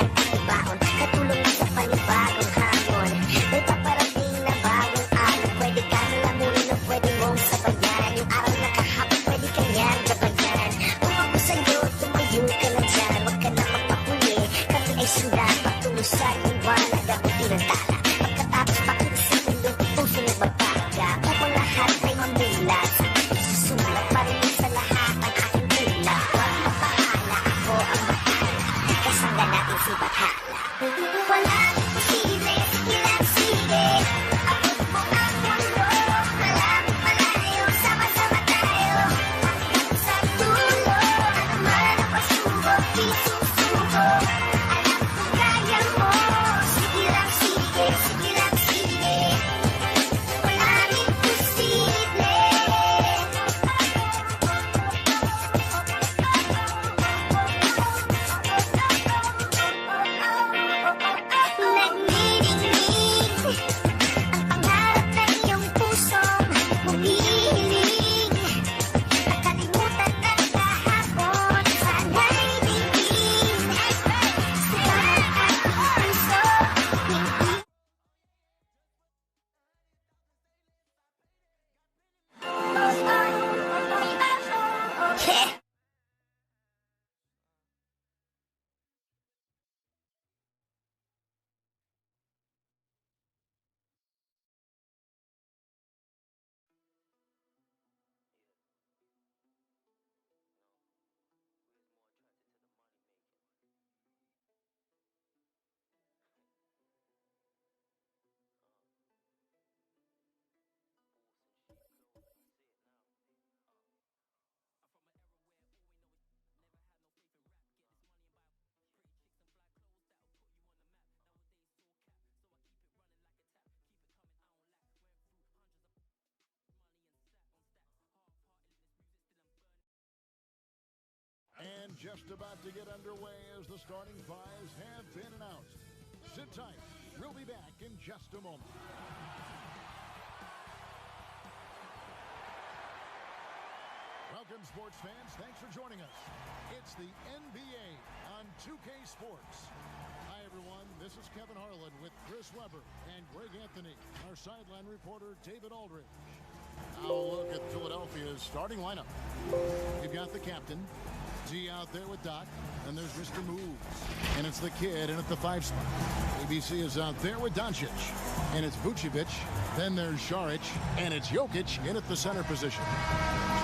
yan ang baon. Katulong sa panibagong hamon. May paparating na bagong alon. Pwede ka nalamunin o pwede mong sabayan. Yung araw na kahapon pwede ka yan gabayan. Kung ako sa'yo, tumayo ka na dyan. Huwag ka na magpapuli. Kami ay sunda patungo sa liwanag. Ako tinatala. Pagkatapos pakilisip ng puso na babaga. Upang lahat ay mamulat. Susulat pa rin sa lahat ang aking tula. Huwag mapahala, ako ang bahala. Kasangga natin si Bakala. Walang imposible, sige lang sige. Abot mo ang mundo. Malamig malayo, sama-sama tayo. Hanggang sa dulo. Ano man ang pasubok, di susuko. Alam ko kaya mo. Sige lang sige, sige lang sige. Walang imposible. Nagnidinig ang pangarap na iyong pusong humihiling. Nakalimutan na kahapon, sana'y biging. Sa aking puso, hindi. And just about to get underway as the starting fives have been announced. Sit tight. We'll be back in just a moment. Welcome, sports fans. Thanks for joining us. It's the NBA on 2K Sports. Hi, everyone. This is Kevin Harlan with Chris Webber and Greg Anthony, our sideline reporter, David Aldridge. Now a look at Philadelphia's starting lineup. You've got the captain, G out there with Doc, and there's Mr. Moves, and it's the kid in at the 5 spot. ABC is out there with Doncic, and it's Vucevic. Then there's Šarić, and it's Jokic in at the center position.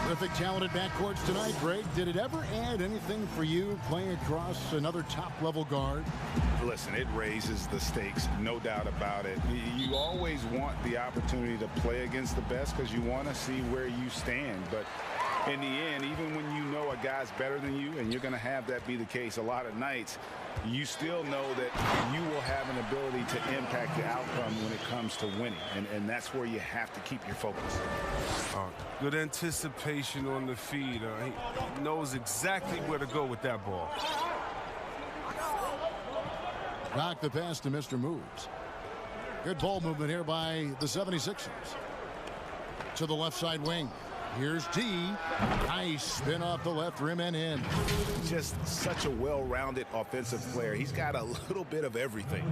Terrific, talented backcourts tonight. Greg, did it ever add anything for you playing across another top-level guard? Listen, it raises the stakes, no doubt about it. You always want the opportunity to play against the best because you want to see where you stand. But in the end, even when you know a guy's better than you, and you're going to have that be the case a lot of nights, you still know that you will have an ability to impact the outcome when it comes to winning. And that's where you have to keep your focus. Good anticipation on the feed. He knows exactly where to go with that ball. Knock the pass to Mr. Moves. Good ball movement here by the 76ers. To the left side wing. Here's D. Nice spin off the left rim and in. Just such a well-rounded offensive player. He's got a little bit of everything.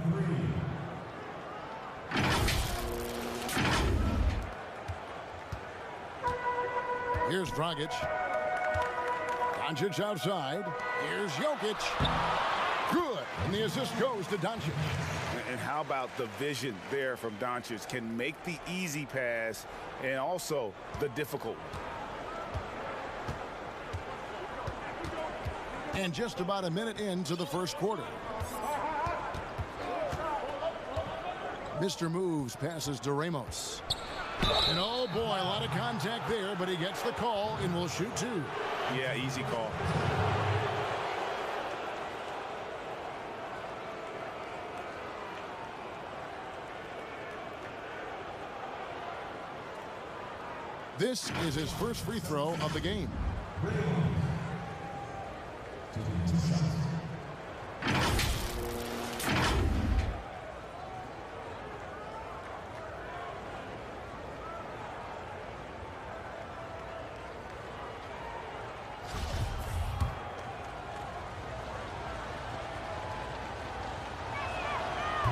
Here's Dragic. Doncic outside. Here's Jokic. Good. And the assist goes to Doncic. And how about the vision there from Doncic? Can make the easy pass and also the difficult. And just about a minute into the first quarter. Mr. Moves passes to Ramos. And oh boy, a lot of contact there, but he gets the call and will shoot two. Yeah, easy call. This is his first free throw of the game.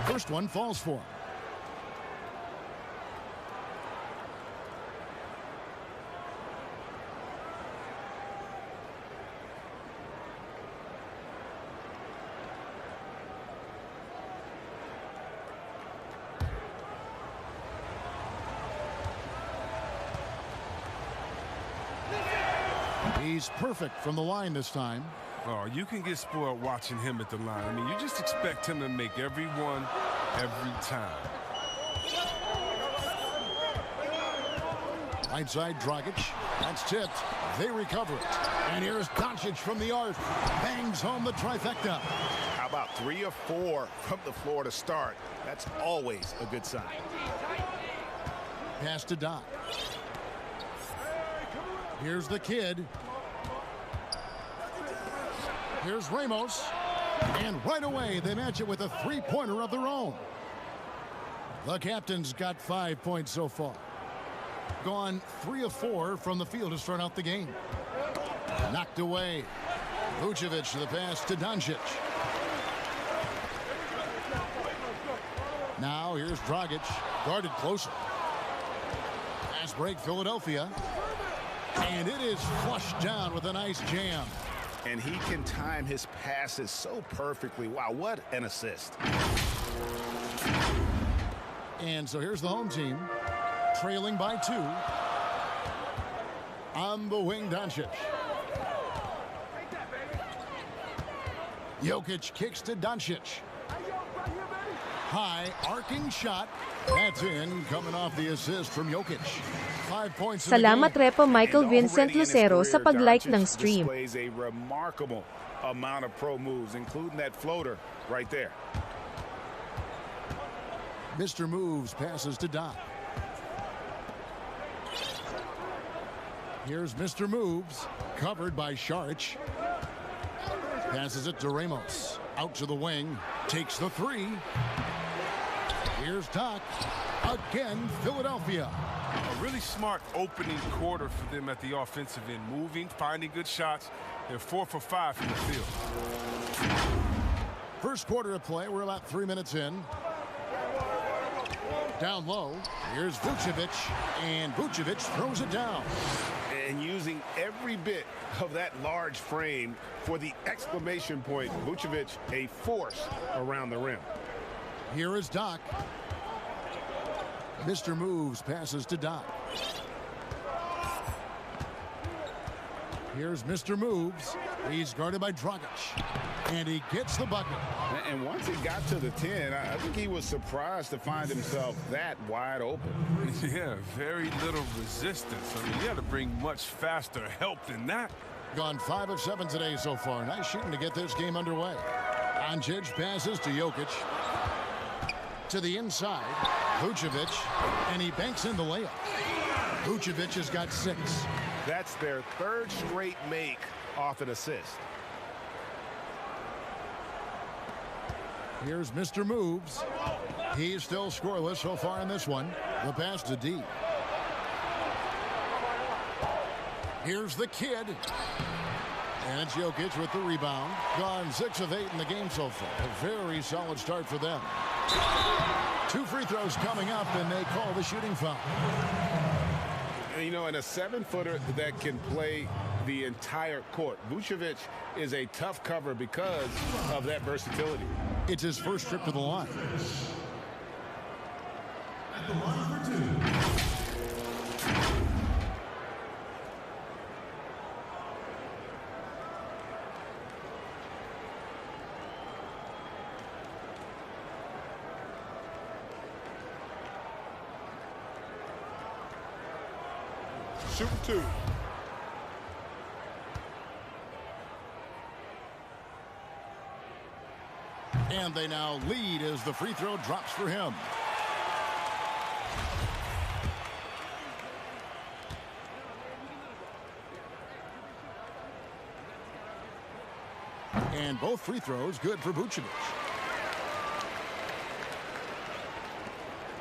First one falls for him. He's perfect from the line this time. Oh, you can get spoiled watching him at the line. I mean, you just expect him to make every one, every time. Right side, Dragic. That's tipped. They recover it. And here's Doncic from the arc. Bangs home the trifecta. How about 3 or 4 from the floor to start? That's always a good sign. Pass to Doc. Here's the kid. Here's Ramos. And right away, they match it with a three-pointer of their own. The captain's got 5 points so far. Gone 3 of 4 from the field to start out the game. Knocked away. Vucevic to the pass to Doncic. Now here's Dragic. Guarded closer. Pass break, Philadelphia. And it is flushed down with a nice jam. And he can time his passes so perfectly. Wow, what an assist. And so here's the home team, trailing by 2. On the wing, Doncic. Jokic kicks to Doncic. High arcing shot. That's in, coming off the assist from Jokic. 5 points. Salamat Repo Michael Vincent Lucero sa pag-like ng stream. Displays a remarkable amount of pro moves, including that floater right there. Mr. Moves passes to Doc. Here's Mr. Moves, covered by Saric. Passes it to Ramos. Out to the wing. Takes the 3. Here's Doc. Again, Philadelphia. A really smart opening quarter for them at the offensive end. Moving, finding good shots. They're 4 for 5 from the field. First quarter of play. We're about 3 minutes in. Down low. Here's Vucevic. And Vucevic throws it down. And using every bit of that large frame for the exclamation point. Vucevic, a force around the rim. Here is Doc. Mr. Moves passes to Doc. Here's Mr. Moves. He's guarded by Dragic. And he gets the bucket. And once he got to the 10, I think he was surprised to find himself that wide open. Yeah, very little resistance. I mean, you had to bring much faster help than that. Gone 5 of 7 today so far. Nice shooting to get this game underway. Doncic passes to Jokic. To the inside. Vucevic. And he banks in the layup. Vucevic has got 6. That's their 3rd straight make off an assist. Here's Mr. Moves. He's still scoreless so far in this one. The pass to D. Here's the kid. And it's Jokic with the rebound. Gone 6 of 8 in the game so far. A very solid start for them. 2 free throws coming up, and they call the shooting foul. You know, and a 7-footer that can play the entire court. Vucevic is a tough cover because of that versatility. It's his first trip to the line. At the line for 2. Shoot 2. And they now lead as the free throw drops for him. And both free throws good for Vucevic.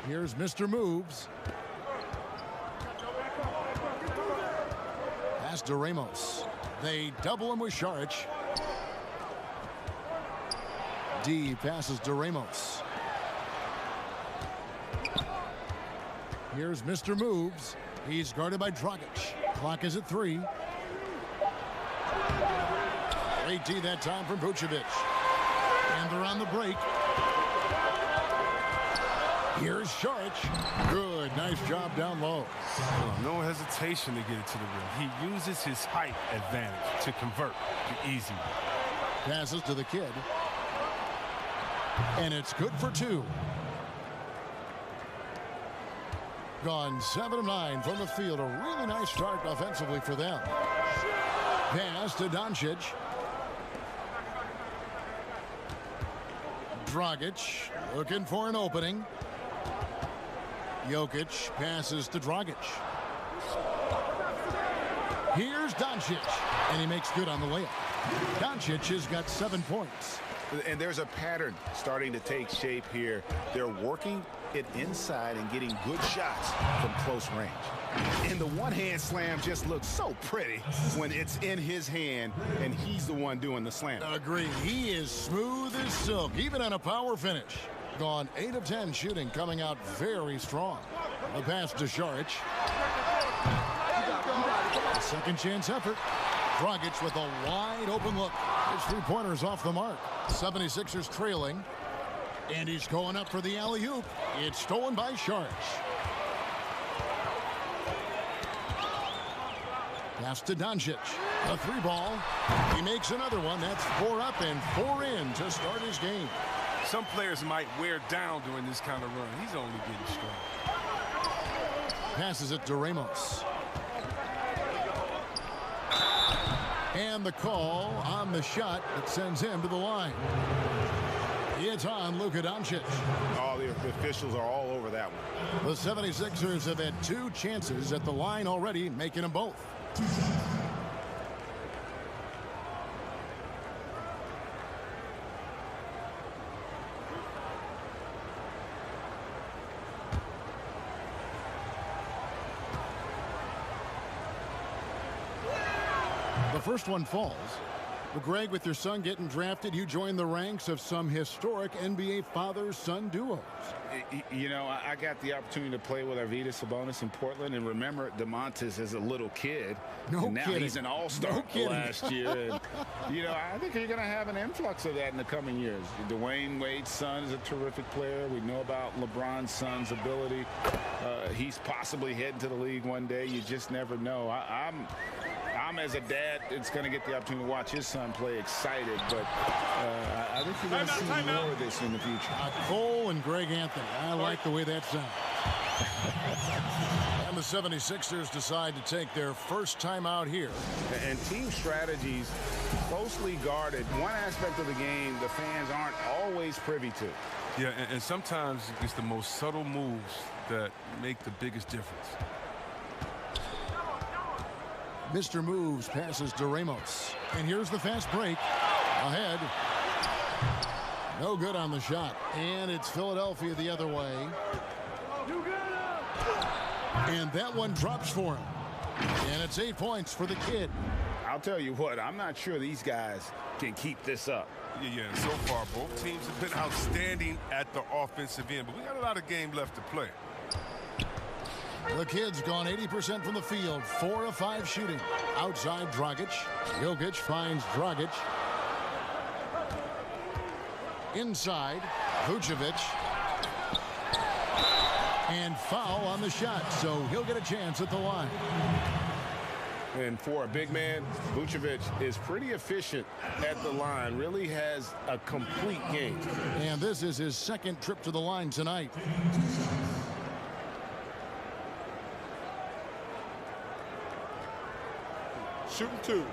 Here's Mr. Moves. Pass to Ramos. They double him with Saric. D passes to Ramos. Here's Mr. Moves. He's guarded by Dragic. Clock is at 3. 18 that time from Vucevic. And they're on the break. Here's Saric. Good. Nice job down low. No hesitation to get it to the rim. He uses his height advantage to convert the easy. Passes to the kid. And it's good for 2. Gone 7 of 9 from the field. A really nice start offensively for them. Pass to Doncic. Dragic looking for an opening. Jokic passes to Dragic. Here's Doncic, and he makes good on the layup. Doncic has got 7 points. And there's a pattern starting to take shape here. They're working it inside and getting good shots from close range. And the one-hand slam just looks so pretty when it's in his hand and he's the one doing the slam. Agree. He is smooth as silk, even on a power finish. Gone 8 of 10 shooting, coming out very strong. The pass to Saric. A second chance effort. Dragic with a wide open look. His 3-pointers off the mark. 76ers trailing. And he's going up for the alley-oop. It's stolen by Saric. Pass to Doncic. A 3-ball. He makes another one. That's 4 up and 4 in to start his game. Some players might wear down during this kind of run. He's only getting strong. Passes it to Ramos. And the call on the shot that sends him to the line. It's on Luka Doncic. All the officials are all over that one. The 76ers have had 2 chances at the line already, making them both. The first one falls. But Greg, with your son getting drafted, you joined the ranks of some historic NBA father-son duos. You know, I got the opportunity to play with Arvydas Sabonis in Portland, and remember DeMontis as a little kid. No and now kidding. He's an all-star last year. And, you know, I think you're going to have an influx of that in the coming years. Dwayne Wade's son is a terrific player. We know about LeBron's son's ability. He's possibly heading to the league one day. You just never know. I'm as a dad, it's going to get the opportunity to watch his son play excited, but I think you're going to see more of this in the future. Cole and Greg Anthony. I like the way that sounds. And the 76ers decide to take their first time out here. And team strategies closely guarded. One aspect of the game the fans aren't always privy to. Yeah, and sometimes it's the most subtle moves that make the biggest difference. Mr. Moves passes to Ramos. And here's the fast break. Ahead. No good on the shot. And it's Philadelphia the other way. And that one drops for him. And it's 8 points for the kid. I'll tell you what, I'm not sure these guys can keep this up. Yeah, and so far both teams have been outstanding at the offensive end, but we got a lot of game left to play. The kid's gone 80% from the field, 4 of 5 shooting. Outside Dragic. Jokic finds Dragic. Inside, Vucevic. And foul on the shot, so he'll get a chance at the line. And for a big man, Vucevic is pretty efficient at the line, really has a complete game. And this is his second trip to the line tonight. Shooting 2.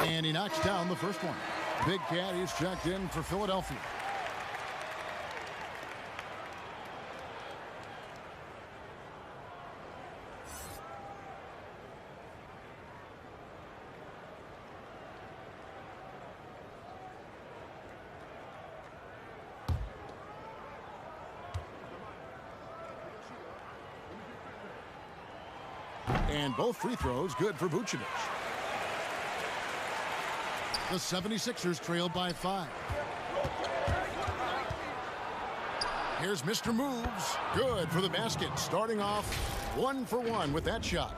And he knocks down the first one. Big Cat is checked in for Philadelphia. And both free throws good for Vucevic. The 76ers trail by 5. Here's Mr. Moves. Good for the basket. Starting off 1 for 1 with that shot.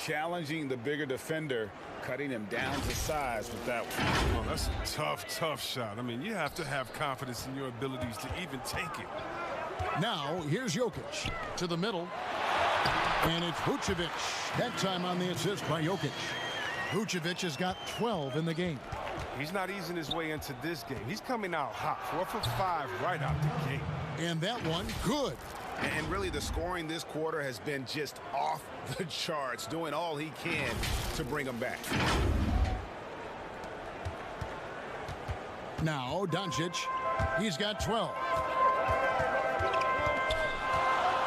Challenging the bigger defender, cutting him down to size with that one. Oh, that's a tough shot. I mean, you have to have confidence in your abilities to even take it. Now, here's Jokic to the middle. And it's Vucevic. That time on the assist by Jokic. Vucevic has got 12 in the game. He's not easing his way into this game. He's coming out hot. 4 for 5 right out the gate. And that one, good. And really, the scoring this quarter has been just off the charts, doing all he can to bring them back. Now, Doncic. He's got 12.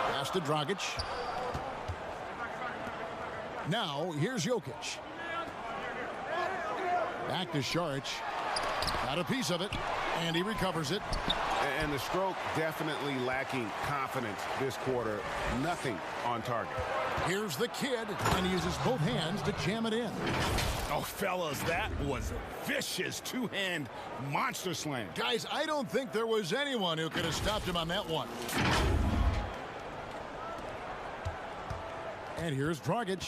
Pass to Dragic. Now, here's Jokic. Back to Šarić. Got a piece of it, and he recovers it. And the stroke definitely lacking confidence this quarter. Nothing on target. Here's the kid, and he uses both hands to jam it in. Oh, fellas, that was a vicious two-hand monster slam. Guys, I don't think there was anyone who could have stopped him on that one. And here's Dragic.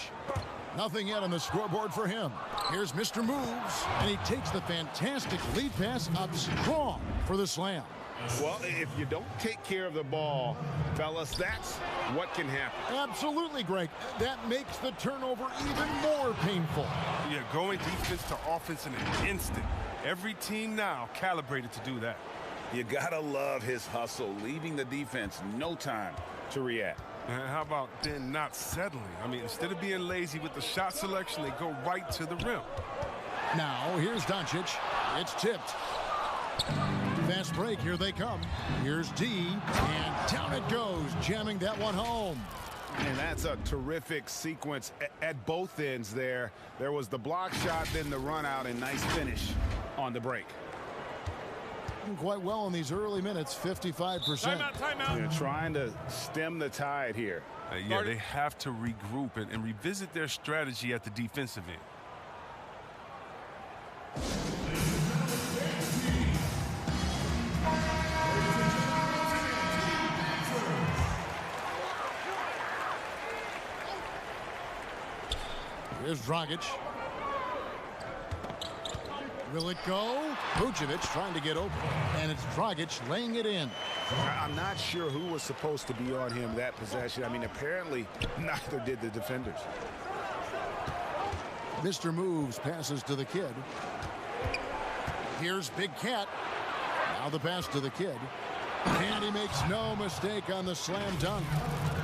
Nothing yet on the scoreboard for him. Here's Mr. Moves, and he takes the fantastic lead pass up strong for the slam. Well, if you don't take care of the ball, fellas, that's what can happen. Absolutely, Greg. That makes the turnover even more painful. Yeah, going defense to offense in an instant. Every team now calibrated to do that. You gotta love his hustle, leaving the defense no time to react. And how about then not settling? I mean, instead of being lazy with the shot selection, they go right to the rim. Now, here's Doncic. It's tipped. Fast break, here they come. Here's D, and down it goes, jamming that one home. And that's a terrific sequence at both ends there. There was the block shot, then the run out, and nice finish on the break. Quite well in these early minutes, 55%. Timeout. They're trying to stem the tide here. Yeah, they have to regroup and revisit their strategy at the defensive end. Here's Dragic. Will it go? Vucevic trying to get open, and it's Dragic laying it in. I'm not sure who was supposed to be on him that possession. I mean, apparently neither did the defenders. Mr. Moves passes to the kid. Here's Big Cat. Now the pass to the kid. And he makes no mistake on the slam dunk.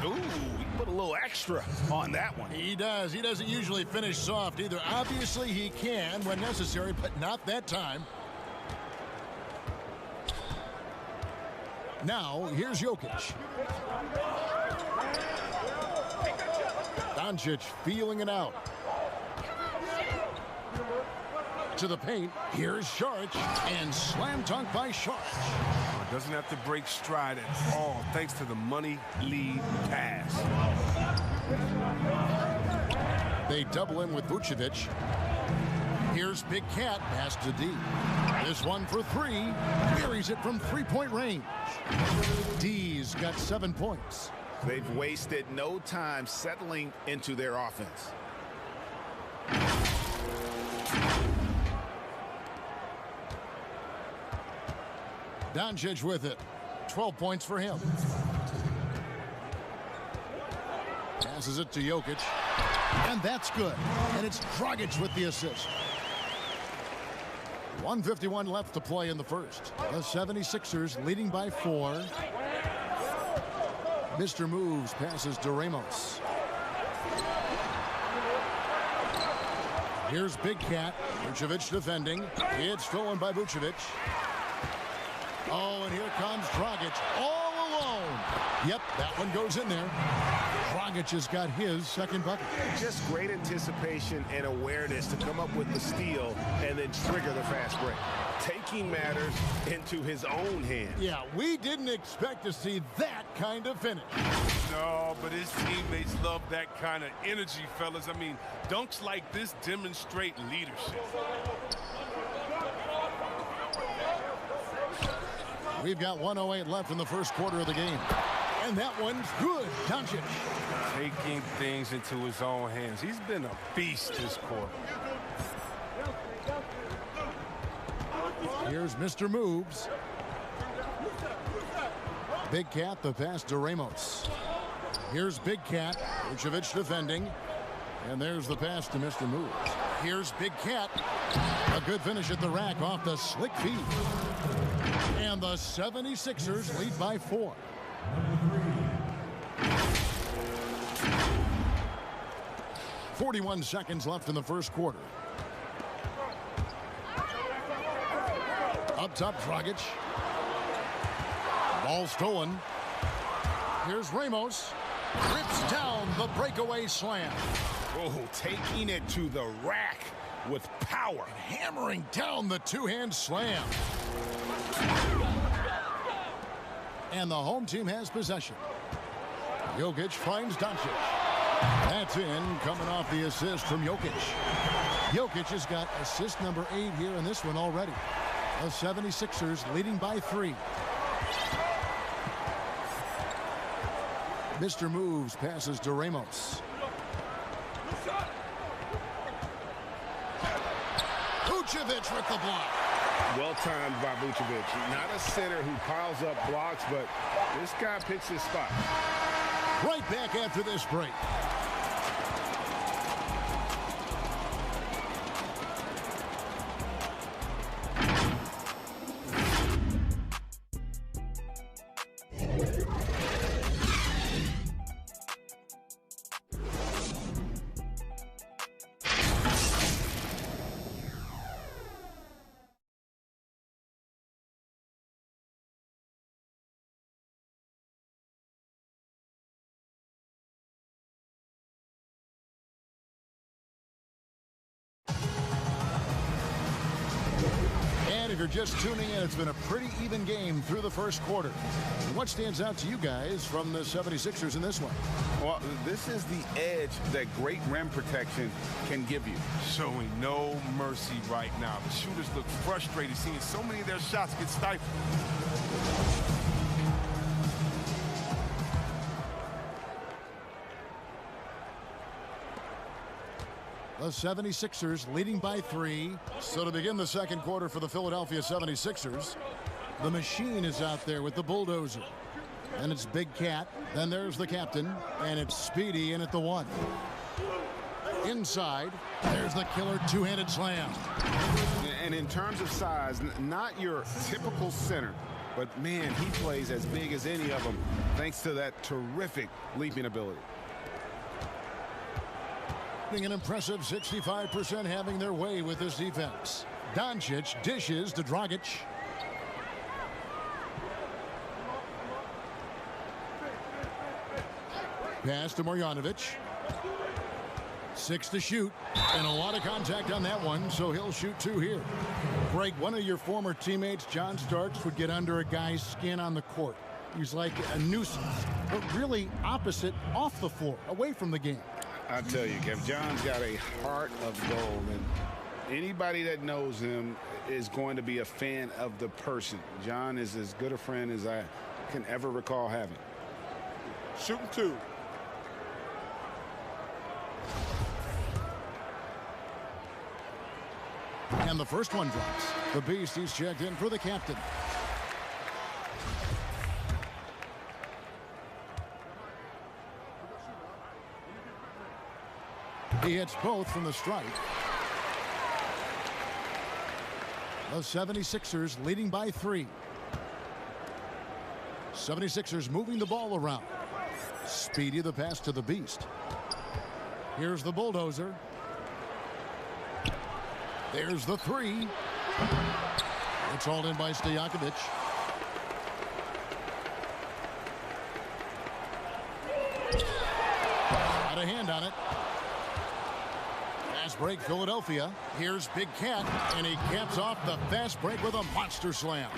Ooh, he put a little extra on that one. He does. He doesn't usually finish soft either. Obviously, he can when necessary, but not that time. Now, here's Jokic. Doncic feeling it out. To the paint, here's Šarić, and slam dunk by Šarić. Doesn't have to break stride at all, thanks to the money lead pass. They double him with Vucevic. Here's Big Cat, pass to D. This one for three, buries it from three-point range. D's got 7 points. They've wasted no time settling into their offense. Doncic with it. 12 points for him. Passes it to Jokic. And that's good. And it's Dragic with the assist. 1:51 left to play in the first. The 76ers leading by 4. Mr. Moves passes to Ramos. Here's Big Cat. Vucevic defending. It's stolen by Vucevic. Oh, and here comes Dragic all alone. Yep, that one goes in there. Dragic has got his second bucket. Just great anticipation and awareness to come up with the steal and then trigger the fast break. Taking matters into his own hands. Yeah, we didn't expect to see that kind of finish. No, but his teammates love that kind of energy, fellas. I mean, dunks like this demonstrate leadership. We've got 1:08 left in the first quarter of the game. And that one's good. Doncic. Taking things into his own hands. He's been a beast this quarter. Here's Mr. Moves. Big Cat, the pass to Ramos. Here's Big Cat. Vucevic defending. And there's the pass to Mr. Moves. Here's Big Cat. A good finish at the rack off the slick feed. And the 76ers lead by 4. 41 seconds left in the first quarter. Up top, Dragic. Ball stolen. Here's Ramos. Rips down the breakaway slam. Oh, taking it to the rack with power. And hammering down the two-hand slam. And the home team has possession. Jokic finds Doncic. That's in, coming off the assist from Jokic. Jokic has got assist number 8 here in this one already. The 76ers leading by 3. Mr. Moves passes to Ramos. Vucevic with the block. Well timed by Vucevic. Not a center who piles up blocks, but this guy picks his spot. Right back after this break. If you're just tuning in, it's been a pretty even game through the first quarter. And what stands out to you guys from the 76ers in this one? Well, this is the edge that great rim protection can give you. Showing no mercy right now. The shooters look frustrated, seeing so many of their shots get stifled. The 76ers leading by 3. So to begin the second quarter for the Philadelphia 76ers, the machine is out there with the bulldozer. And it's Big Cat. Then there's the captain. And it's Speedy in at the 1. Inside, there's the killer two-handed slam. And in terms of size, not your typical center. But, man, he plays as big as any of them thanks to that terrific leaping ability. An impressive 65% having their way with this defense. Doncic dishes to Dragic. Pass to Marjanovic. 6 to shoot. And a lot of contact on that one, so he'll shoot 2 here. Greg, one of your former teammates, John Starks, would get under a guy's skin on the court. He's like a nuisance, but really opposite off the floor, away from the game. I tell you, Kev, John's got a heart of gold, and anybody that knows him is going to be a fan of the person. John is as good a friend as I can ever recall having. Shooting 2. And the first one drops. The Beast, he's checked in for the captain. He hits both from the strike. The 76ers leading by 3. 76ers moving the ball around. Speedy the pass to the Beast. Here's the bulldozer. There's the 3. It's hauled in by Stojakovic. Got a hand on it. Fast break, Philadelphia. Here's Big Cat, and he caps off the fast break with a monster slam.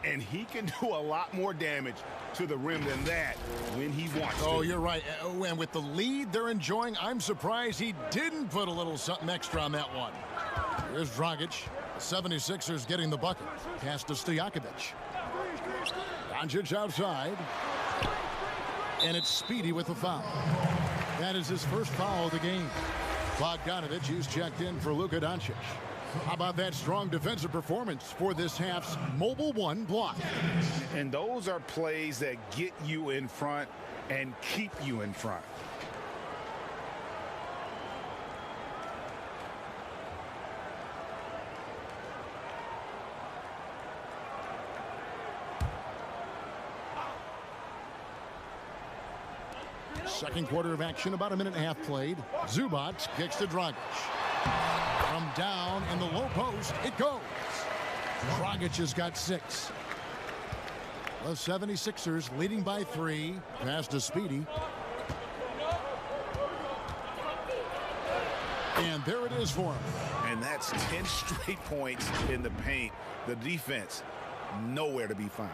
And he can do a lot more damage to the rim than that when he wants to. Oh, you're right. Oh, and with the lead they're enjoying, I'm surprised he didn't put a little something extra on that one. Here's Dragic. The 76ers getting the bucket. Pass to Stojakovic. Doncic outside. And it's Speedy with the foul. That is his first foul of the game. Bogdanovic, who's checked in for Luka Doncic. How about that strong defensive performance for this half's mobile one block? And those are plays that get you in front and keep you in front. Second quarter of action, about a minute and a half played. Zubac kicks to Dragic. From down in the low post, it goes. Dragic has got 6. The 76ers leading by 3. Pass to Speedy. And there it is for him. And that's 10 straight points in the paint. The defense, nowhere to be found.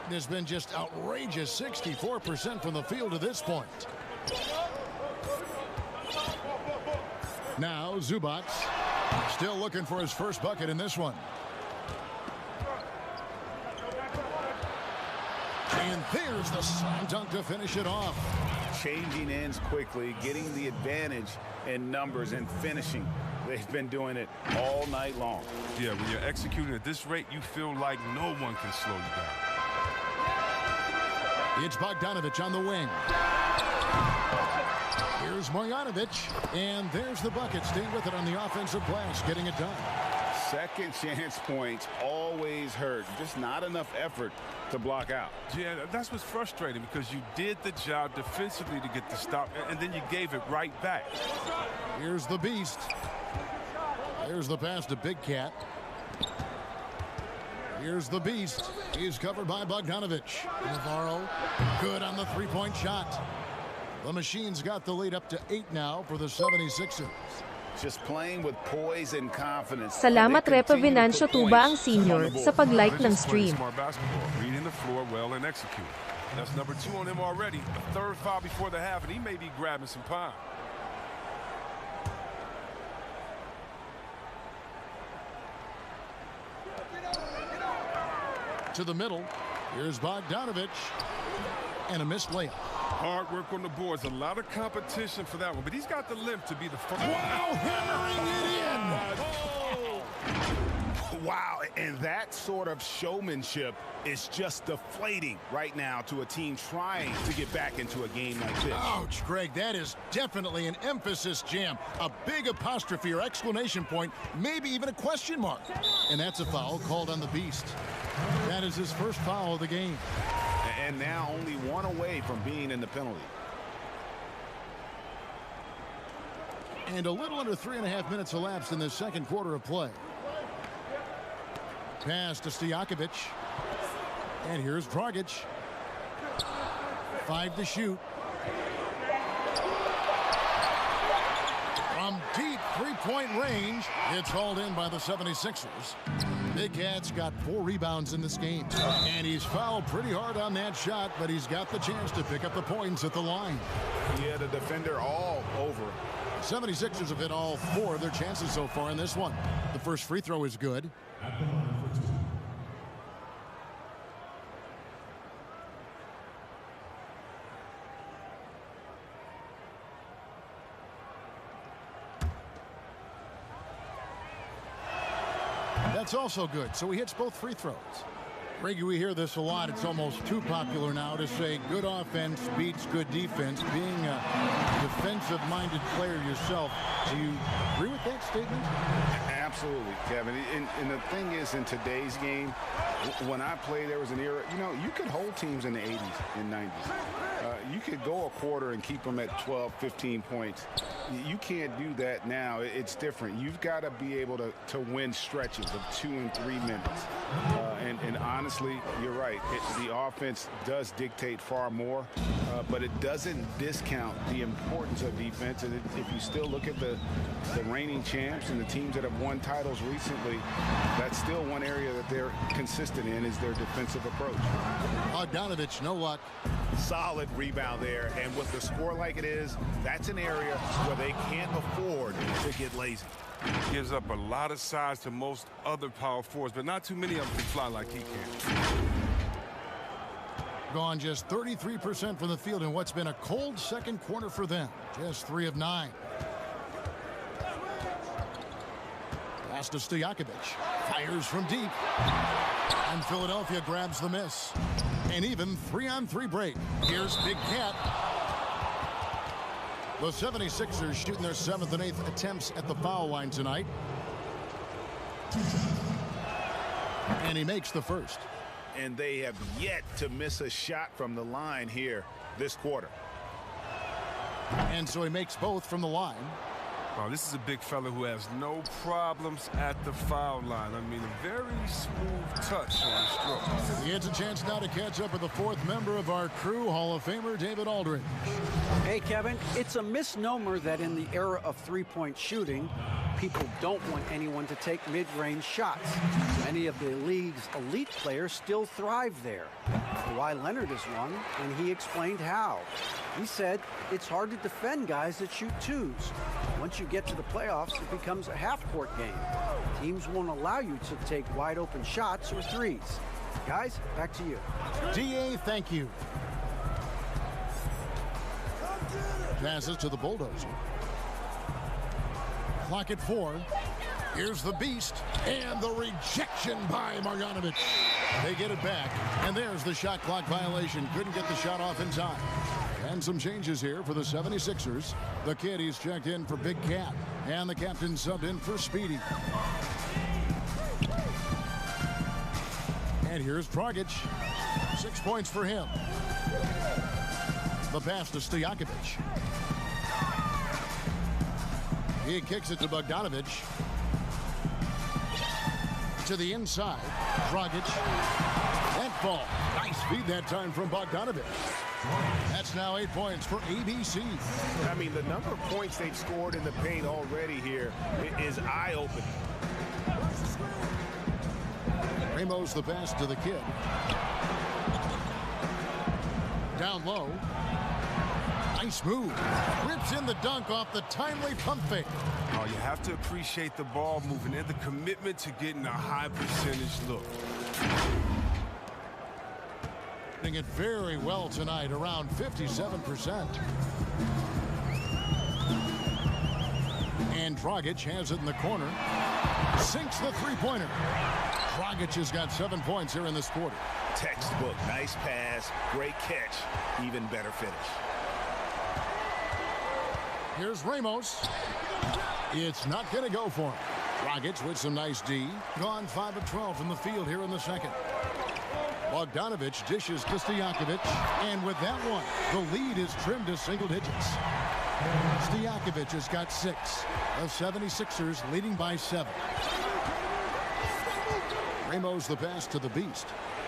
There's been just outrageous 64% from the field to this point. Now Zubac still looking for his first bucket in this one. And there's the slam dunk to finish it off. Changing ends quickly, getting the advantage in numbers and finishing. They've been doing it all night long. Yeah, when you're executing at this rate, you feel like no one can slow you down. It's Bogdanovic on the wing. Here's Marjanovic, and there's the bucket. Staying with it on the offensive glass, getting it done. Second chance points always hurt. Just not enough effort to block out. Yeah, that's what's frustrating because you did the job defensively to get the stop, and then you gave it right back. Here's the beast. There's the pass to Big Cat. Here's the beast. He's covered by Bogdanovic. Navarro, good on the three-point shot. The Machine's got the lead up to 8 now for the 76ers. Just playing with poise and confidence. Salamat Repa Venancio Tuba ang senior sa pag-like ng stream. Smart basketball, reading the floor well and executing. That's number 2 on him already. The third foul before the half, and he may be grabbing some pine. To the middle. Here's Bogdanovic. And a missed layup. Hard work on the boards. A lot of competition for that one, but he's got the limp to be the first. Wow, hammering it in. Oh. Wow, and that sort of showmanship is just deflating right now to a team trying to get back into a game like this. Ouch, Greg, that is definitely an emphasis jam. A big apostrophe or exclamation point, maybe even a question mark. And that's a foul called on the Beast. That is his first foul of the game. And now only 1 away from being in the penalty. And a little under 3.5 minutes elapsed in the second quarter of play. Pass to Stojakovic. And here's Dragic. 5 to shoot. From deep three-point range, it's hauled in by the 76ers. Big Cat's got 4 rebounds in this game. And he's fouled pretty hard on that shot, but he's got the chance to pick up the points at the line. He had a defender all over. 76ers have hit all 4 of their chances so far in this one. The first free throw is good. That's also good. So he hits both free throws. Reggie, we hear this a lot. It's almost too popular now to say good offense beats good defense. Being a defensive-minded player yourself, do you agree with that statement? Absolutely, Kevin. And the thing is, in today's game, when I played, there was an era, you know, you could hold teams in the 80s and 90s. You could go a quarter and keep them at 12, 15 points. You can't do that now. It's different. You've got to be able to win stretches of 2 and 3 minutes. And honestly, you're right. The offense does dictate far more, but it doesn't discount the importance of defense. And if you still look at the reigning champs and the teams that have won titles recently, that's still one area that they're consistent in is their defensive approach. Bogdanovic, no luck. Solid rebound there, and with the score like it is, that's an area where they can't afford to get lazy. Gives up a lot of size to most other power forwards, but not too many of them can fly like he can. Gone just 33% from the field in what's been a cold second quarter for them. Just 3 of 9. Pass to Stojakovic. Fires from deep. And Philadelphia grabs the miss. An even 3-on-3 break. Here's Big Cat. The 76ers shooting their 7th and 8th attempts at the foul line tonight. And he makes the first. And they have yet to miss a shot from the line here this quarter. And so he makes both from the line. Wow, this is a big fella who has no problems at the foul line. I mean, a very smooth touch on the stroke. He gets a chance now to catch up with the 4th member of our crew, Hall of Famer David Aldridge. Hey, Kevin, it's a misnomer that in the era of three-point shooting, people don't want anyone to take mid-range shots. Many of the league's elite players still thrive there. Kawhi Leonard is one, and he explained how. He said it's hard to defend guys that shoot twos. Once you get to the playoffs, it becomes a half-court game. Teams won't allow you to take wide-open shots or threes. Guys, back to you. DA, thank you. Passes to the Bulldozer. Clock at 4. Here's the beast, and the rejection by Marjanovic. They get it back, and there's the shot clock violation. Couldn't get the shot off in time. And some changes here for the 76ers. The kid, he's checked in for Big Cat, and the captain subbed in for Speedy. And here's Dragic. 6 points for him. The pass to Stojakovic. He kicks it to Bogdanovic. To the inside. Dragic. That ball. Nice feed that time from Bogdanovic. That's now 8 points for ABC. I mean, the number of points they've scored in the paint already here is eye-opening. Ramos the pass to the kid. Down low. Nice move. Rips in the dunk off the timely pump fake. Oh, you have to appreciate the ball moving and the commitment to getting a high percentage look. Doing it very well tonight, around 57%. And Dragic has it in the corner. Sinks the three-pointer. Dragic has got 7 points here in this quarter. Textbook. Nice pass. Great catch. Even better finish. Here's Ramos. It's not going to go for him. Dragic with some nice D. Gone 5 of 12 from the field here in the second. Bogdanovic dishes to Stojakovic. And with that one, the lead is trimmed to single digits. Stojakovic has got 6. The 76ers leading by 7. Ramos the pass to the beast.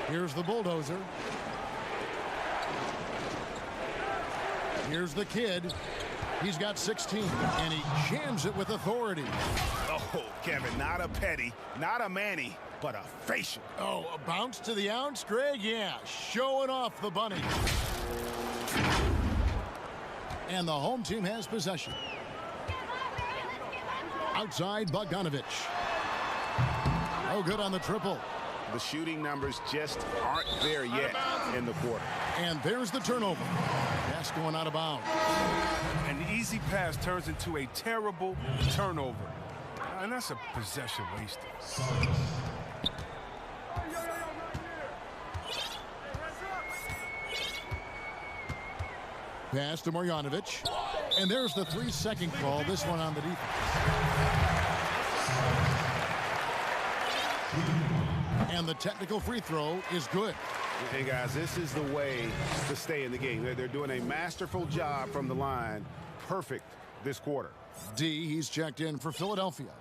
Here's the Bulldozer. Here's the kid. He's got 16, and he jams it with authority. Oh, Kevin, not a petty, not a Manny, but a facial. Oh, a bounce to the ounce, Greg? Yeah, showing off the bunny. And the home team has possession. Outside, Bogdanovic. Oh, good on the triple. The shooting numbers just aren't there yet in the quarter. And there's the turnover. Pass going out of bounds. An easy pass turns into a terrible turnover. And that's a possession wasted. Pass to Marjanovic. And there's the 3-second call. This one on the defense. And the technical free throw is good. Hey, guys, this is the way to stay in the game. They're doing a masterful job from the line. Perfect this quarter. D, he's checked in for Philadelphia.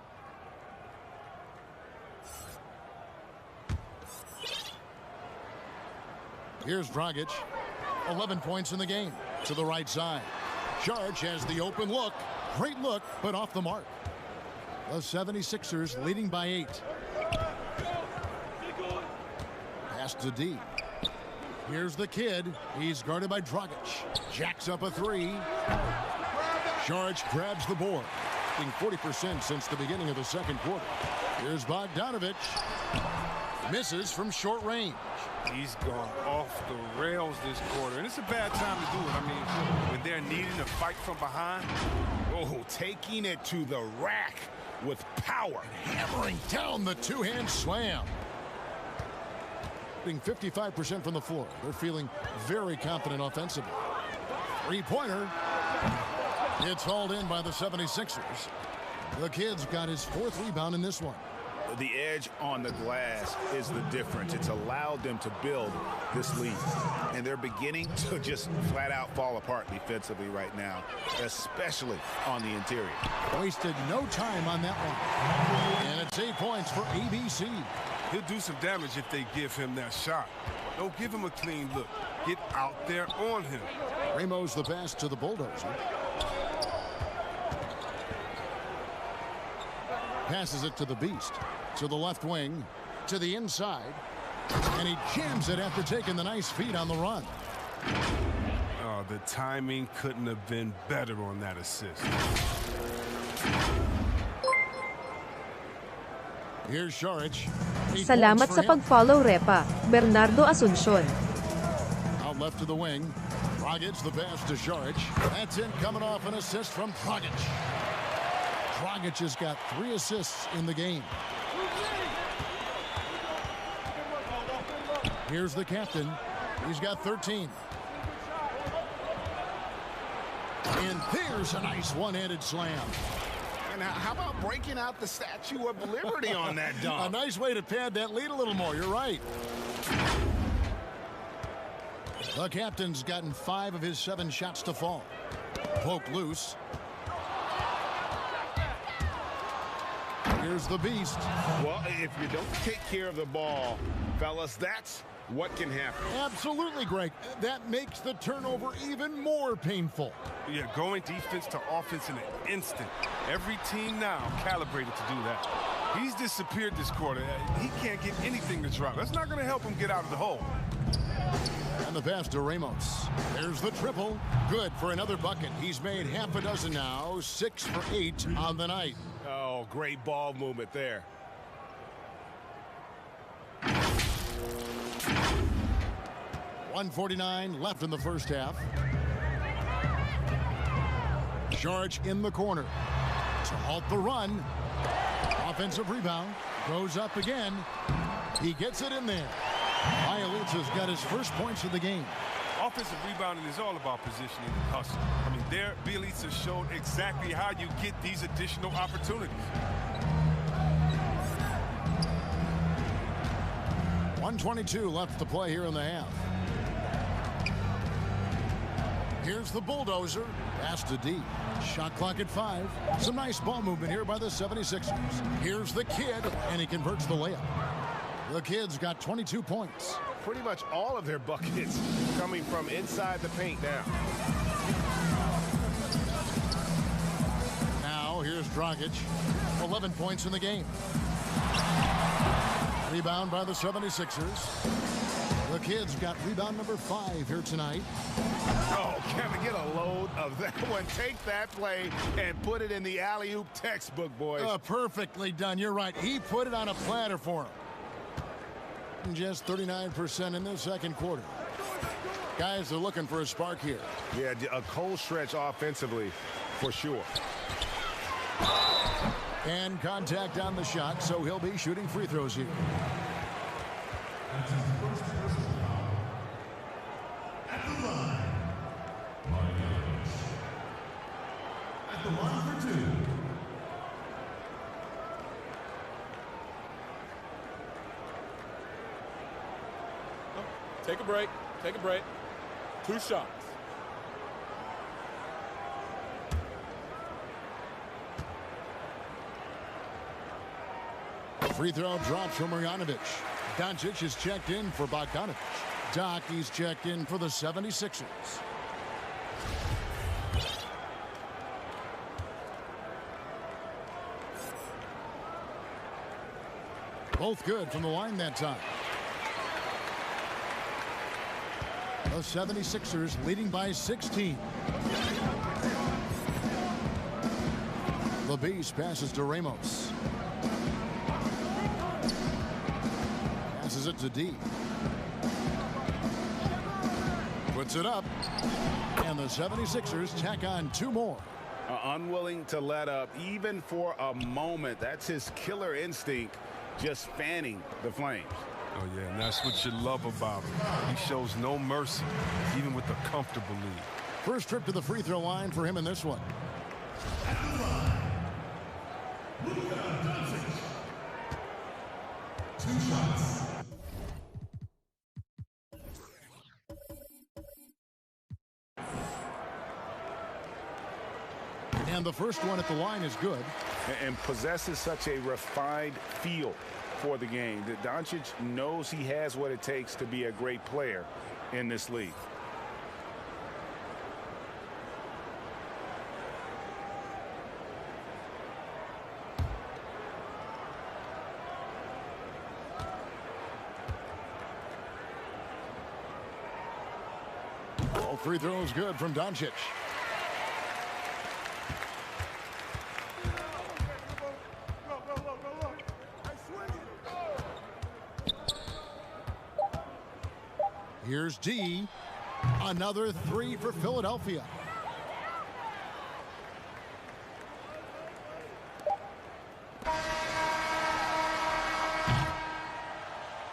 Here's Dragic. 11 points in the game. To the right side. Charge has the open look. Great look, but off the mark. The 76ers leading by 8. Pass to D. Here's the kid. He's guarded by Dragic. Jacks up a three. Saric grabs the board. Being 40% since the beginning of the second quarter. Here's Bogdanovic. Misses from short range. He's gone off the rails this quarter, and it's a bad time to do it. I mean, when they're needing to fight from behind. Oh, taking it to the rack with power. Hammering down the two-hand slam. Being 55% from the floor. They're feeling very confident offensively. Three-pointer. It's hauled in by the 76ers. The kid's got his fourth rebound in this one. The edge on the glass is the difference. It's allowed them to build this lead. And they're beginning to just flat out fall apart defensively right now, especially on the interior. Wasted no time on that one. And it's 8 points for ABC. He'll do some damage if they give him that shot. Don't give him a clean look. Get out there on him. Ramos the pass to the bulldozer. Passes it to the beast. To the left wing. To the inside. And he jams it after taking the nice feed on the run. Oh, the timing couldn't have been better on that assist. Here's Saric. Salamat sa pag-follow, Repa. Bernardo Asuncion. Out left to the wing. Dragic the pass to Saric. That's it, coming off an assist from Dragic. Dragic has got 3 assists in the game. Here's the captain. He's got 13. And there's a nice one-handed slam. And how about breaking out the Statue of Liberty on that dunk? A nice way to pad that lead a little more. You're right. The captain's gotten 5 of his 7 shots to fall. Poked loose. Here's the beast. Well, if you don't take care of the ball, fellas, that's what can happen. Absolutely, Greg. That makes the turnover even more painful. Yeah, going defense to offense in an instant. Every team now calibrated to do that. He's disappeared this quarter. He can't get anything to drop. That's not going to help him get out of the hole. And the pass to Ramos. There's the triple. Good for another bucket. He's made half a dozen now. 6 for 8 on the night. Oh, great ball movement there. .149 left in the first half. Saric in the corner to halt the run. Offensive rebound. Goes up again. He gets it in there. Bielitsa's got his first points of the game. Offensive rebounding is all about positioning and hustle. I mean, there, Bielitsa showed exactly how you get these additional opportunities. 1:22 left to play here in the half. Here's the bulldozer. Pass to D. Shot clock at 5. Some nice ball movement here by the 76ers. Here's the kid, and he converts the layup. The kid's got 22 points. Pretty much all of their buckets coming from inside the paint now. Now, here's Dragic. 11 points in the game. Rebound by the 76ers. The kid's got rebound number 5 here tonight. Oh, Kevin, get a load of that one. Take that play and put it in the alley-oop textbook, boys. Perfectly done. You're right. He put it on a platter for him. Just 39% in the second quarter. Guys are looking for a spark here. Yeah, a cold stretch offensively for sure. And contact on the shot, so he'll be shooting free throws here. At the line. At the line for 2. Take a break. Take a break. 2 shots. Free throw drops from Marjanovic. Doncic is checked in for Bogdanovic. Doc, he's checked in for the 76ers. Both good from the line that time. The 76ers leading by 16. Deibys passes to Ramos. Passes it to D. Puts it up. And the 76ers tack on 2 more. Unwilling to let up even for a moment. That's his killer instinct, just fanning the flames. Oh, yeah, and that's what you love about him. He shows no mercy, even with a comfortable lead. First trip to the free throw line for him in this one. At the line, Luka Doncic. 2 shots. And the first one at the line is good. And possesses such a refined feel for the game that Doncic knows he has what it takes to be a great player in this league. All free throws good from Doncic. Here's D. Another 3 for Philadelphia.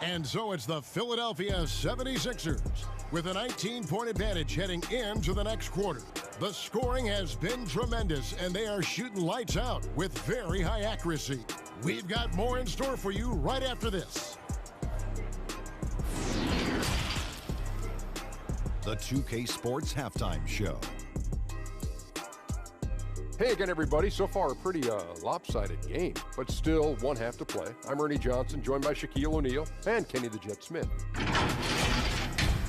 And so it's the Philadelphia 76ers with a 19-point advantage heading into the next quarter. The scoring has been tremendous, and they are shooting lights out with very high accuracy. We've got more in store for you right after this. The 2K Sports Halftime Show. Hey again, everybody. So far, a pretty lopsided game, but still 1 half to play. I'm Ernie Johnson, joined by Shaquille O'Neal and Kenny the Jet Smith.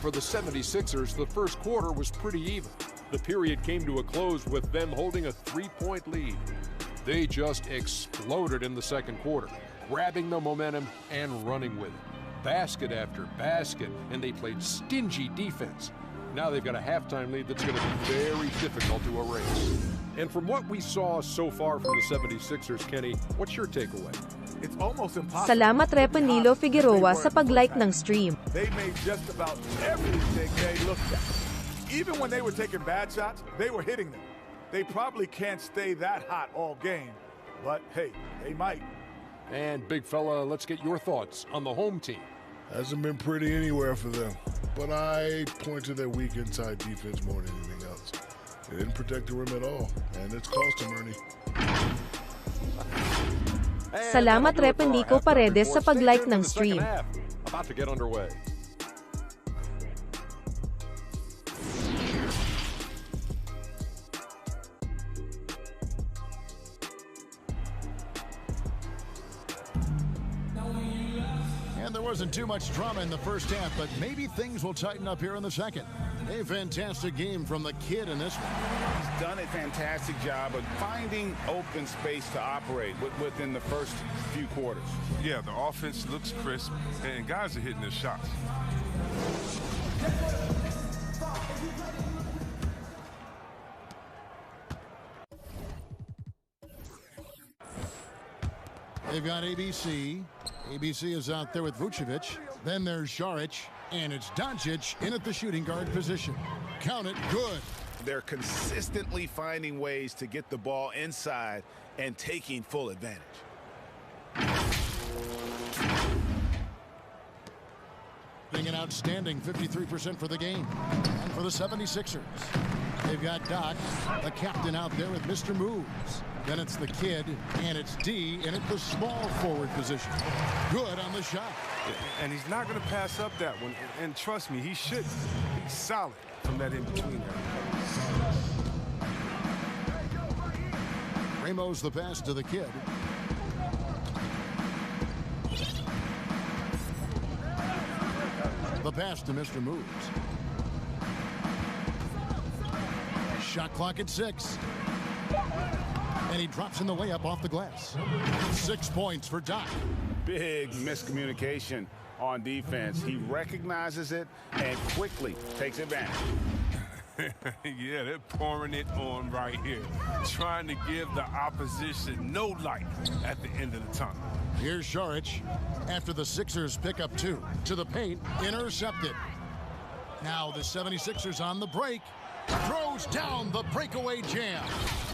For the 76ers, the first quarter was pretty even. The period came to a close with them holding a 3-point lead. They just exploded in the second quarter, grabbing the momentum and running with it. Basket after basket, and they played stingy defense. Now they've got a halftime lead that's going to be very difficult to erase. And from what we saw so far from the 76ers, Kenny, what's your takeaway? It's almost impossible. Salamat Repanilo Figueroa sa pag-like ng stream. They made just about everything they looked at. Even when they were taking bad shots, they were hitting them. They probably can't stay that hot all game, but hey, they might. And big fella, let's get your thoughts on the home team. Hasn't been pretty anywhere for them, but I point to their weak inside defense more than anything else. They didn't protect the rim at all, and it's cost them, Ernie. Salamat Repa Nico Paredes sa pag-like ng stream. About to get underway. And there wasn't too much drama in the first half, but maybe things will tighten up here in the second. A fantastic game from the kid in this one. He's done a fantastic job of finding open space to operate within the first few quarters. Yeah, the offense looks crisp, and guys are hitting their shots. They've got ABC. ABC is out there with Vucevic. Then there's Šarić, and it's Doncic in at the shooting guard position. Count it, good. They're consistently finding ways to get the ball inside and taking full advantage. Being an outstanding 53% for the game. And for the 76ers, they've got Doc, the captain, out there with Mr. Moves. Then it's the kid, and it's D, and at the small forward position. Good on the shot. And he's not going to pass up that one. And trust me, he should. He's solid from that in-between area. Ramos the pass to the kid. The pass to Mr. Moves. Shot clock at 6. And he drops in the layup off the glass. 6 points for Doc. Big miscommunication on defense. He recognizes it and quickly takes advantage. Yeah, they're pouring it on right here, trying to give the opposition no light at the end of the tunnel. Here's Saric after the Sixers pick up 2. To the paint, intercepted. Now the 76ers on the break. Throws down the breakaway jam.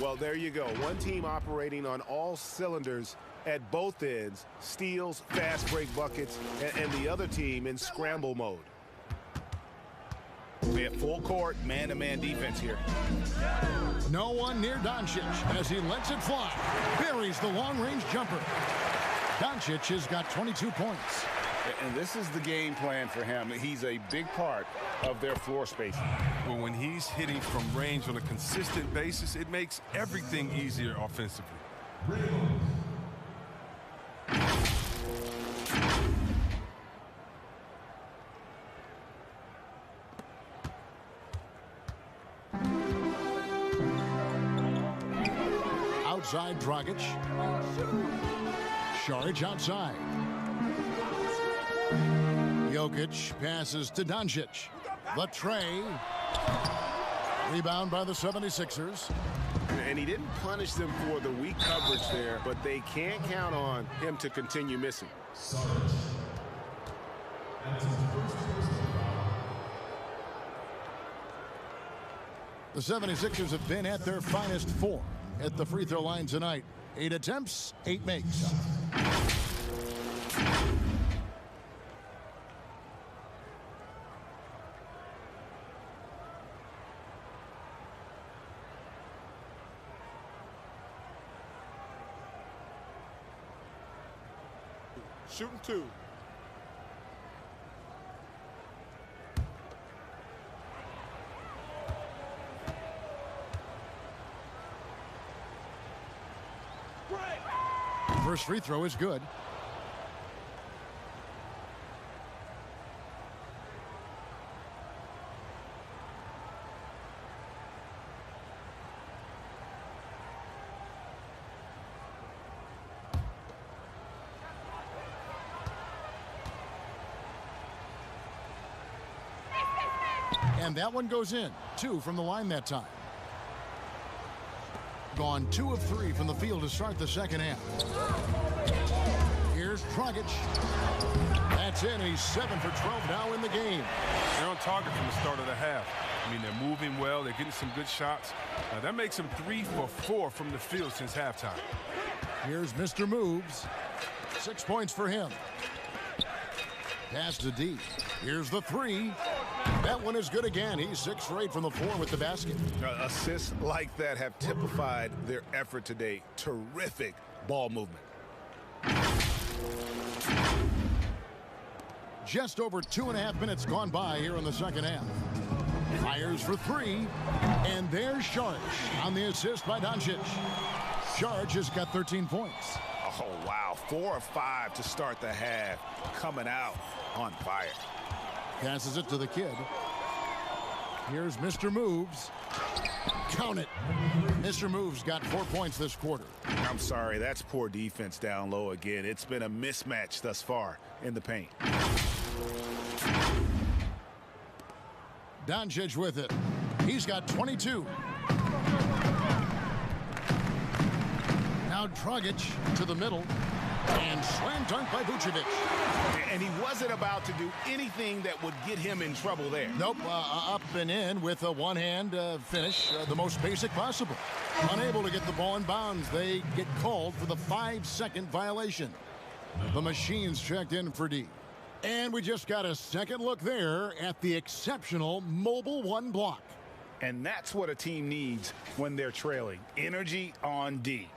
Well, there you go. One team operating on all cylinders at both ends. Steals, fast break buckets, and the other team in scramble mode. We have full court, man-to-man defense here. No one near Doncic as he lets it fly. Buries the long-range jumper. Doncic has got 22 points. And this is the game plan for him. He's a big part of their floor spacing. Well, when he's hitting from range on a consistent basis, it makes everything easier offensively. Outside Dragic. Saric outside. Jokic passes to Doncic. The tray. Rebound by the 76ers. And he didn't punish them for the weak coverage there, but they can't count on him to continue missing. The 76ers have been at their finest 4 at the free throw line tonight. 8 attempts, 8 makes. Shooting 2. First free throw is good. And that one goes in. 2 from the line that time. Gone 2 of 3 from the field to start the second half. Here's Dragic. That's in. He's 7 for 12 now in the game. They're on target from the start of the half. I mean, they're moving well. They're getting some good shots. That makes them 3 for 4 from the field since halftime. Here's Mr. Moves. 6 points for him. Pass to D. Here's the 3. That one is good again. He's 6 for 8 from the floor with the basket. Assists like that have typified their effort today. Terrific ball movement. Just over 2.5 minutes gone by here in the second half. Fires for 3. And there's Saric on the assist by Doncic. Saric has got 13 points. Oh, wow. 4 of 5 to start the half. Coming out on fire. Passes it to the kid. Here's Mr. Moves. Count it. Mr. Moves got 4 points this quarter. I'm sorry, that's poor defense down low again. It's been a mismatch thus far in the paint. Doncic with it. He's got 22. Now Dragic to the middle. And slam dunk by Vucevic. And he wasn't about to do anything that would get him in trouble there. Nope, up and in with a one-hand finish, the most basic possible. Unable to get the ball in bounds, they get called for the 5-second violation. The machines checked in for D. And we just got a second look there at the exceptional mobile 1 block. And that's what a team needs when they're trailing. Energy on D.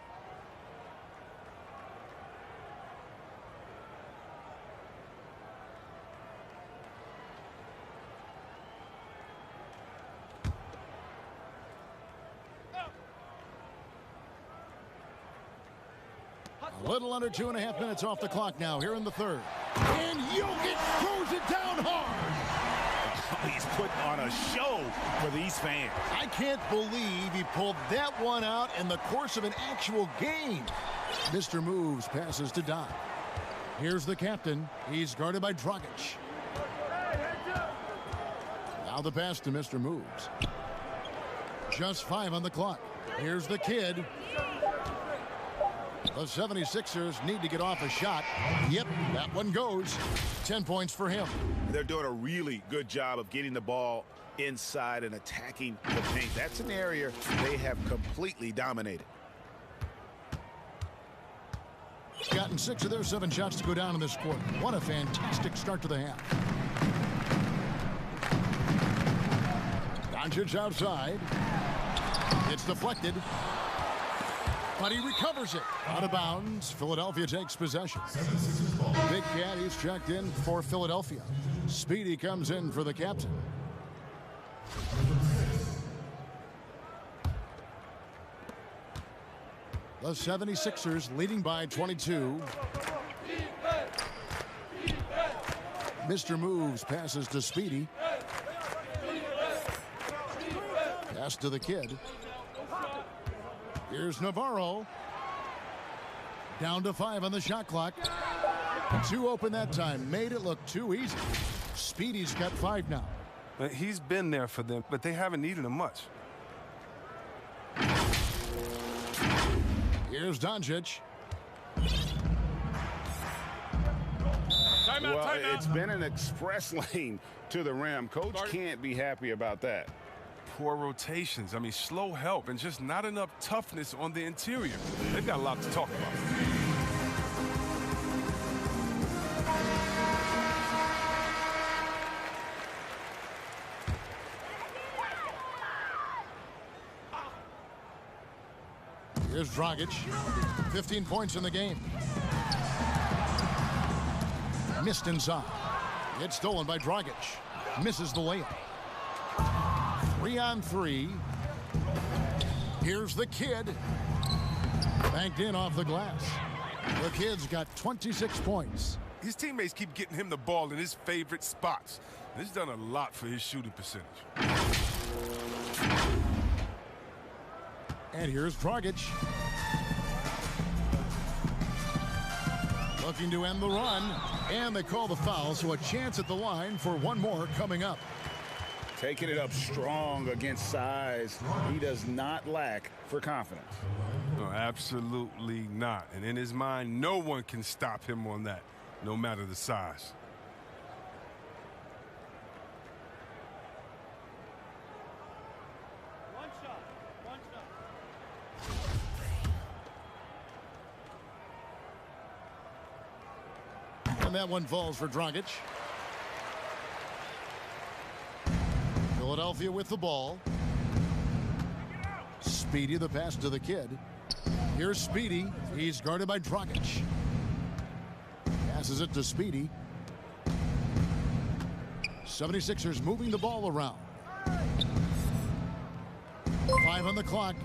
A little under 2.5 minutes off the clock now here in the third. And Jokic throws it down hard. He's putting on a show for these fans. I can't believe he pulled that one out in the course of an actual game. Mr. Moves passes to Don. Here's the captain. He's guarded by Dragic. Now the pass to Mr. Moves. Just 5 on the clock. Here's the kid. The 76ers need to get off a shot. Yep, that one goes. 10 points for him. They're doing a really good job of getting the ball inside and attacking the paint. That's an area they have completely dominated. Gotten 6 of their 7 shots to go down in this quarter. What a fantastic start to the half. Doncic outside. It's deflected. But he recovers it. Out of bounds. Philadelphia takes possession. Big Cat, he's checked in for Philadelphia. Speedy comes in for the captain. The 76ers leading by 22. Mr. Moves passes to Speedy. Pass to the kid. Here's Navarro. Down to 5 on the shot clock. 2 open that time. Made it look too easy. Speedy's got 5 now. He's been there for them, but they haven't needed him much. Here's Doncic. Well, it's been an express lane to the rim. Coach can't be happy about that. Poor rotations. I mean, slow help and just not enough toughness on the interior. They've got a lot to talk about. Here's Dragic. 15 points in the game. Missed inside. It's stolen by Dragic. Misses the layup. 3 on 3. Here's the kid. Banked in off the glass. The kid's got 26 points. His teammates keep getting him the ball in his favorite spots. This has done a lot for his shooting percentage. And here's Dragic. Looking to end the run. And they call the foul, so a chance at the line for one more coming up. Taking it up strong against size. He does not lack for confidence. No, absolutely not. And in his mind, no one can stop him on that, no matter the size. And that one falls for Dragic. Philadelphia with the ball. Speedy, the pass to the kid. Here's Speedy. He's guarded by Dragic. Passes it to Speedy. 76ers moving the ball around. 5 on the clock.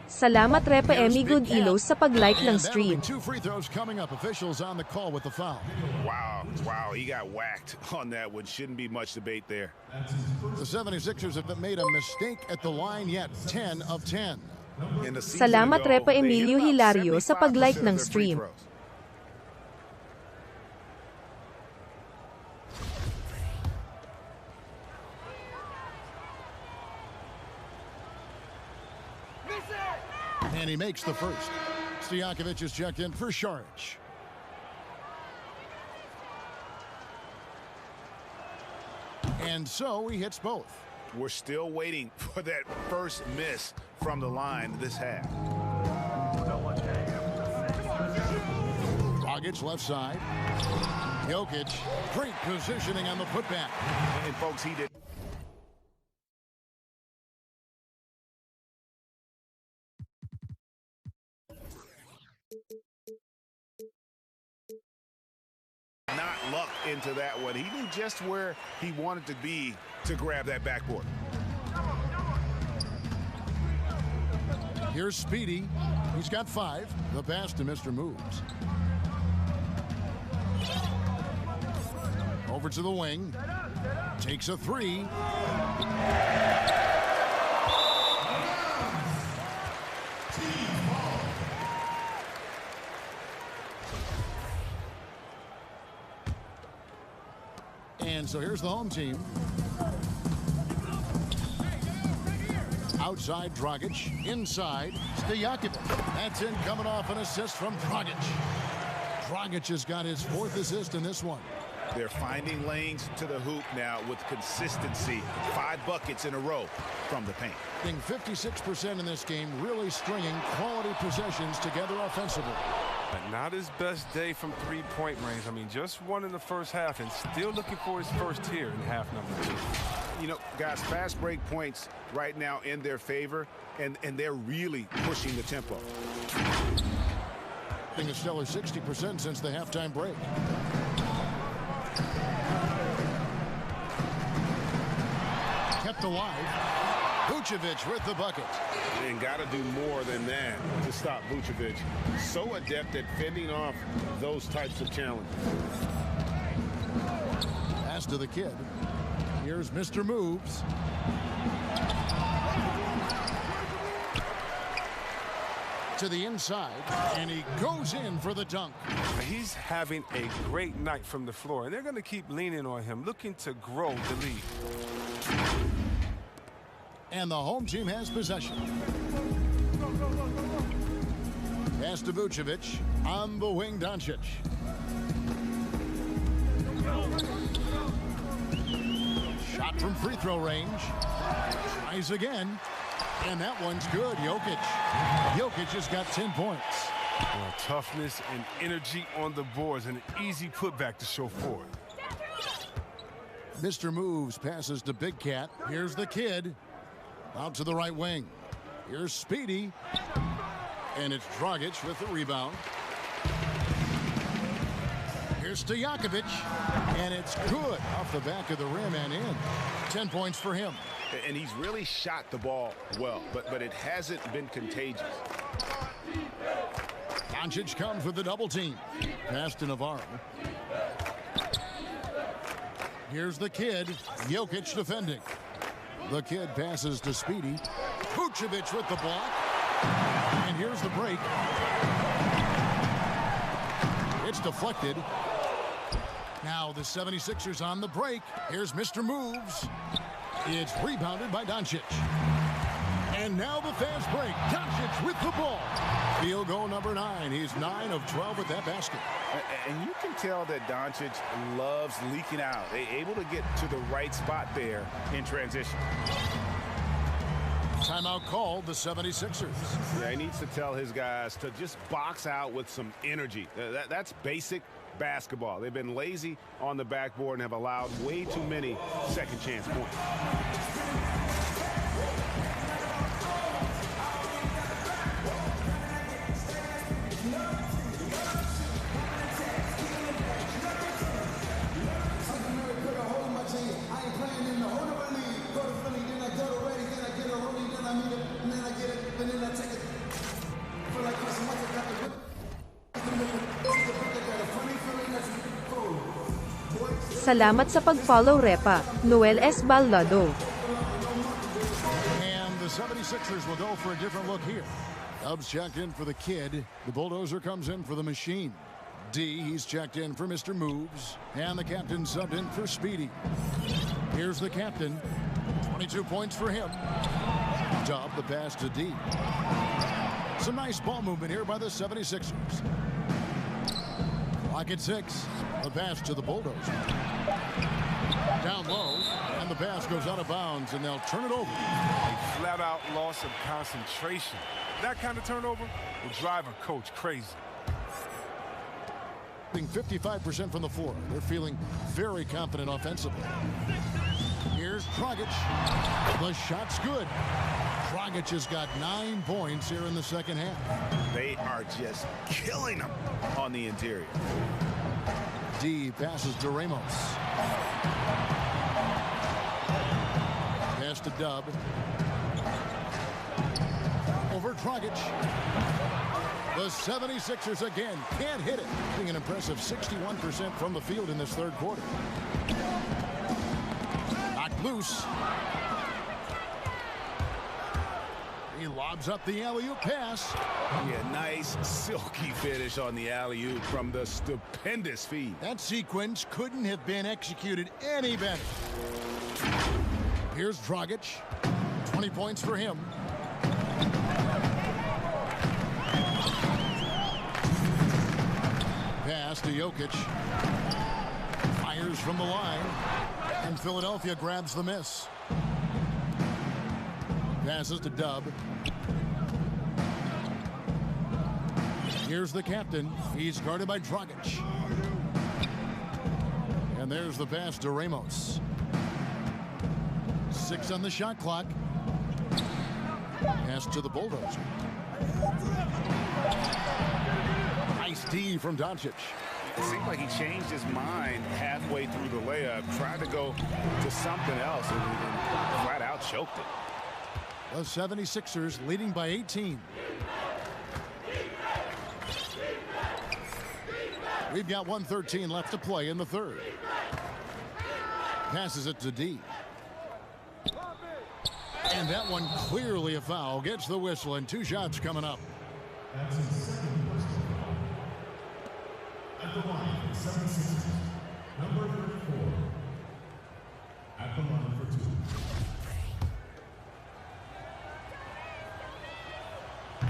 Salamat Repa Emi Good Ilos sa pag-like ng stream. 2 free throws coming up. Officials on the call with the foul. Wow, he got whacked on that one. Shouldn't be much debate there. The 76ers have made a mistake at the line yet. 10 of 10. Salamat Repa Emilio Hilario sa pag-like ng stream. And he makes the first. Stojakovic is checked in for Saric. And so he hits both. We're still waiting for that first miss from the line this half. Dragic left side. Jokic, great positioning on the putback. And folks, he did. Not luck into that one. He knew just where he wanted to be to grab that backboard. Here's Speedy. He's got 5. The pass to Mr. Moves. Over to the wing. Takes a 3. And so here's the home team. Outside Dragic, inside Stojakovic. That's in, coming off an assist from Dragic. Dragic has got his 4th assist in this one. They're finding lanes to the hoop now with consistency. 5 buckets in a row from the paint. Being 56% in this game, really stringing quality possessions together offensively. Not his best day from three-point range. I mean, just one in the first half and still looking for his first here in half number 2. You know, guys, fast break points right now in their favor, and they're really pushing the tempo. Being a stellar 60% since the halftime break. Kept alive. Vucevic with the bucket. And got to do more than that to stop Vucevic. So adept at fending off those types of challenges. Pass to the kid. Here's Mr. Moves. To the inside, and he goes in for the dunk. He's having a great night from the floor, and they're going to keep leaning on him, looking to grow the lead. And the home team has possession. Pass to Vucevic. On the wing, Doncic. Shot from free throw range. Tries again. And that one's good. Jokic. Jokic has got 10 points. Well, toughness and energy on the boards, and an easy putback to show for it. Mr. Moves passes to Big Cat. Here's the kid. Out to the right wing. Here's Speedy. And it's Dragic with the rebound. Here's Stojakovic. And it's good off the back of the rim and in. 10 points for him. And he's really shot the ball well, but it hasn't been contagious. Doncic comes with the double team. Pass to Navarro. Here's the kid. Jokic defending. The kid passes to Speedy. Vucevic with the block. And here's the break. It's deflected. Now the 76ers on the break. Here's Mr. Moves. It's rebounded by Doncic. And now the fast break. Doncic with the ball. Field goal number 9. He's 9 of 12 with that basket. And you can tell that Doncic loves leaking out. They're able to get to the right spot there in transition. Timeout called, the 76ers. Yeah, he needs to tell his guys to just box out with some energy. That's basic basketball. They've been lazy on the backboard and have allowed way too many second chance points. Salamat sa pag-follow Repa, Noel S. Baldado. And the 76ers will go for a different look here. Dubs checked in for the kid. The bulldozer comes in for the machine. D, he's checked in for Mr. Moves. And the captain subbed in for Speedy. Here's the captain. 22 points for him. Dub, the pass to D. Some nice ball movement here by the 76ers. Clock at 6. The pass to the bulldozer. Down low, and the pass goes out of bounds, and they'll turn it over. A flat-out loss of concentration. That kind of turnover will drive a coach crazy. 55% from the floor. They're feeling very confident offensively. Here's Dragic. The shot's good. Dragic has got 9 points here in the second half. They are just killing them on the interior. D passes to Ramos. Pass to Dub. Over Dragic. The 76ers again can't hit it. Being an impressive 61% from the field in this third quarter. Knocked loose. He lobs up the alley-oop pass. Yeah, nice silky finish on the alley-oop from the stupendous feed. That sequence couldn't have been executed any better. Here's Dragic. 20 points for him. Pass to Jokic. Fires from the line. And Philadelphia grabs the miss. Passes to Dub. Here's the captain. He's guarded by Dragic. And there's the pass to Ramos. 6 on the shot clock. Pass to the Bulldozer. Nice D from Doncic. It seemed like he changed his mind halfway through the layup, tried to go to something else, and flat out choked it. The 76ers leading by 18. We've got 1:13 left to play in the third. Passes it to D. And that one clearly a foul. Gets the whistle, and 2 shots coming up. That's his second personal foul. At the line for 76ers, number 34. At the line for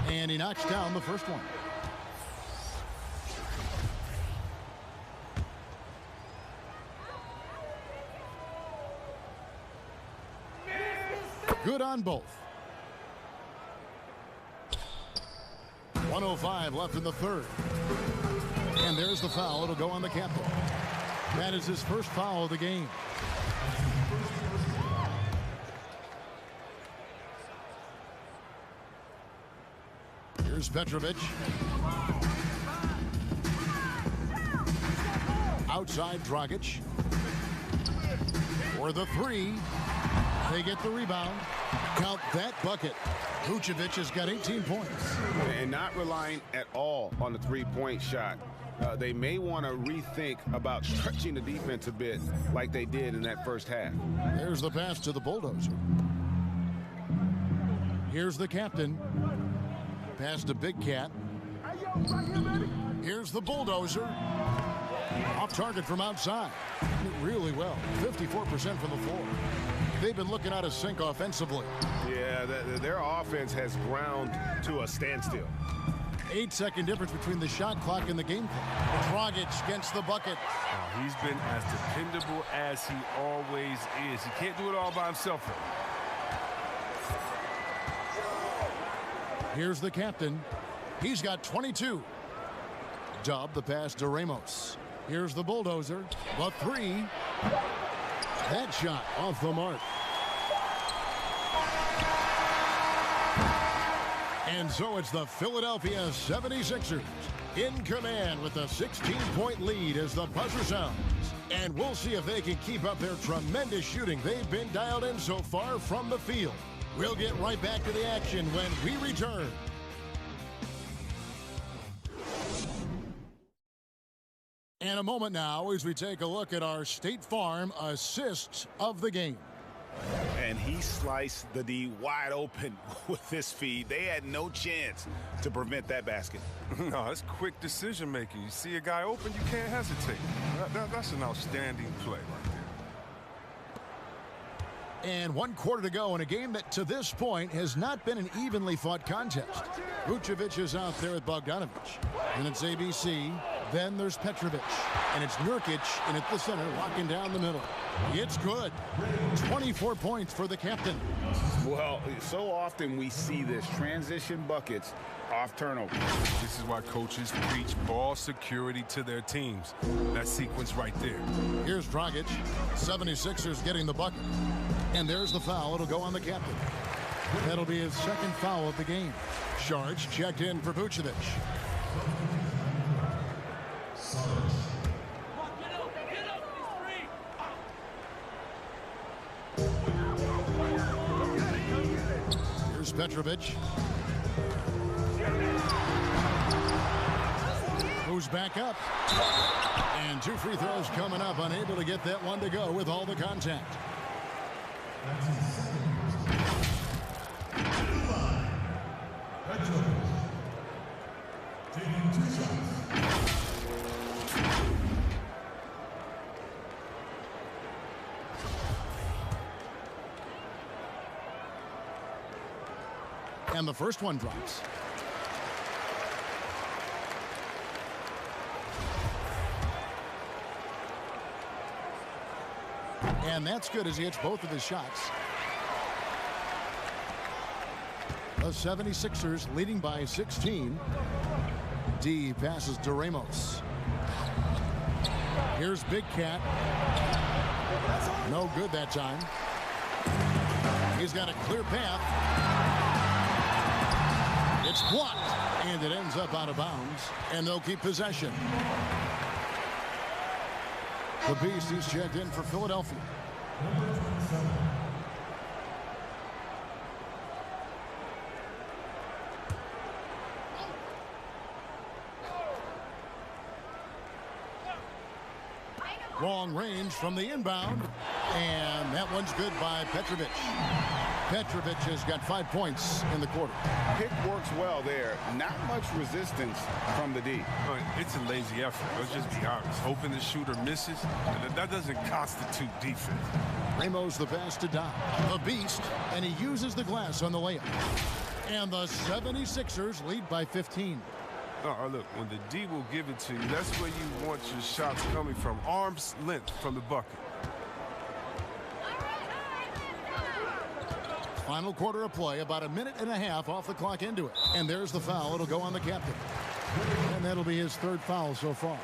2. And he knocks down the first one. Good on both. 1:05 left in the third. And there's the foul. It'll go on the captain. That is his first foul of the game. Here's Petrovic. Outside Dragic. For the 3. They get the rebound. Count that bucket. Vucevic has got 18 points. And not relying at all on the three-point shot. They may want to rethink about stretching the defense a bit like they did in that first half. There's the pass to the Bulldozer. Here's the captain. Pass to Big Cat. Here's the Bulldozer. Off target from outside. Really well. 54% from the floor. They've been looking out of sync offensively. Yeah, their offense has ground to a standstill. 8-second difference between the shot clock and the game clock. Dragic gets the bucket. He's been as dependable as he always is. He can't do it all by himself. Here's the captain. He's got 22. Dub the pass to Ramos. Here's the Bulldozer. The 3. That shot off the mark. And so it's the Philadelphia 76ers in command with a 16-point lead as the buzzer sounds. And we'll see if they can keep up their tremendous shooting they've been dialed in so far from the field. We'll get right back to the action when we return. And a moment now as we take a look at our State Farm assists of the game. And he sliced the D wide open with this feed. They had no chance to prevent that basket. No, it's quick decision making. You see a guy open, you can't hesitate. That's an outstanding play right there. And 1 quarter to go in a game that to this point has not been an evenly fought contest. Vucevic is out there with Bogdanovic. And it's ABC. Then there's Petrovic. And it's Nurkic in at the center, locking down the middle. It's good. 24 points for the captain. Well, so often we see this transition buckets off turnover. This is why coaches preach ball security to their teams. That sequence right there. Here's Dragic. 76ers getting the bucket. And there's the foul. It'll go on the captain. That'll be his second foul of the game. Sharge checked in for Vucevic. Here's Petrovic. Moves back up. And 2 free throws coming up. Unable to get that one to go with all the contact. Taking 2 shots. And the first one drops. And that's good as he hits both of his shots. The 76ers leading by 16. D passes to Ramos. Here's Big Cat. No good that time. He's got a clear path. It's blocked, and it ends up out of bounds, and they'll keep possession. The Beast, he's checked in for Philadelphia. Long range from the inbound, and that one's good by Petrovic. Petrovic has got 5 points in the quarter. Pick works well there. Not much resistance from the D. It's a lazy effort. Let's just be honest. Hoping the shooter misses, that doesn't constitute defense. Ramos the pass to Don. The Beast, and he uses the glass on the layup. And the 76ers lead by 15. Oh, look, when the D will give it to you, that's where you want your shots coming from. Arm's length from the bucket. Final quarter of play, about a minute and a half off the clock into it. And there's the foul. It'll go on the captain. And that'll be his 3rd foul so far.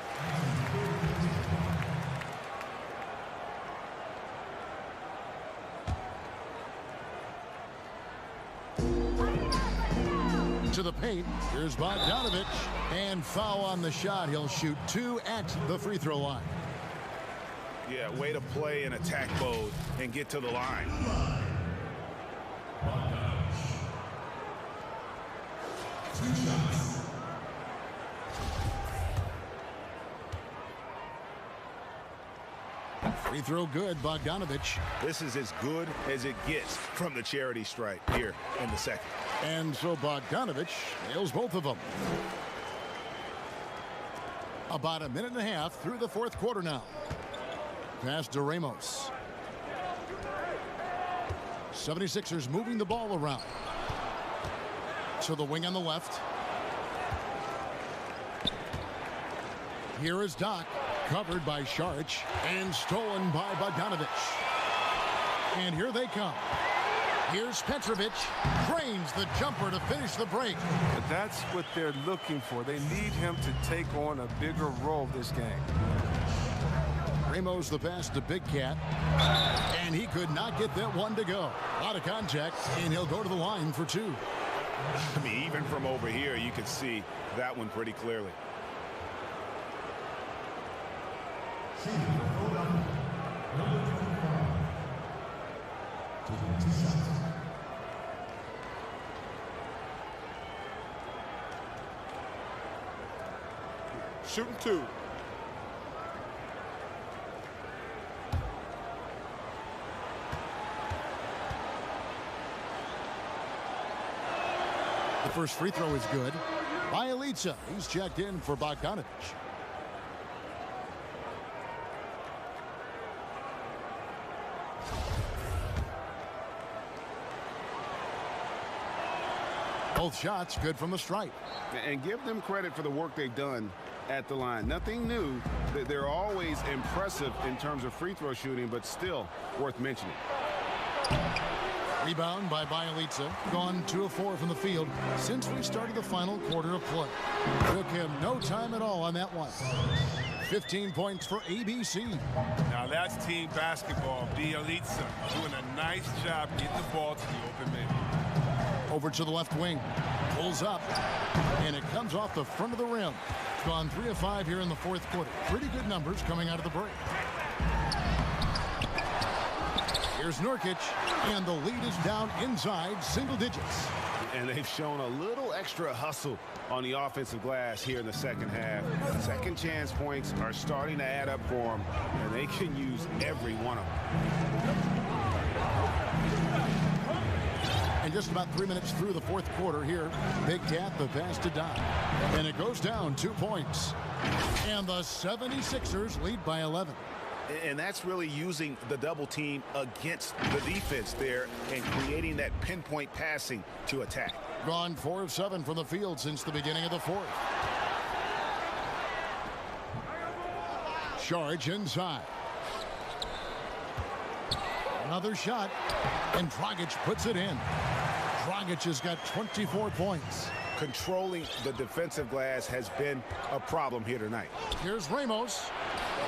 To the paint. Here's Bogdanovic. And foul on the shot. He'll shoot 2 at the free throw line. Yeah, way to play in attack mode and get to the line. Free throw good, Bogdanovic. This is as good as it gets from the charity stripe here in the second. And so Bogdanovic nails both of them. About a minute and a half through the 4th quarter now. Pass to Ramos. 76ers moving the ball around. To the wing on the left. Here is Doc, covered by Sharch, and stolen by Bogdanovic. And here they come. Here's Petrovic, drains the jumper to finish the break. But that's what they're looking for. They need him to take on a bigger role this game. Ramos the pass to Big Cat, and he could not get that one to go. Out of contact, and he'll go to the line for 2. I mean, even from over here, you could see that one pretty clearly. Shooting 2. The first free throw is good. Bielitsa, he's checked in for Bogdanovic. Both shots good from the stripe. And give them credit for the work they've done at the line. Nothing new. They're always impressive in terms of free throw shooting, but still worth mentioning. Rebound by Bielitsa. Gone 2 of 4 from the field since we started the final quarter of play. Took him no time at all on that one. 15 points for ABC. Now that's team basketball. Bielitsa doing a nice job getting the ball to the open man. Over to the left wing. Pulls up. And it comes off the front of the rim. Gone 3 of 5 here in the 4th quarter. Pretty good numbers coming out of the break. Here's Nurkic. And the lead is down inside single digits. And they've shown a little extra hustle on the offensive glass here in the second half. Second chance points are starting to add up for them, and they can use every one of them. And just about 3 minutes through the fourth quarter here. Big Cat, the pass to Don. And it goes down 2 points. And the 76ers lead by 11. And that's really using the double team against the defense there and creating that pinpoint passing to attack. Gone 4 of 7 from the field since the beginning of the fourth. Charge inside. Another shot, and Dragic puts it in. Dragic has got 24 points. Controlling the defensive glass has been a problem here tonight. Here's Ramos.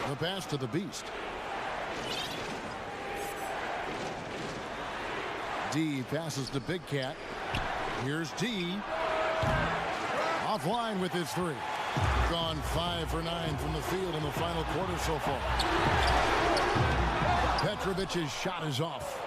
The pass to the Beast. D passes to Big Cat. Here's D. Offline with his three. Gone 5 for 9 from the field in the final quarter so far. Petrovic's shot is off.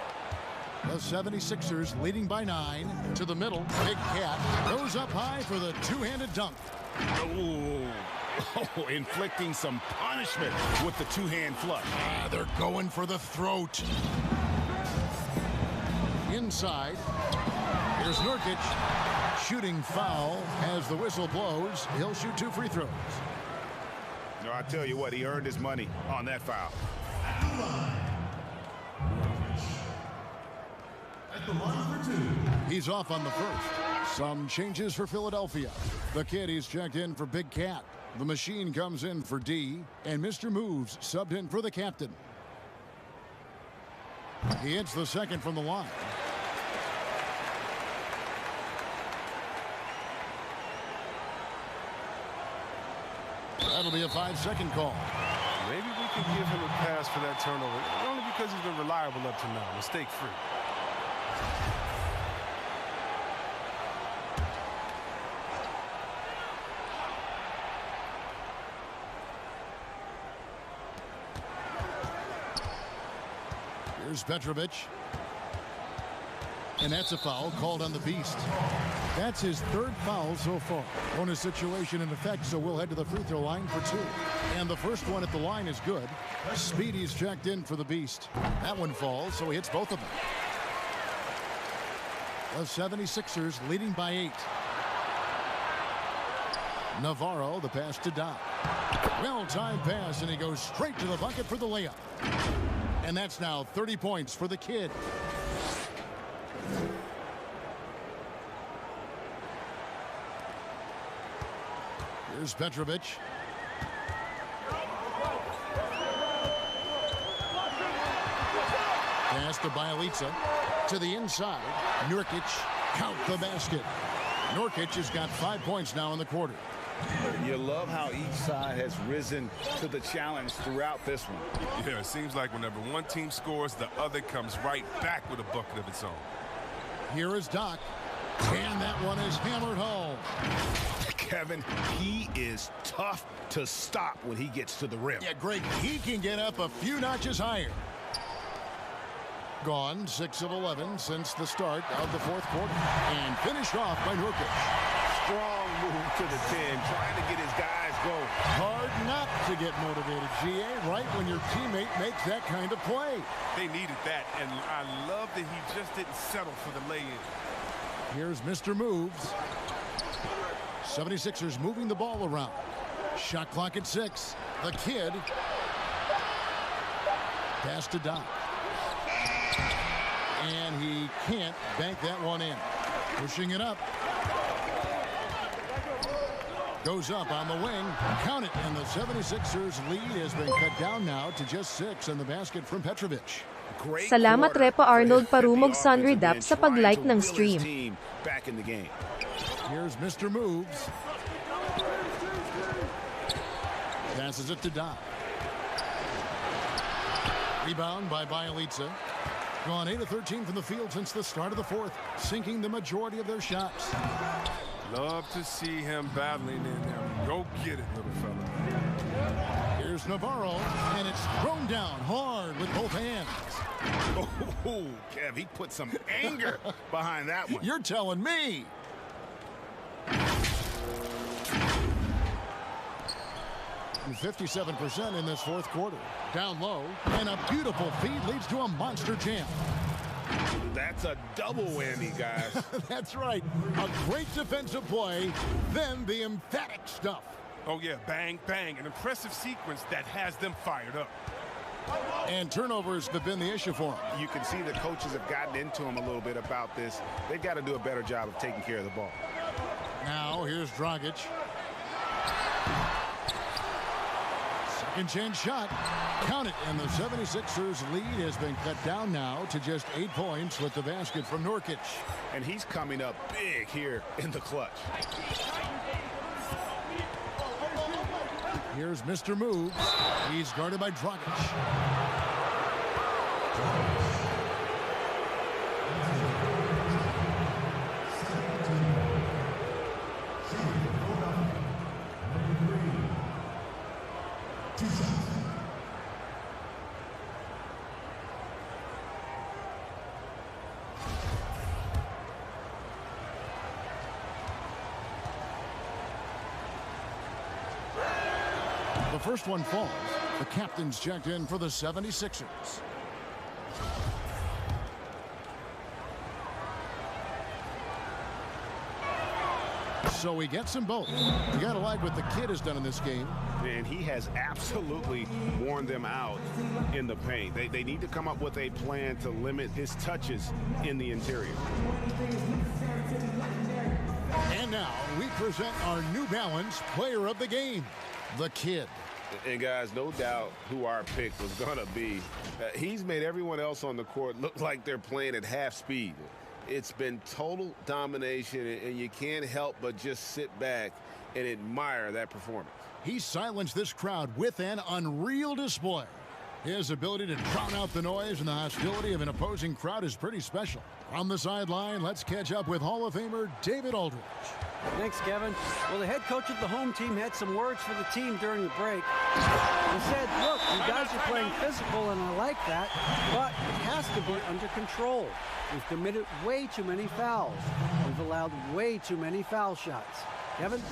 The 76ers leading by 9 to the middle. Big Cat goes up high for the two-handed dunk. Oh, inflicting some punishment with the two-hand flush. They're going for the throat. Inside. Here's Nurkic. Shooting foul as the whistle blows. He'll shoot 2 free throws. No, I tell you what, he earned his money on that foul. At the line for 2. He's off on the first. Some changes for Philadelphia. The kid, he's checked in for Big Cat. The machine comes in for D. And Mr. Moves subbed in for the captain. He hits the second from the line. That'll be a 5-second call. Maybe we can give him a pass for that turnover, only because he's been reliable up to now, mistake-free. Here's Petrovic. And that's a foul called on the Beast. That's his 3rd foul so far. Bonus situation in effect, so we'll head to the free throw line for 2. And the first one at the line is good. Speedy's checked in for the Beast. That one falls, so he hits both of them. The 76ers leading by 8. Navarro, the pass to Don. Well-timed pass, and he goes straight to the bucket for the layup. And that's now 30 points for the kid. Here's Petrovic. Pass to Bialica. To the inside. Nurkic. Count the basket. Nurkic has got 5 points now in the quarter. You love how each side has risen to the challenge throughout this one. Yeah, it seems like whenever one team scores, the other comes right back with a bucket of its own. Here is Doc. And that one is hammered home. Kevin, he is tough to stop when he gets to the rim. Yeah, Greg, he can get up a few notches higher. Gone 6 of 11 since the start of the fourth quarter. And finished off by Nurkic. Strong move to the 10, trying to get his guys going. Hard not to get motivated, GA, right when your teammate makes that kind of play. They needed that, and I love that he just didn't settle for the lay-in. Here's Mr. Moves. 76ers moving the ball around. Shot clock at 6. The kid. Pass to Doc. And he can't bank that one in. Pushing it up. Goes up on the wing. Count it. And the 76ers lead has been cut down now to just 6 in the basket from Petrovic. Salamat Repa Arnold Parumog Sunridap sa pag-like ng stream. Back in the game. Here's Mr. Moves. Passes it to Doc. Rebound by Bialica. Gone 8 of 13 from the field since the start of the fourth, sinking the majority of their shots. Love to see him battling in there. Go get it, little fella. Here's Navarro, and it's thrown down hard with both hands. Oh, Kev, he put some anger behind that one. You're telling me. And 57% in this fourth quarter. Down low, and a beautiful feed leads to a monster jam. That's a double whammy, guys. That's right. A great defensive play, then the emphatic stuff. Oh, yeah, bang, bang. An impressive sequence that has them fired up. And turnovers have been the issue for him. You can see the coaches have gotten into him a little bit about this. They've got to do a better job of taking care of the ball. Now, here's Dragic. Second chance shot. Count it. And the 76ers lead has been cut down now to just 8 points with the basket from Nurkic. And he's coming up big here in the clutch. Here's Mr. Moves. He's guarded by Dragic. The first one falls. The captain's checked in for the 76ers. So he gets them both. You gotta like what the kid has done in this game. And he has absolutely worn them out in the paint. They need to come up with a plan to limit his touches in the interior. And now we present our New Balance player of the game, the kid. And guys, no doubt who our pick was going to be. He's made everyone else on the court look like they're playing at half speed. It's been total domination, and you can't help but just sit back and admire that performance. He silenced this crowd with an unreal display. His ability to drown out the noise and the hostility of an opposing crowd is pretty special. On the sideline, let's catch up with Hall of Famer David Aldridge. Thanks, Kevin. Well, the head coach of the home team had some words for the team during the break. He said, look, you guys are playing physical, and I like that, but it has to be under control. We've committed way too many fouls. We've allowed way too many foul shots. Kevin?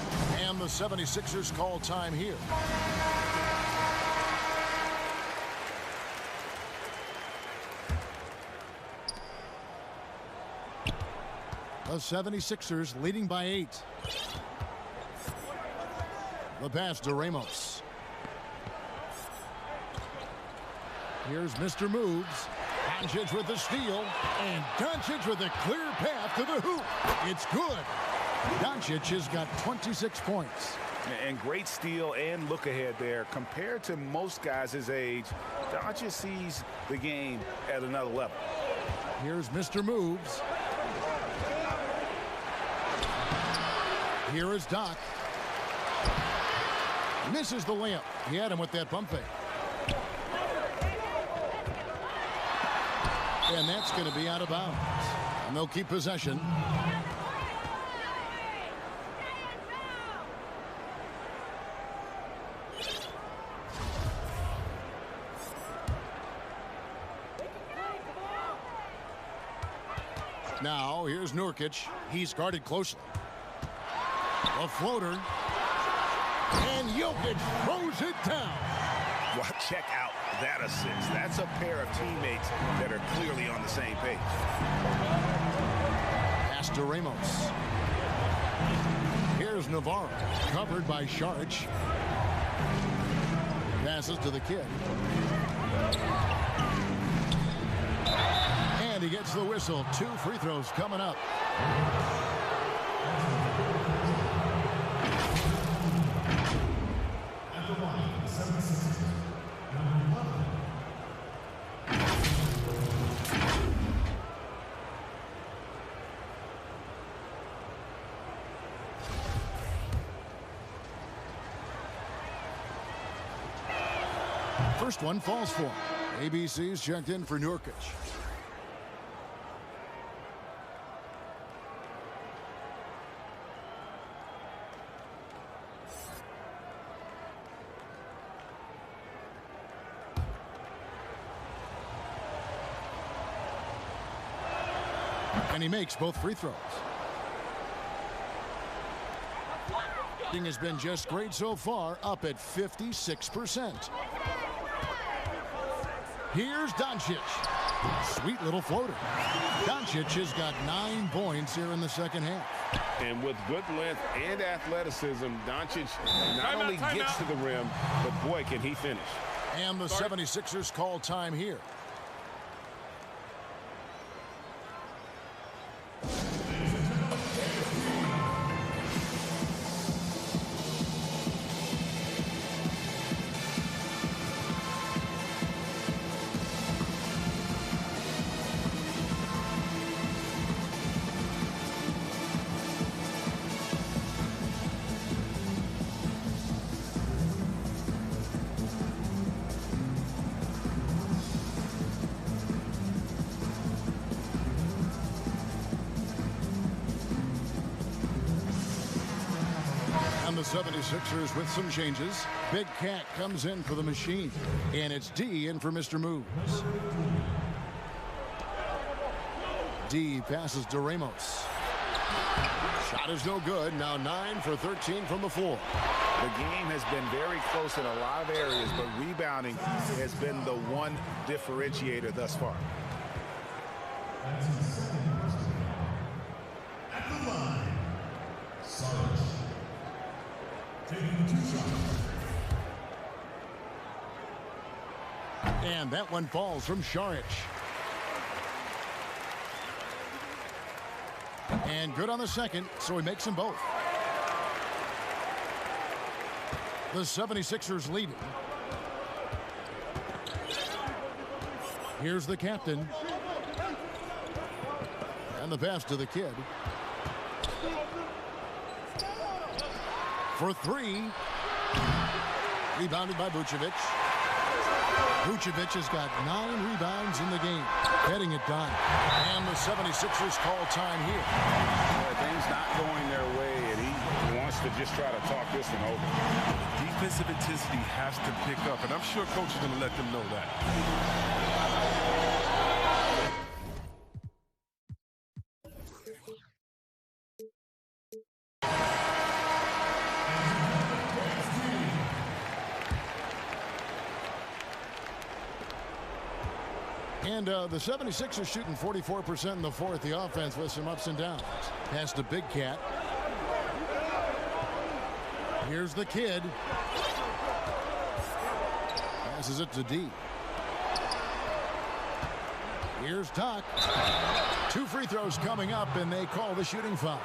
And the 76ers call time here. The 76ers leading by 8. The pass to Ramos. Here's Mr. Moves. Doncic with the steal. And Doncic with a clear path to the hoop. It's good. Doncic has got 26 points. And great steal and look ahead there. Compared to most guys his age, Doncic sees the game at another level. Here's Mr. Moves. Here is Doc. Misses the layup. He had him with that pump fake. And that's going to be out of bounds. And they'll keep possession. Now, here's Nurkic. He's guarded closely. A floater. And Jokic throws it down. Well, check out that assist. That's a pair of teammates that are clearly on the same page. Pass to Ramos. Here's Navarro. Covered by Saric. Passes to the kid. And he gets the whistle. 2 free throws coming up. First one falls for him. ABC's checked in for Nurkic. And he makes both free throws. Shooting has been just great so far, up at 56%. Here's Doncic. Sweet little floater. Doncic has got 9 points here in the second half. And with good length and athleticism, Doncic not only gets to the rim, but boy, can he finish. And the 76ers call time here. The 76ers with some changes. Big Cat comes in for the machine. And it's D in for Mr. Moves. D passes to Ramos. Shot is no good. Now 9 for 13 from the floor. The game has been very close in a lot of areas, but rebounding has been the one differentiator thus far. At the line, Sarge. Taking 2 shots. And that one falls from Šarić. And good on the second, so he makes them both. The 76ers leading. Here's the captain. And the pass to the kid. For 3. Rebounded by Vučević. Vučević has got 9 rebounds in the game. Getting it done. And the 76ers call time here. Things not going their way, and he wants to just try to talk this one over. Defensive intensity has to pick up, and I'm sure coach is going to let them know that. And the 76ers shooting 44% in the fourth. The offense with some ups and downs. Pass to Big Cat. Here's the kid. Passes it to D. Here's Doc. 2 free throws coming up, and they call the shooting foul.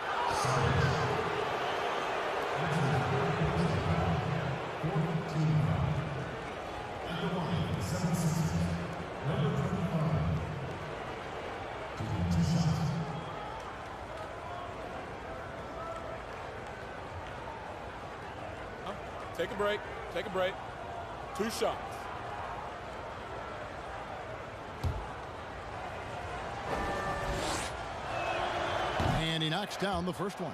Take a break. Take a break. 2 shots. And he knocks down the first one.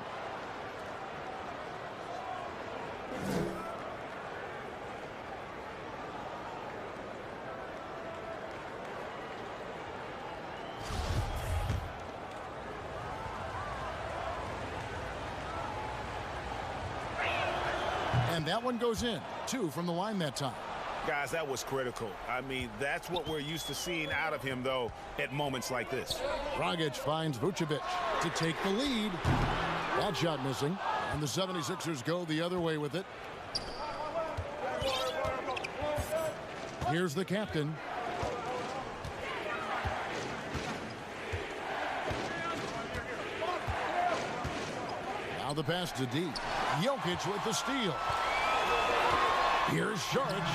And that one goes in. 2 from the line that time. Guys, that was critical. I mean, that's what we're used to seeing out of him, though, at moments like this. Dragic finds Vučević to take the lead. That shot missing. And the 76ers go the other way with it. Here's the captain. Now the pass to D. Jokic with the steal. Here's Šarić.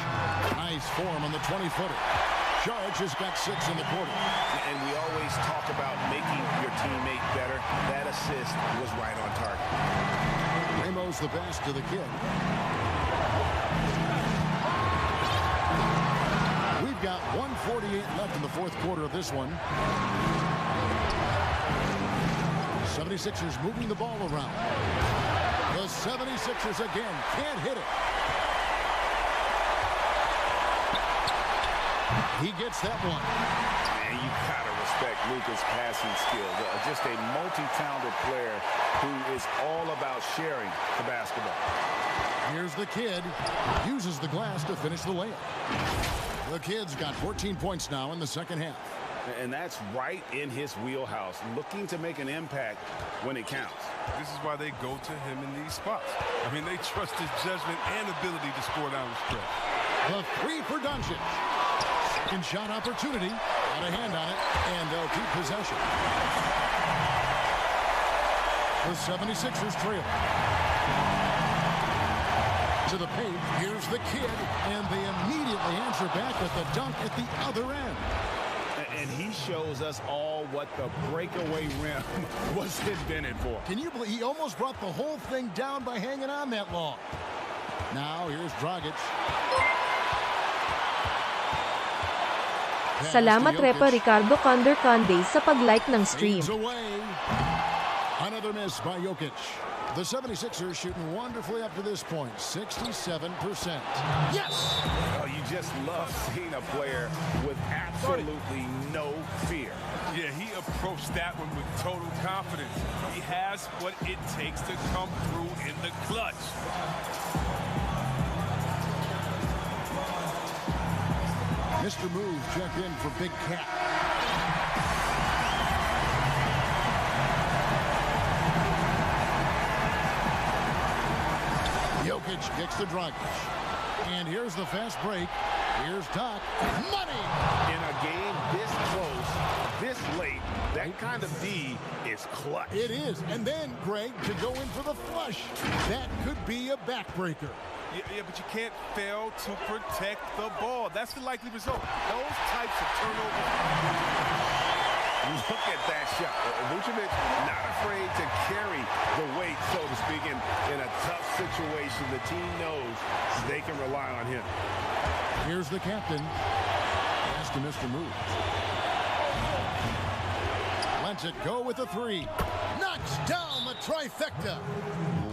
Nice form on the 20-footer. Šarić has got 6 in the quarter. And we always talk about making your teammate better. That assist was right on target. Ramos the pass to the kid. We've got 1:48 left in the fourth quarter of this one. 76ers moving the ball around. The 76ers again can't hit it. He gets that one. And you gotta respect Luka's passing skills. Just a multi-talented player who is all about sharing the basketball. Here's the kid. Uses the glass to finish the layup. The kid's got 14 points now in the second half. And that's right in his wheelhouse, looking to make an impact when it counts. This is why they go to him in these spots. I mean, they trust his judgment and ability to score down the stretch. The three for Doncic. Second shot opportunity. Got a hand on it, and they'll keep possession. The 76ers trail. To the paint, here's the kid, and they immediately answer back with the dunk at the other end. And he shows us all what the breakaway rim was invented for. Can you believe he almost brought the whole thing down by hanging on that long? Now here's Dragic. Salamat Repa Ricardo Conde sa pag-like ng stream. Another miss by Jokic. The 76ers shooting wonderfully up to this point, 67%. Yes! Oh, you just love seeing a player with absolutely no fear. Yeah, he approached that one with total confidence. He has what it takes to come through in the clutch. Mr. Move checked in for Big Cat. Jokic kicks to Dragic. And here's the fast break. Here's Doc. Money! In a game this close, this late, that kind of D is clutch. It is. And then, Greg, to go in for the flush. That could be a backbreaker. Yeah, but you can't fail to protect the ball. That's the likely result. Those types of turnovers. Look at that shot. Vucevic not afraid to carry the weight, so to speak, in a tough situation. The team knows they can rely on him. Here's the captain. Has to Mr. Move. Lets it go with the three. Knocks down the trifecta.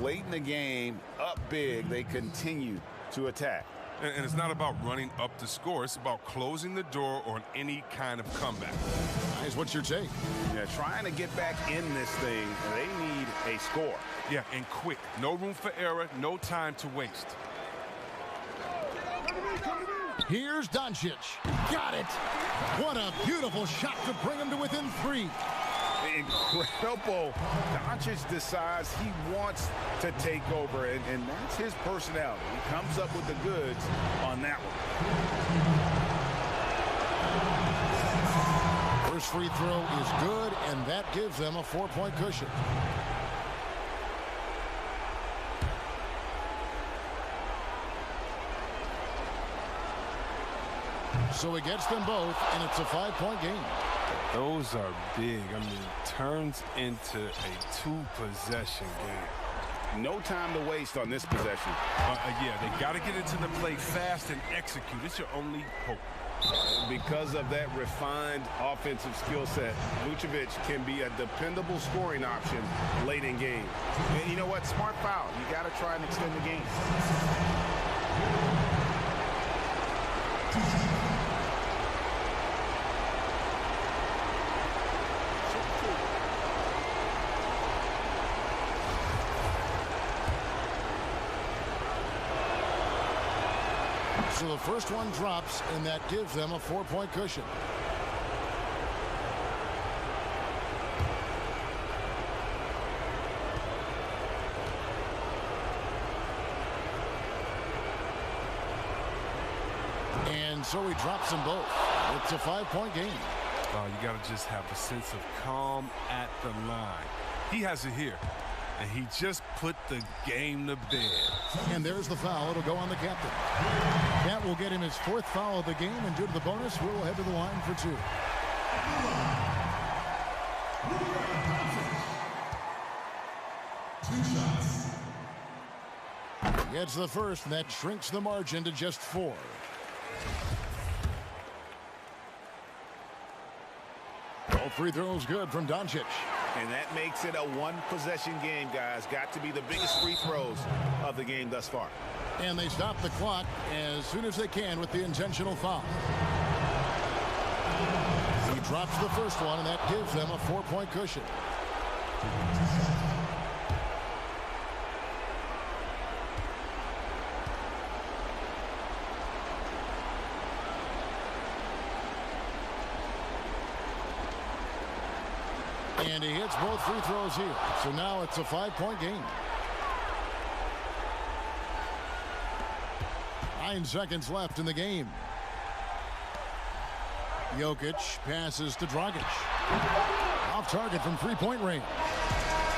Late in the game, up big, they continue to attack. And it's not about running up the score. It's about closing the door on any kind of comeback. Guys, what's your take? Yeah, trying to get back in this thing, they need a score. Yeah, and quick. No room for error, no time to waste. Here's Doncic. Got it. What a beautiful shot to bring him to within three. Incredible. Doncic decides he wants to take over, and that's his personality. He comes up with the goods on that one. First free throw is good, and that gives them a 4-point cushion. So he gets them both, and it's a 5-point game. Those are big. I mean, turns into a 2-possession game. No time to waste on this possession. Yeah, they got to get into the play fast and execute. It's your only hope. Because of that refined offensive skill set, Vucevic can be a dependable scoring option late in games. And you know what? Smart foul. You got to try and extend the game. So the first one drops, and that gives them a 4-point cushion. And so he drops them both. It's a 5-point game. You got to just have a sense of calm at the line. He has it here. And he just put the game to bed. And there's the foul. It'll go on the captain. That will get him his 4th foul of the game, and due to the bonus, we'll head to the line for 2. Gets the first, and that shrinks the margin to just 4. All free throws good from Doncic. And that makes it a 1-possession game, guys. Got to be the biggest free throws of the game thus far. And they stop the clock as soon as they can with the intentional foul. He drops the first one, and that gives them a 4-point cushion. And he hits both free throws here. So now it's a 5-point game. 9 seconds left in the game. Jokic passes to Dragic. Off target from three-point range.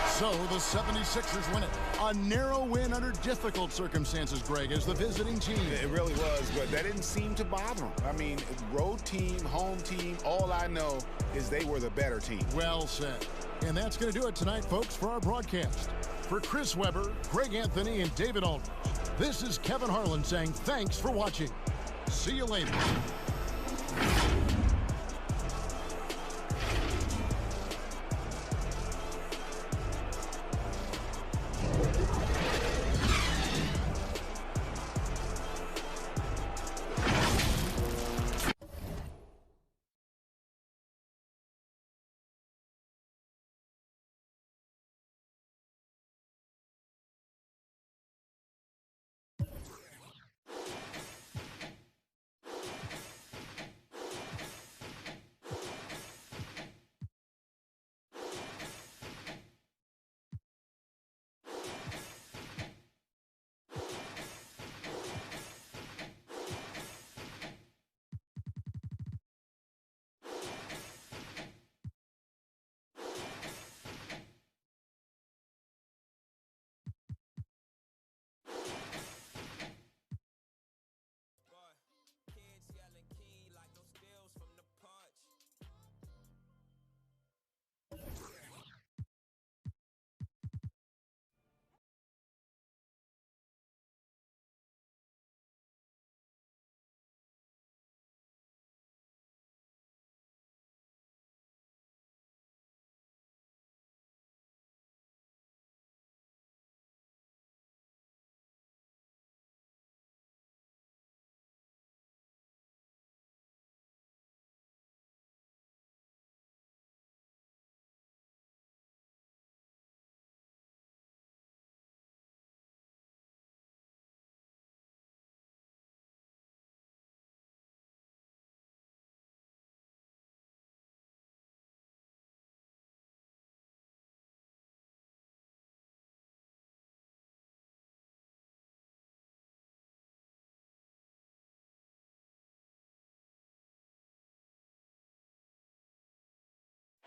So the 76ers win it. A narrow win under difficult circumstances, Greg, as the visiting team. It really was, but that didn't seem to bother them. I mean, road team, home team, all I know is they were the better team. Well said. And that's going to do it tonight, folks, for our broadcast. For Chris Webber, Greg Anthony, and David Aldridge, this is Kevin Harlan saying thanks for watching. See you later.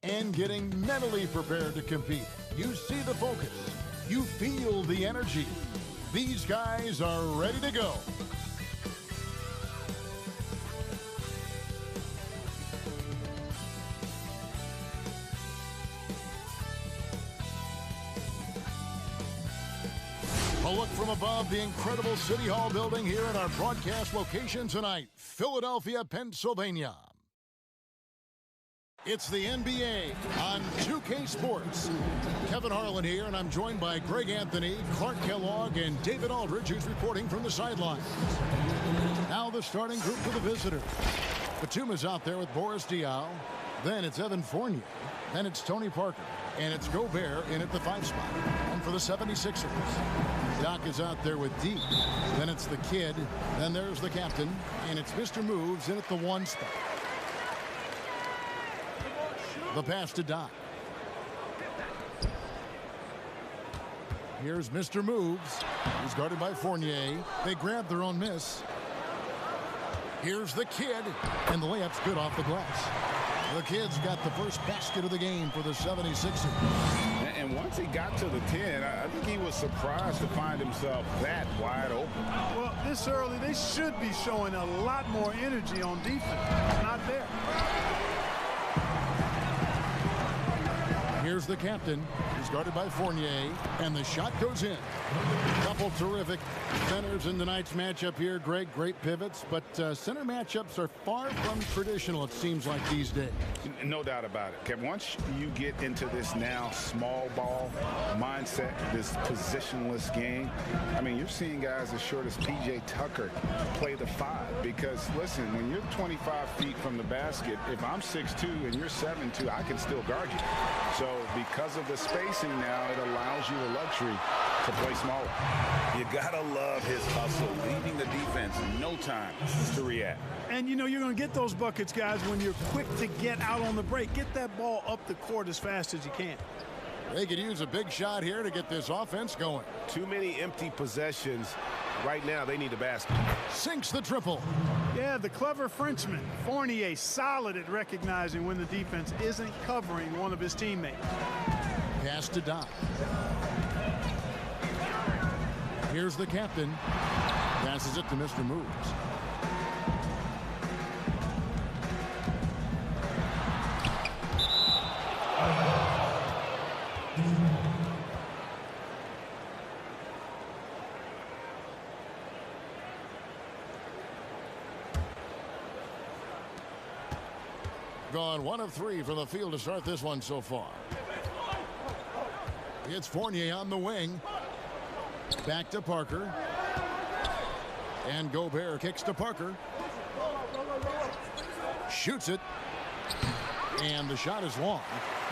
And getting mentally prepared to compete. You see the focus. You feel the energy. These guys are ready to go. A look from above the incredible City Hall building here at our broadcast location tonight, Philadelphia, Pennsylvania. It's the NBA on 2K Sports. Kevin Harlan here, and I'm joined by Greg Anthony, Clark Kellogg, and David Aldridge, who's reporting from the sideline. Now the starting group for the visitors. Batuma's out there with Boris Diaw. Then it's Evan Fournier. Then it's Tony Parker. And it's Gobert in at the 5 spot. And for the 76ers, Doc is out there with D. Then it's the kid. Then there's the captain. And it's Mr. Moves in at the 1 spot. The pass to Doc. Here's Mr. Moves. He's guarded by Fournier. They grab their own miss. Here's the kid. And the layup's good off the glass. The kid's got the first basket of the game for the 76ers. And once he got to the 10, I think he was surprised to find himself that wide open. Well, this early, they should be showing a lot more energy on defense. Not there. Here's the captain. He's guarded by Fournier, and the shot goes in. Couple terrific centers in tonight's matchup here, Greg. Great pivots, but center matchups are far from traditional, it seems like, these days. No doubt about it, Kevin. Once you get into this now small ball mindset, this positionless game, I mean, you're seeing guys as short as P.J. Tucker play the 5. Because, listen, when you're 25 feet from the basket, if I'm 6'2" and you're 7'2", I can still guard you. So because of the spacing now, it allows you the luxury to play smaller. You got to love his hustle, leaving the defense no time to react. And, you know, you're going to get those buckets, guys, when you're quick to get out on the break. Get that ball up the court as fast as you can. They could use a big shot here to get this offense going. Too many empty possessions. Right now, they need a basket. Sinks the triple. Yeah, the clever Frenchman. Fournier solid at recognizing when the defense isn't covering one of his teammates. Pass to Don. Here's the captain. Passes it to Mr. Moves. Gone 1 of 3 from the field to start this one so far. It's Fournier on the wing. Back to Parker. And Gobert kicks to Parker. Shoots it. And the shot is long.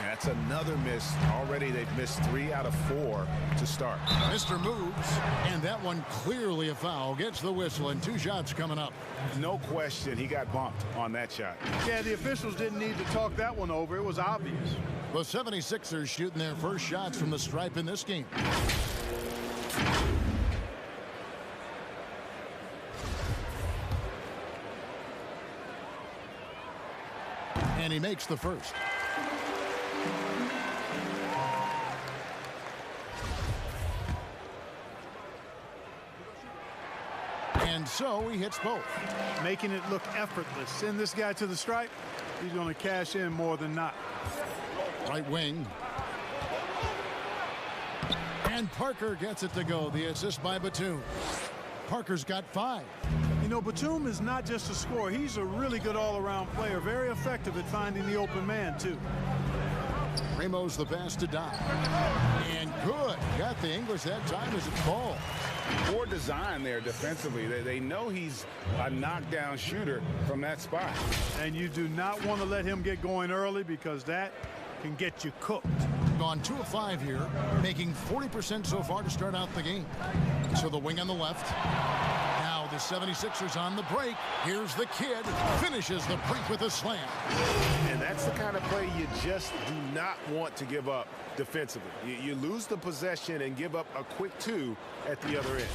That's another miss. Already they've missed 3 out of 4 to start. Mr. Moves, and that one clearly a foul. Gets the whistle, and 2 shots coming up. No question, he got bumped on that shot. Yeah, the officials didn't need to talk that one over. It was obvious. The 76ers shooting their first shots from the stripe in this game. And he makes the first. And so he hits both. Making it look effortless. Send this guy to the stripe. He's going to cash in more than not. Right wing. And Parker gets it to go. The assist by Batum. Parker's got 5. You know, Batum is not just a scorer. He's a really good all-around player. Very effective at finding the open man, too. Ramos the pass to Don. And good. Got the English that time as it falls. Poor design there defensively. They know he's a knockdown shooter from that spot. And you do not want to let him get going early because that can get you cooked. Gone 2 of 5 here, making 40% so far to start out the game. So the wing on the left. Now the 76ers on the break. Here's the kid. Finishes the break with a slam. And that's the kind of play you just do not want to give up defensively. You lose the possession and give up a quick 2 at the other end.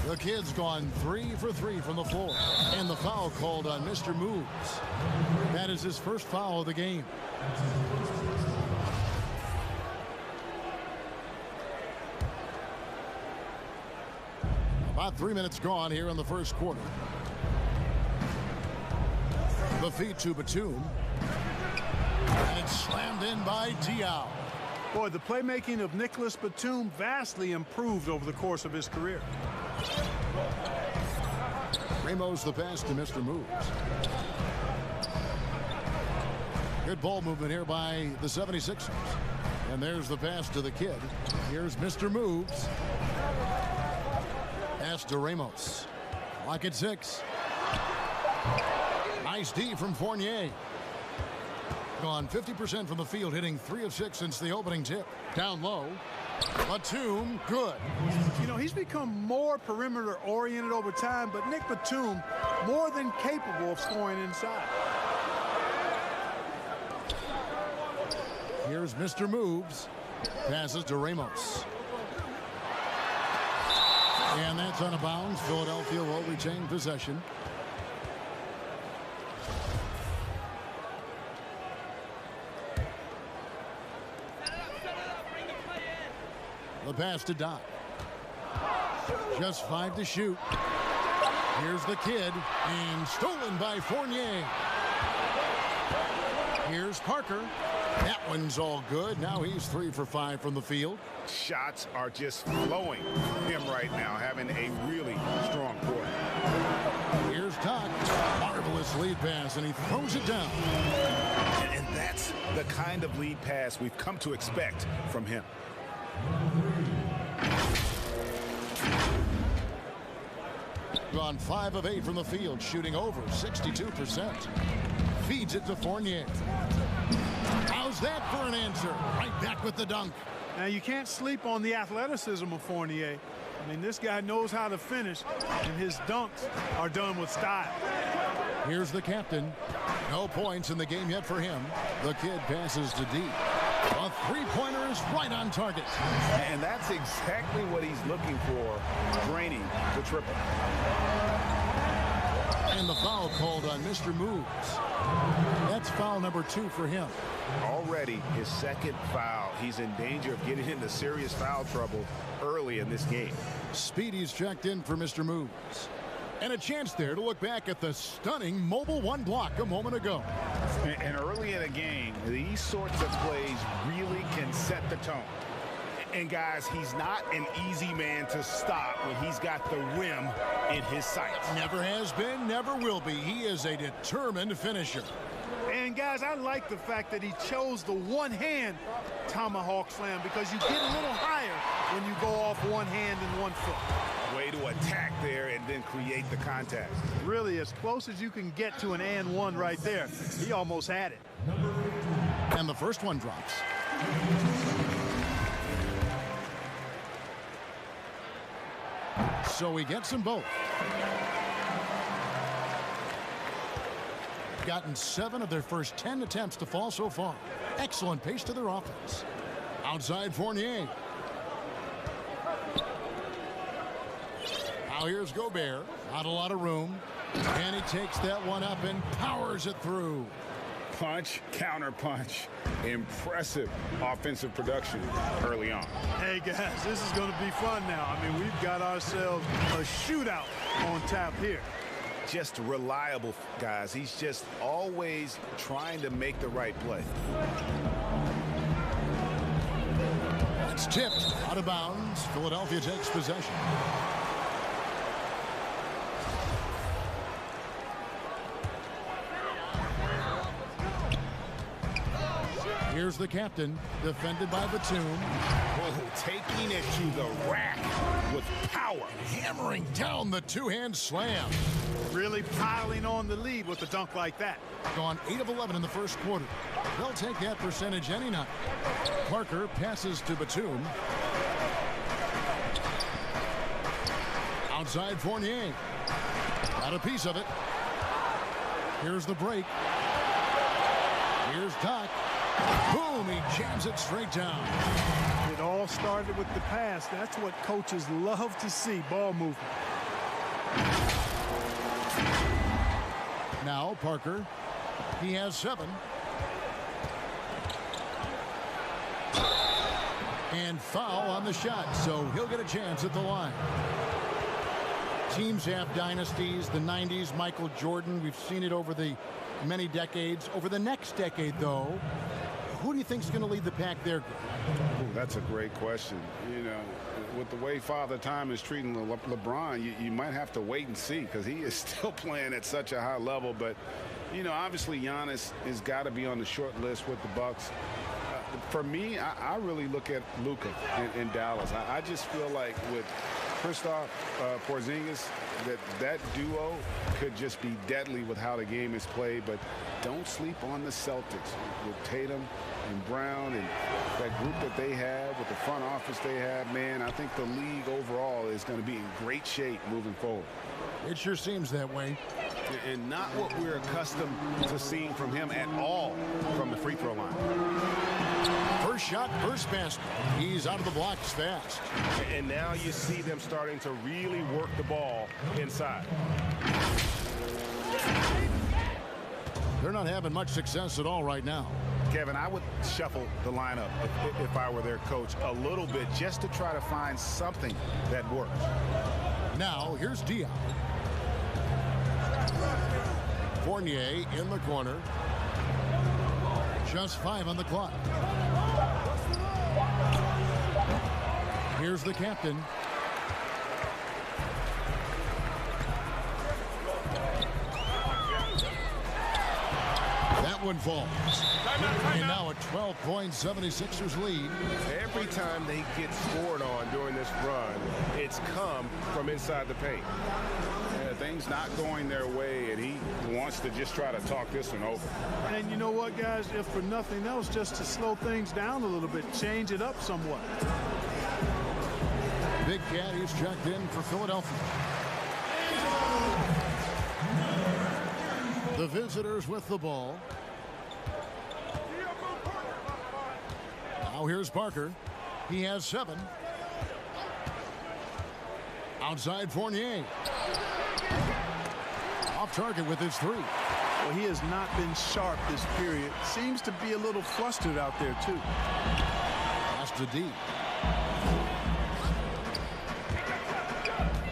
The kid's gone 3 for 3 from the floor. And the foul called on Mr. Moves. That is his first foul of the game. About 3 minutes gone here in the first quarter. The feed to Batum. And it's slammed in by Diaw. Boy, the playmaking of Nicholas Batum vastly improved over the course of his career. Ramos the pass to Mr. Moves. Good ball movement here by the 76ers. And there's the pass to the kid. Here's Mr. Moves. Pass to Ramos. Lock at 6. Nice D from Fournier. Gone 50% from the field, hitting 3 of 6 since the opening tip. Down low. Batum, good. You know, he's become more perimeter oriented over time, but Nick Batum more than capable of scoring inside. Here's Mr. Moves. Passes to Ramos. And that's out of bounds. Philadelphia will retain possession. The pass to Don. Just 5 to shoot. Here's the kid. And stolen by Fournier. Here's Parker. That one's all good. Now he's 3 for 5 from the field. Shots are just flowing from him right now, having a really strong quarter. Here's Todd. Marvelous lead pass, and he throws it down. And that's the kind of lead pass we've come to expect from him. Gone 5 of 8 from the field, shooting over 62%. Feeds it to Fournier. How's that for an answer? Right back with the dunk. Now, you can't sleep on the athleticism of Fournier. I mean, this guy knows how to finish, and his dunks are done with style. Here's the captain. No points in the game yet for him. The kid passes to D. A three-pointer is right on target. And that's exactly what he's looking for, draining the triple. And the foul called on Mr. Moves. That's foul number 2 for him. Already his second foul. He's in danger of getting into serious foul trouble early in this game. Speedy's checked in for Mr. Moves. And a chance there to look back at the stunning Mobile 1 block a moment ago. And early in a game, these sorts of plays really can set the tone. And guys, he's not an easy man to stop when he's got the rim in his sights. Never has been, never will be. He is a determined finisher. And guys, I like the fact that he chose the one-hand tomahawk slam, because you get a little higher when you go off one hand and one foot. Way to attack there and then create the contact. Really as close as you can get to an and one right there. He almost had it. And the first one drops. So he gets them both. Gotten 7 of their first 10 attempts to fall so far. Excellent pace to their offense. Outside Fournier. Now here's Gobert. Not a lot of room. And he takes that one up and powers it through. Punch, counter punch. Impressive offensive production early on. Hey guys, this is going to be fun now. I mean, we've got ourselves a shootout on tap here. Just reliable, guys. He's just always trying to make the right play. It's tipped out of bounds. Philadelphia takes possession. Here's the captain, defended by Batum. Oh, taking it to the rack with power. Hammering down the two-hand slam. Really piling on the lead with a dunk like that. Gone 8 of 11 in the first quarter. They'll take that percentage any night. Parker passes to Batum. Outside Fournier. Got a piece of it. Here's the break. Here's Doc. Boom, he jams it straight down. It all started with the pass. That's what coaches love to see, ball movement. Now Parker, he has 7. And foul on the shot, so he'll get a chance at the line. Teams have dynasties, the 90s, Michael Jordan. We've seen it over the many decades. Over the next decade, though, who do you think is going to lead the pack there? Ooh, that's a great question. You know, with the way Father Time is treating LeBron, you might have to wait and see, because he is still playing at such a high level. But, you know, obviously Giannis has got to be on the short list with the Bucks. For me, I really look at Luka in Dallas. I just feel like with Kristaps Porzingis, that duo could just be deadly with how the game is played. But don't sleep on the Celtics with Tatum and Brown and that group that they have, with the front office they have. Man, I think the league overall is going to be in great shape moving forward. It sure seems that way. And not what we're accustomed to seeing from him at all from the free throw line. First shot, first basket. He's out of the blocks fast. And now you see them starting to really work the ball inside. They're not having much success at all right now. Kevin, I would shuffle the lineup if I were their coach a little bit, just to try to find something that works. Now, here's Dion. Fournier in the corner. Just 5 on the clock. Here's the captain. That one falls. And now a 12-point 76ers lead. Every time they get scored on during this run, it's come from inside the paint. things not going their way, and he wants to just try to talk this one over. And you know what, guys? If for nothing else, just to slow things down a little bit, change it up somewhat. Big Cat, he's checked in for Philadelphia. The visitors with the ball. Now here's Parker. He has 7. Outside Fournier. Off target with his 3. Well, he has not been sharp this period. Seems to be a little flustered out there, too. Pass to D.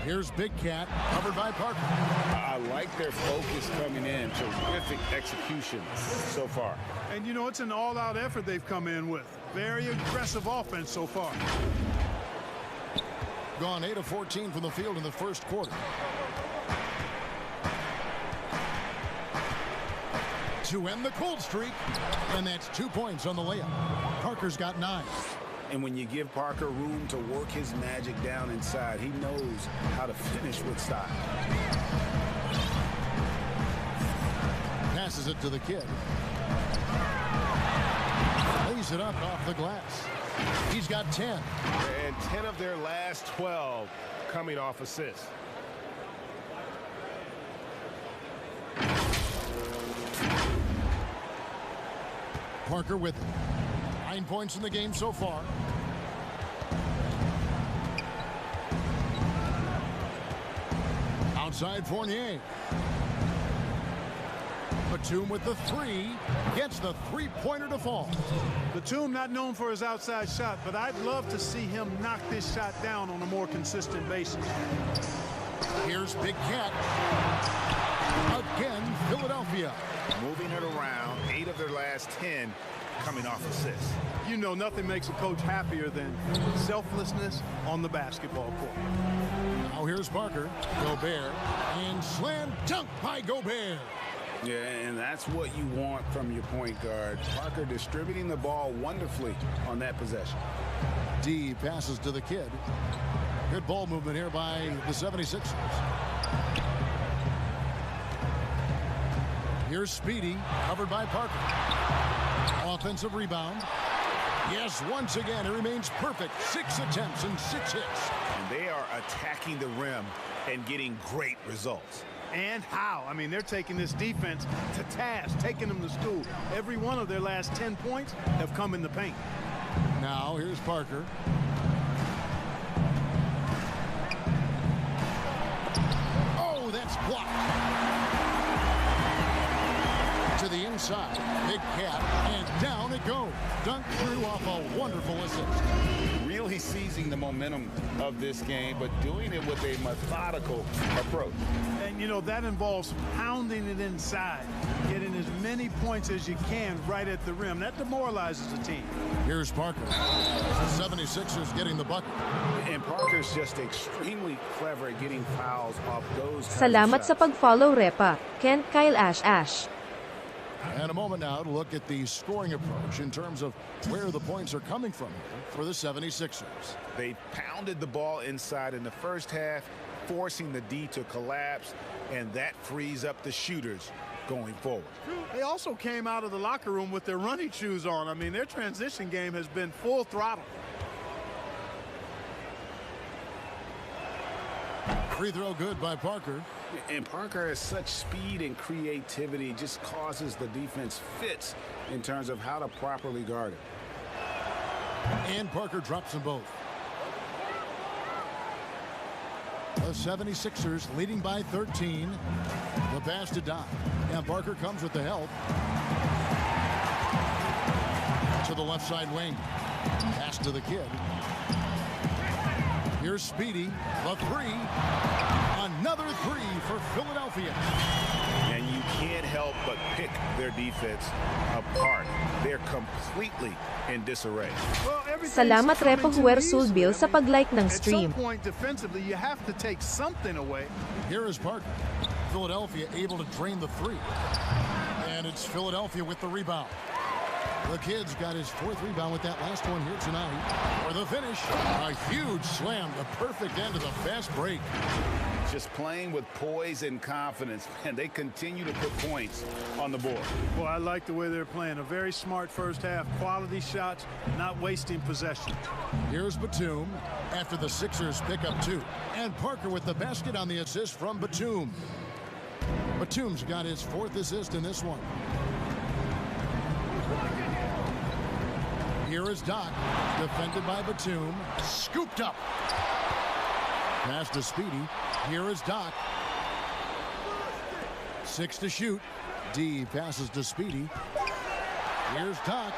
Here's Big Cat, covered by Parker. I like their focus coming in. Terrific execution so far. And, you know, it's an all-out effort they've come in with. Very aggressive offense so far. Gone 8 of 14 from the field in the first quarter. To end the cold streak, and that's 2 points on the layup. Parker's got 9. And when you give Parker room to work his magic down inside, he knows how to finish with style. Passes it to the kid. Lays it up off the glass. He's got 10. And 10 of their last 12 coming off assists. Parker with it. 9 points in the game so far. Outside Fournier. Batum with the 3. Gets the three-pointer to fall. Batum not known for his outside shot, but I'd love to see him knock this shot down on a more consistent basis. Here's Big Cat. Again, Philadelphia. Moving it around. 8 of their last 10 coming off assists. You know, nothing makes a coach happier than selflessness on the basketball court. Now here's Parker. Gobert. And slam dunk by Gobert. Yeah, and that's what you want from your point guard. Parker distributing the ball wonderfully on that possession. D passes to the kid. Good ball movement here by the 76ers. Here's Speedy, covered by Parker. Offensive rebound. Yes, once again, it remains perfect. 6 attempts and 6 hits. And they are attacking the rim and getting great results. And how? I mean, they're taking this defense to task, taking them to school. Every one of their last 10 points have come in the paint. Now, here's Parker. Oh, that's blocked. To the inside, Big Cat, and down it goes. Dunk through off a wonderful assist. Really seizing the momentum of this game, but doing it with a methodical approach. And, you know, that involves pounding it inside, getting as many points as you can right at the rim. That demoralizes the team. Here's Parker. The 76ers getting the bucket. And Parker's just extremely clever at getting fouls off those. Salamat sa pag-follow, Repa. Ken Kyle Ash. And a moment now to look at the scoring approach in terms of where the points are coming from here for the 76ers. They pounded the ball inside in the first half, forcing the D to collapse, and that frees up the shooters going forward. They also came out of the locker room with their running shoes on. I mean, their transition game has been full throttle. Free throw good by Parker. And Parker has such speed and creativity, just causes the defense fits in terms of how to properly guard it. And Parker drops them both. The 76ers leading by 13. The pass to Don. And Parker comes with the help. To the left side wing. Pass to the kid. Here's Speedy. The 3. Another 3 for Philadelphia. And you can't help but pick their defense apart. They're completely in disarray. Salamat Repa Huersulbil sa pag-like ng stream. At some point defensively, you have to take something away. Here is Parker. Philadelphia able to drain the 3. And it's Philadelphia with the rebound. The kid's got his 4th rebound with that last one here tonight. For the finish, a huge slam, the perfect end of the fast break. just playing with poise and confidence, and they continue to put points on the board. Well, I like the way they're playing. A very smart first half. Quality shots, not wasting possession. Here's Batum after the Sixers pick up 2. And Parker with the basket on the assist from Batum. Batum's got his 4th assist in this one. Here is Doc, defended by Batum, scooped up. Pass to Speedy. Here is Doc. 6 to shoot. D passes to Speedy. Here's Doc.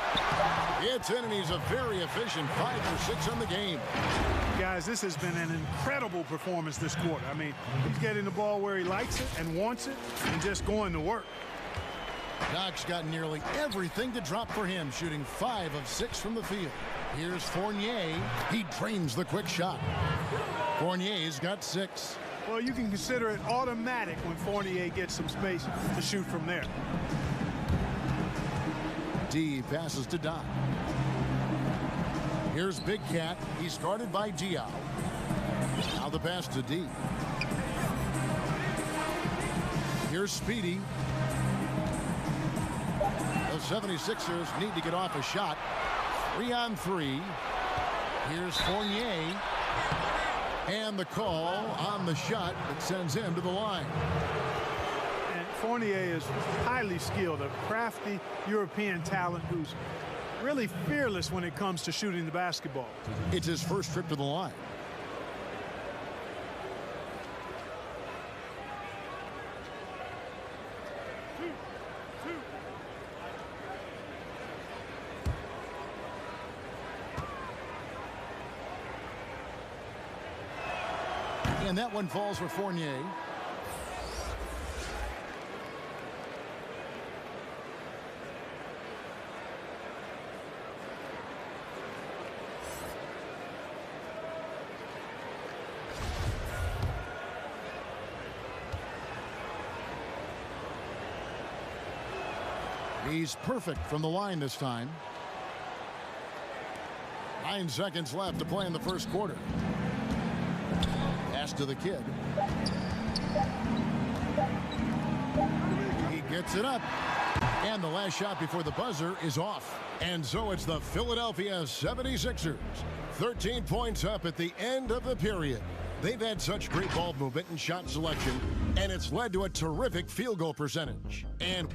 It's in, and he's a very efficient 5 for 6 on the game. Guys, this has been an incredible performance this quarter. I mean, he's getting the ball where he likes it and wants it and just going to work. Doc's got nearly everything to drop for him, shooting 5 of 6 from the field. Here's Fournier. He drains the quick shot. Fournier's got 6. Well, you can consider it automatic when Fournier gets some space to shoot from there. D passes to Doc. Here's Big Cat. He's guarded by Diaw. Now the pass to D. Here's Speedy. The 76ers need to get off a shot. 3 on 3. Here's Fournier. And the call on the shot that sends him to the line. And Fournier is highly skilled, a crafty European talent who's really fearless when it comes to shooting the basketball. It's his first trip to the line. And that one falls for Fournier. He's perfect from the line this time. 9 seconds left to play in the first quarter. Pass to the kid. He gets it up. And the last shot before the buzzer is off. And so it's the Philadelphia 76ers. 13 points up at the end of the period. They've had such great ball movement and shot selection, and it's led to a terrific field goal percentage. And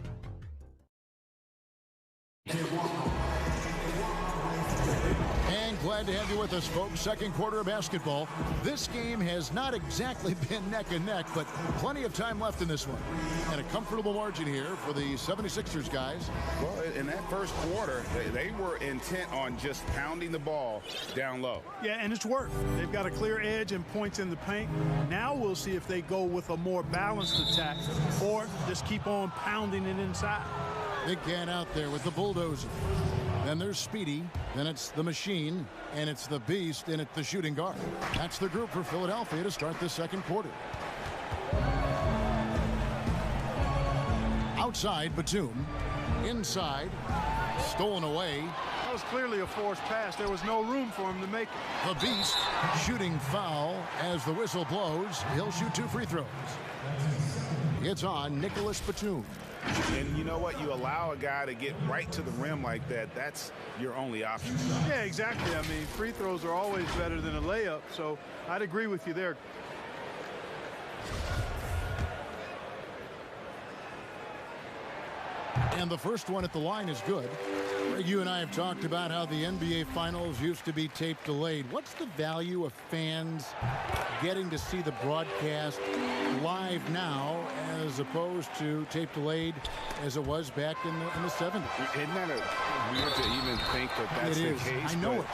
glad to have you with us, folks. Second quarter of basketball. This game has not exactly been neck and neck, but plenty of time left in this one. And a comfortable margin here for the 76ers guys. Well, in that first quarter, they were intent on just pounding the ball down low. Yeah, and it's worked. They've got a clear edge and points in the paint. Now we'll see if they go with a more balanced attack or just keep on pounding it inside. Big Cat out there with the bulldozer. Then there's Speedy, then it's the Machine, and it's the Beast, and it's the shooting guard. That's the group for Philadelphia to start the second quarter. Outside, Batum. Inside, stolen away. That was clearly a forced pass. There was no room for him to make it. The Beast shooting foul as the whistle blows. He'll shoot 2 free throws. It's on Nicholas Batum. And you know what? You allow a guy to get right to the rim like that, that's your only option. Yeah, exactly. I mean, free throws are always better than a layup, so I'd agree with you there. And the first one at the line is good. You and I have talked about how the NBA Finals used to be tape delayed. What's the value of fans getting to see the broadcast live now as opposed to tape delayed as it was back in the 70s? Isn't that weird to even think that that's the case? I know it.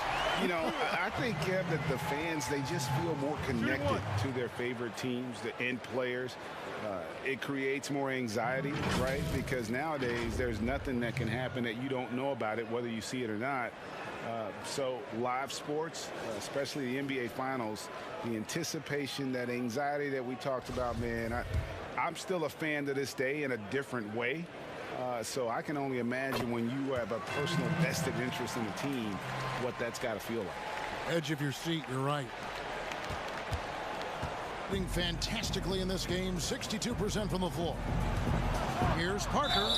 You know, I think, Kev, that the fans, they just feel more connected to their favorite teams, the end players. It creates more anxiety, right? Because nowadays there's nothing that can happen that you don't know about it, whether you see it or not. So live sports, especially the NBA Finals, the anticipation, that anxiety that we talked about, man, I'm still a fan to this day in a different way. So I can only imagine when you have a personal vested interest in the team, what that's got to feel like. Edge of your seat, you're right. Shooting fantastically in this game, 62% from the floor. Here's Parker.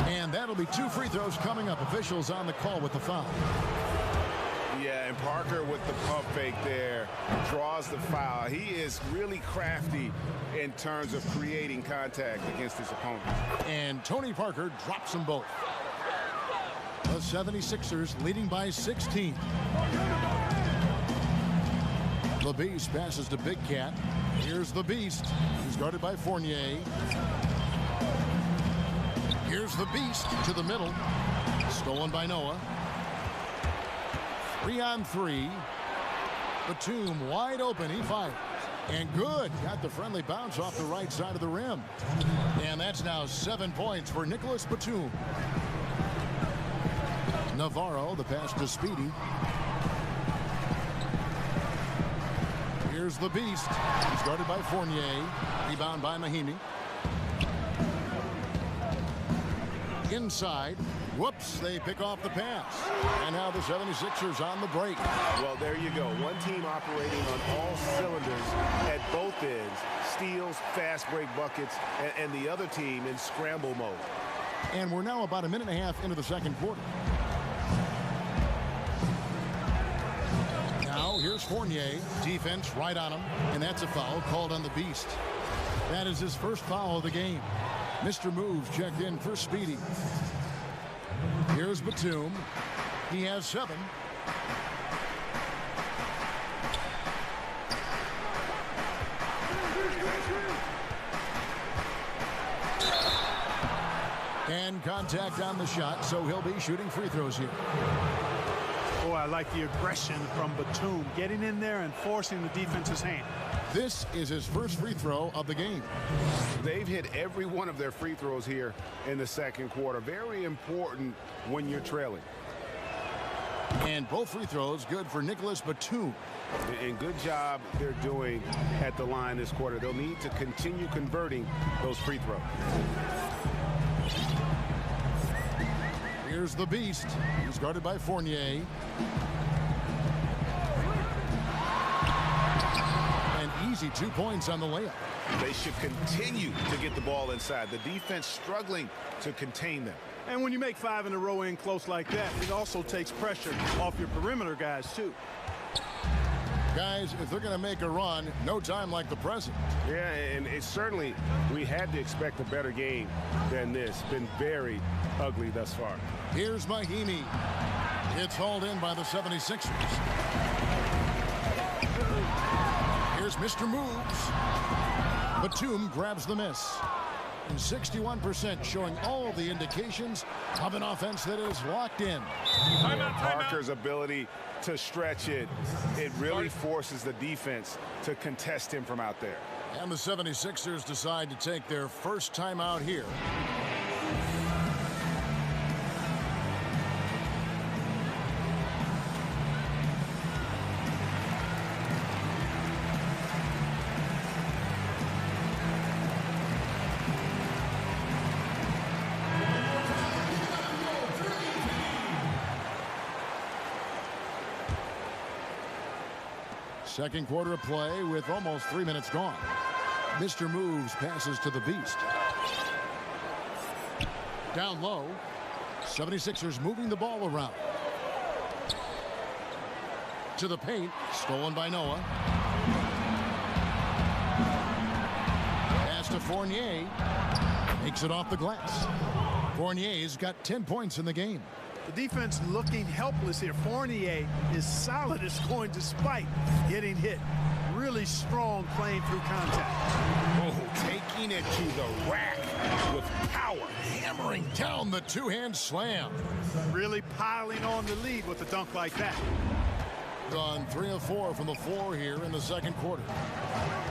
And that'll be 2 free throws coming up. Officials on the call with the foul. Yeah, and Parker with the pump fake there draws the foul. He is really crafty in terms of creating contact against his opponent. And Tony Parker drops them both. The 76ers leading by 16. The Beast passes to Big Cat. Here's the Beast. He's guarded by Fournier. Here's the Beast to the middle. Stolen by Noah. 3-on-3. Batum wide open. He fires. And good. Got the friendly bounce off the right side of the rim. And that's now 7 points for Nicholas Batum. Navarro, the pass to Speedy. Here's the Beast. He's guarded by Fournier. Rebound by Mahimi. Inside. Whoops, they pick off the pass. And now the 76ers on the break. Well, there you go. One team operating on all cylinders at both ends. Steals, fast break buckets, and the other team in scramble mode. And we're now about a minute and a half into the second quarter. Now here's Fournier. Defense right on him. And that's a foul called on the Beast. That is his first foul of the game. Mr. Moves checked in for Speedy. Here's Batum. He has 7. And contact on the shot, so he'll be shooting free throws here. Boy, I like the aggression from Batum, getting in there and forcing the defense's hand. This is his first free throw of the game. They've hit every one of their free throws here in the second quarter. Very important when you're trailing. And both free throws good for Nicholas Batum. And good job they're doing at the line this quarter. They'll need to continue converting those free throws. Here's the Beast. He's guarded by Fournier. Easy 2 points on the layup. They should continue to get the ball inside. The defense struggling to contain them. And when you make 5 in a row in close like that, it also takes pressure off your perimeter guys, too. Guys, if they're going to make a run, no time like the present. Yeah, and it's certainly, we had to expect a better game than this. Been very ugly thus far. Here's Mahimi. It's hauled in by the 76ers. Here's Mr. Moves. Batum grabs the miss. And 61% showing all the indications of an offense that is locked in. Parker's ability to stretch it, it really forces the defense to contest him from out there. And the 76ers decide to take their first timeout here. Second quarter of play with almost 3 minutes gone. Mr. Moves passes to the Beast. Down low. 76ers moving the ball around. To the paint. Stolen by Noah. Pass to Fournier. Makes it off the glass. Fournier's got 10 points in the game. The defense looking helpless here. Fournier is solid as going despite getting hit. Really strong playing through contact. Oh, taking it to the rack with power. Hammering down the two-hand slam. Really piling on the lead with a dunk like that. Gone 3 of 4 from the floor here in the second quarter.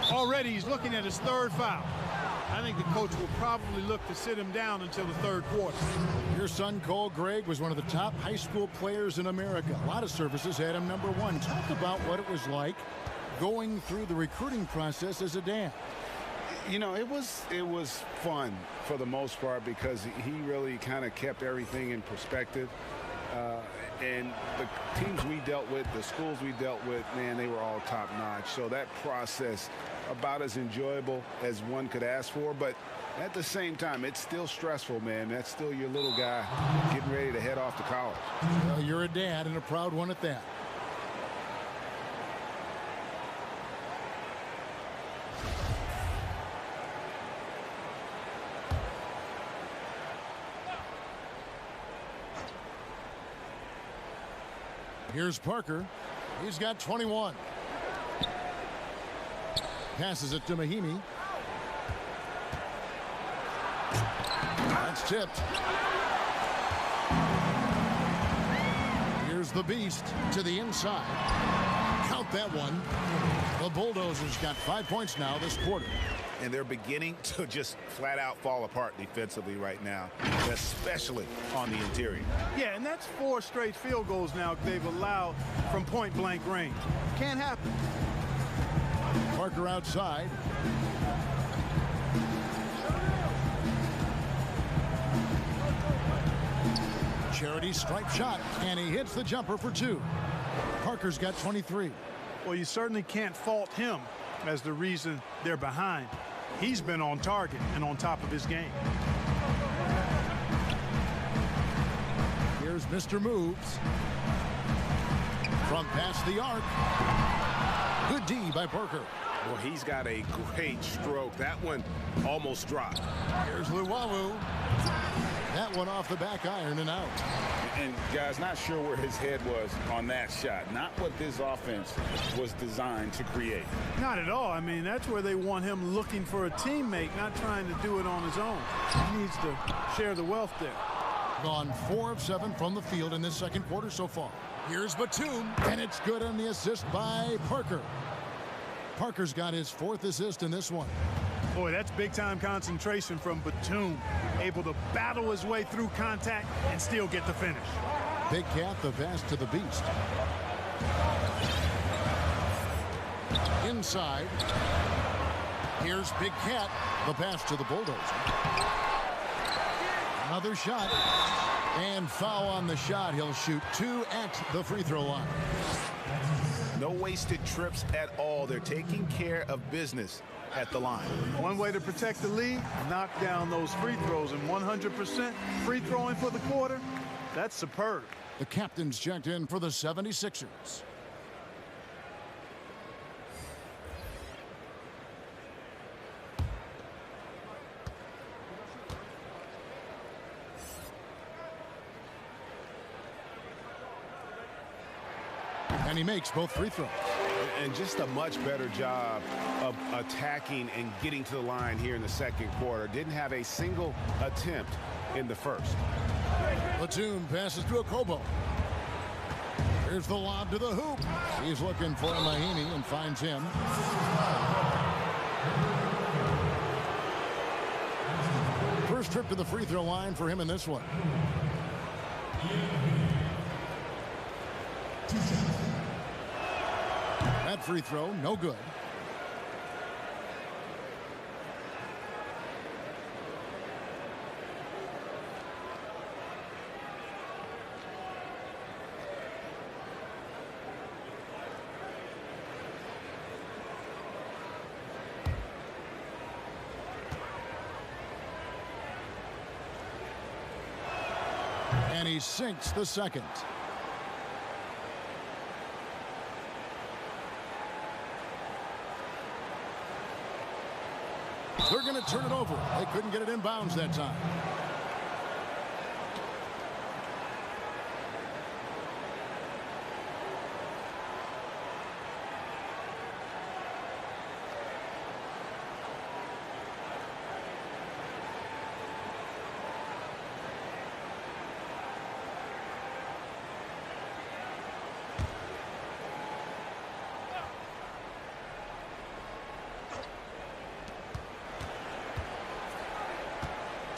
Already he's looking at his 3rd foul. I think the coach will probably look to sit him down until the 3rd quarter. Your son, Cole Gregg, was one of the top high school players in America. A lot of services had him #1. Talk about what it was like going through the recruiting process as a dad. You know, it was fun for the most part because he really kind of kept everything in perspective. And the teams we dealt with, the schools we dealt with, man, they were all top-notch. So that process, about as enjoyable as one could ask for. But at the same time, it's still stressful, man. That's still your little guy getting ready to head off to college. Well, you're a dad, and a proud one at that. Here's Parker. He's got 21. Passes it to Mahimi. That's tipped. Here's the Beast to the inside. Count that one. The Bulldozers got 5 points now this quarter. And they're beginning to just flat out fall apart defensively right now, especially on the interior. Yeah, and that's 4 straight field goals now they've allowed from point-blank range. Can't happen. Parker outside. Charity stripe shot, and he hits the jumper for 2. Parker's got 23. Well, you certainly can't fault him as the reason they're behind. He's been on target and on top of his game. Here's Mr. Moves. From past the arc. Good D by Parker. Well, he's got a great stroke. That one almost dropped. Here's Luwawu. That one off the back iron and out. And guys, not sure where his head was on that shot. Not what this offense was designed to create. Not at all. I mean, that's where they want him looking for a teammate, not trying to do it on his own. He needs to share the wealth there. Gone 4 of 7 from the field in this second quarter so far. Here's Batum, and it's good on the assist by Parker. Parker's got his 4th assist in this one. Boy, that's big-time concentration from Batum. Able to battle his way through contact and still get the finish. Big Cat, the pass to the Beast. Inside. Here's Big Cat, the pass to the Bulldozer. Another shot. And foul on the shot. He'll shoot 2 at the free throw line. No wasted trips at all. They're taking care of business at the line. One way to protect the lead, knock down those free throws, and 100% free throwing for the quarter. That's superb. The captain's checked in for the 76ers. And he makes both free throws. And just a much better job of attacking and getting to the line here in the second quarter. Didn't have a single attempt in the first. Batum passes to Okobo. Here's the lob to the hoop. He's looking for Mahimi and finds him. First trip to the free throw line for him in this one. That free throw, no good. And he sinks the second. They're going to turn it over. They couldn't get it in bounds that time.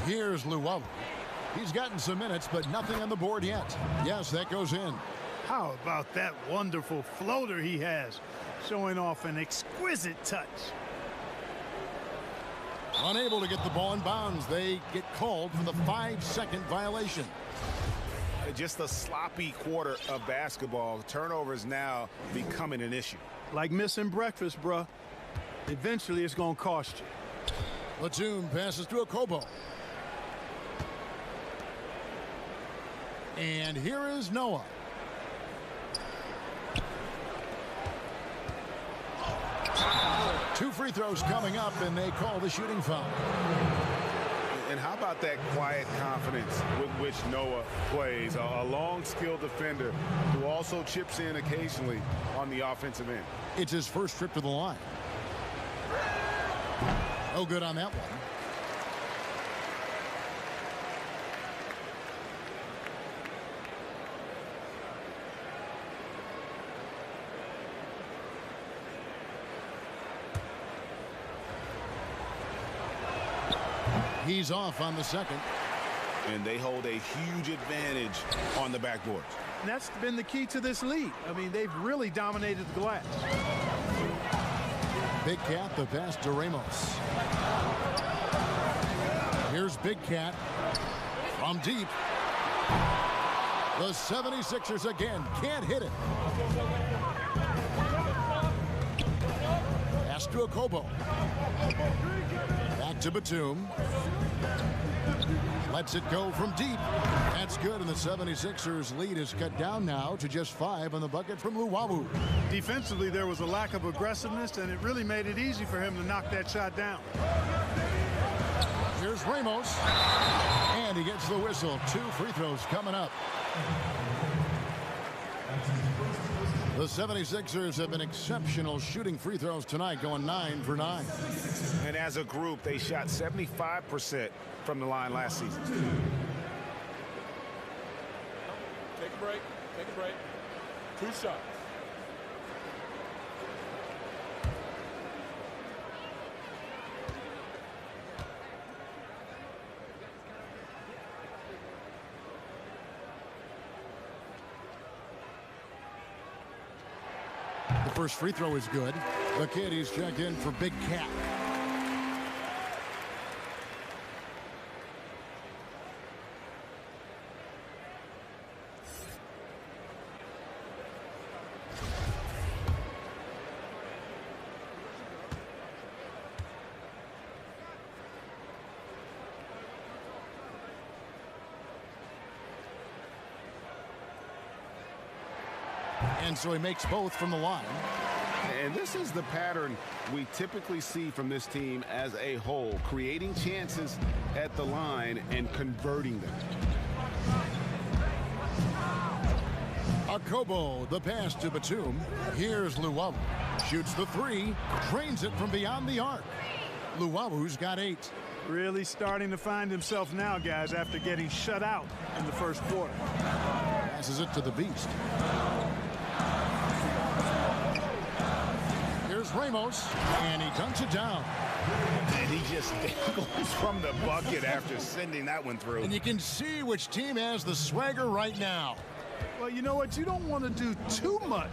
Here's Luwawu. He's gotten some minutes, but nothing on the board yet. Yes, that goes in. How about that wonderful floater he has, showing off an exquisite touch. Unable to get the ball in bounds. They get called for the 5-second violation. just a sloppy quarter of basketball. Turnovers now becoming an issue. Like missing breakfast, bruh. Eventually, it's going to cost you. Batum passes to Okobo. And here is Noah. Two free throws coming up, and they call the shooting foul. And how about that quiet confidence with which Noah plays? A long, skilled defender who also chips in occasionally on the offensive end. It's his first trip to the line. No good on that one. He's off on the second. And they hold a huge advantage on the backboard. And that's been the key to this lead. I mean, they've really dominated the glass. Big Cat, the pass to Ramos. Here's Big Cat from deep. The 76ers again can't hit it. Pass to Okobo. Back to Batum. Lets it go from deep. That's good, and the 76ers lead is cut down now to just 5 on the bucket from Luwawu. Defensively, there was a lack of aggressiveness, and it really made it easy for him to knock that shot down. Here's Ramos, and he gets the whistle. 2 free throws coming up. The 76ers have been exceptional shooting free throws tonight, going 9 for 9. And as a group, they shot 75% from the line last season. Take a break. Take a break. 2 shots. The first free throw is good. The kid, he's checked in for Big Cat. And so he makes both from the line. And this is the pattern we typically see from this team as a whole, creating chances at the line and converting them. Okobo, the pass to Batum. Here's Luwawu. Shoots the 3, drains it from beyond the arc. Luwawu's got 8. Really starting to find himself now, guys, after getting shut out in the first quarter. Passes it to the Beast. Here's Ramos, and he dunks it down. And he just goes from the bucket after sending that one through. And you can see which team has the swagger right now. Well, you know what? You don't want to do too much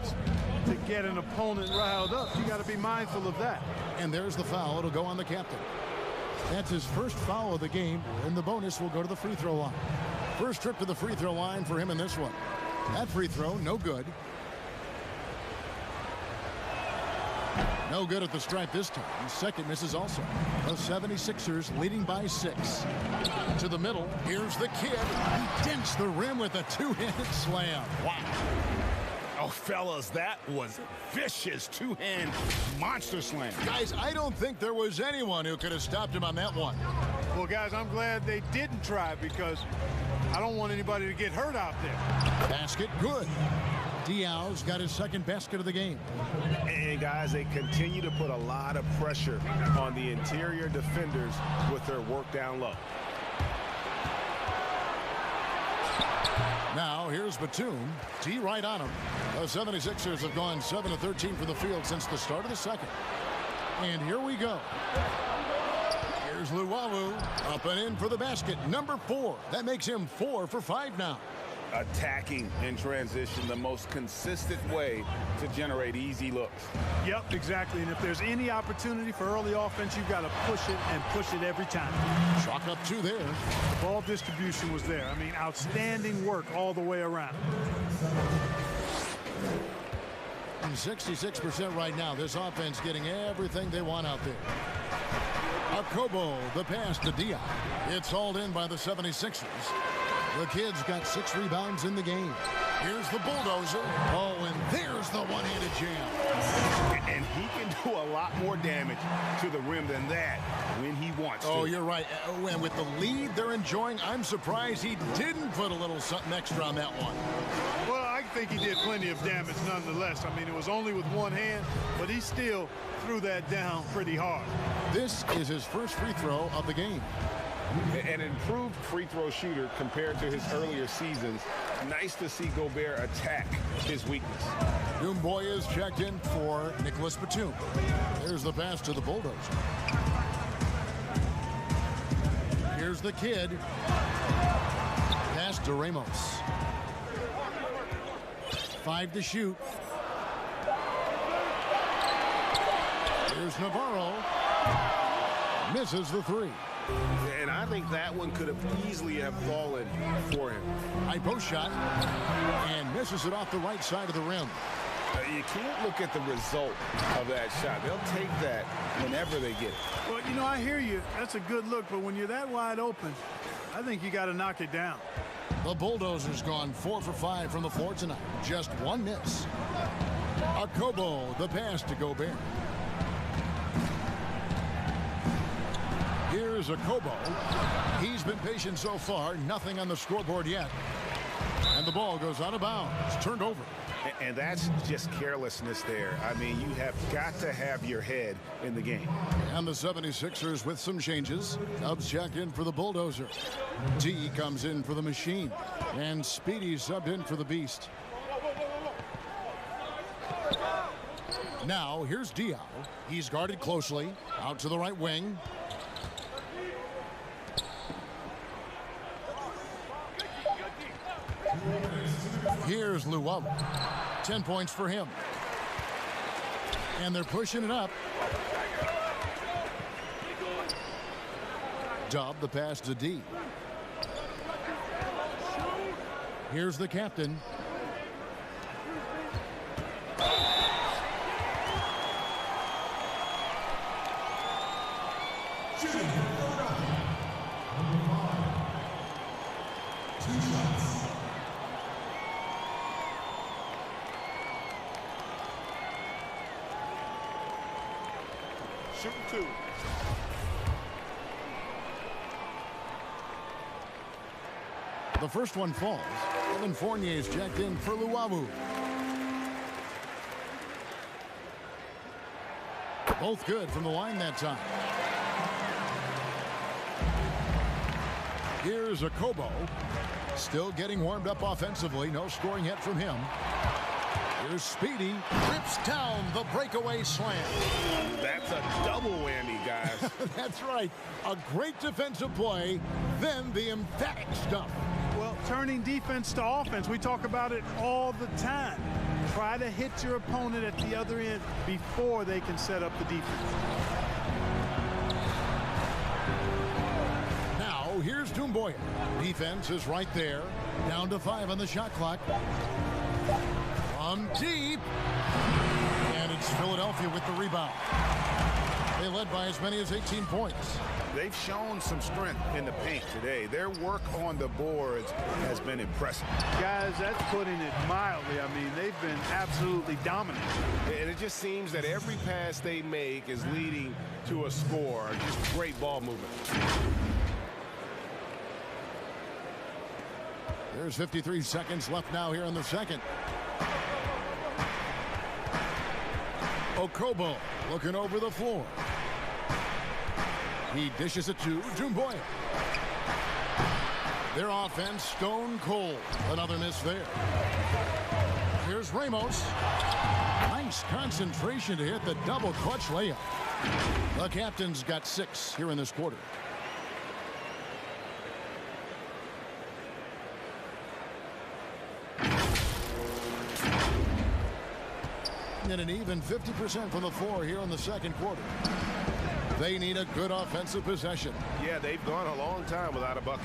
to get an opponent riled up. You got to be mindful of that. And there's the foul. It'll go on the captain. That's his first foul of the game, and the bonus will go to the free throw line. First trip to the free throw line for him in this one. That free throw, no good. No good at the stripe this time. Second misses also. The 76ers leading by 6. To the middle. Here's the kid. He dents the rim with a 2-handed slam. Wow. Oh, fellas, that was vicious 2-hand monster slam. Guys, I don't think there was anyone who could have stopped him on that one. Well, guys, I'm glad they didn't try because I don't want anybody to get hurt out there. Basket good. Diaw's got his second basket of the game. And guys, they continue to put a lot of pressure on the interior defenders with their work down low. Now here's Batum. T right on him. The 76ers have gone 7 of 13 from the field since the start of the second. And here we go. Here's Luwawu. Up and in for the basket. Number 4. That makes him 4 for 5 now. attacking in transition the most consistent way to generate easy looks. Yep, exactly. And if there's any opportunity for early offense, you've got to push it and push it every time. Chalk up 2 there. The ball distribution was there. I mean, outstanding work all the way around. 66% right now. This offense getting everything they want out there. Akobo, the pass to Diop. It's hauled in by the 76ers. The Kid's got 6 rebounds in the game. Here's the bulldozer. Oh, and there's the one-handed jam. And he can do a lot more damage to the rim than that when he wants to. Oh, you're right. And with the lead they're enjoying, I'm surprised he didn't put a little something extra on that one. Well, I think he did plenty of damage nonetheless. I mean, it was only with one hand, but he still threw that down pretty hard. This is his first free throw of the game. An improved free throw shooter compared to his earlier seasons. Nice to see Gobert attack his weakness. Doomboy is checked in for Nicholas Batum. There's the pass to the bulldozer. Here's the Kid. Pass to Ramos. 5 to shoot. Here's Navarro. Misses the 3. And I think that one could have easily have fallen for him. High post shot. And misses it off the right side of the rim. You can't look at the result of that shot. They'll take that whenever they get it. Well, you know, I hear you. That's a good look. But when you're that wide open, I think you got to knock it down. The Bulldozers gone 4 for 5 from the floor tonight. Just 1 miss. Akobo, the pass to Gobert. Here's Akobo. He's been patient so far. Nothing on the scoreboard yet. And the ball goes out of bounds. It's turned over. And that's just carelessness there. I mean, you have got to have your head in the game. And the 76ers with some changes. Dubs checked in for the Bulldozer. D comes in for the Machine. And Speedy subbed in for the Beast. Now, here's Diop. He's guarded closely. Out to the right wing. Here's Luau. 10 points for him. And they're pushing it up. Dub, the pass to D. Here's the captain. Shooting 2. The first one falls. Evan Fournier is checked in for Luau. Both good from the line that time. Here's Akobo. Still getting warmed up offensively. No scoring yet from him. Here's Speedy. Rips down the breakaway slam. That's a double whammy, guys. That's right. A great defensive play, then the emphatic stuff. Well, turning defense to offense, we talk about it all the time. Try to hit your opponent at the other end before they can set up the defense. Now, here's Doomboy. Defense is right there. Down to 5 on the shot clock. From deep. And it's Philadelphia with the rebound. They led by as many as 18 points. They've shown some strength in the paint today. Their work on the boards has been impressive. Guys, that's putting it mildly. I mean, they've been absolutely dominant. And it just seems that every pass they make is leading to a score. Just great ball movement. There's 53 seconds left now here in the second. Okobo looking over the floor. He dishes it to Doomboy. Their offense stone cold. Another miss there. Here's Ramos. Nice concentration to hit the double clutch layup. The captain's got 6 here in this quarter. shooting at an even 50% from the floor here in the second quarter. They need a good offensive possession. Yeah, they've gone a long time without a bucket.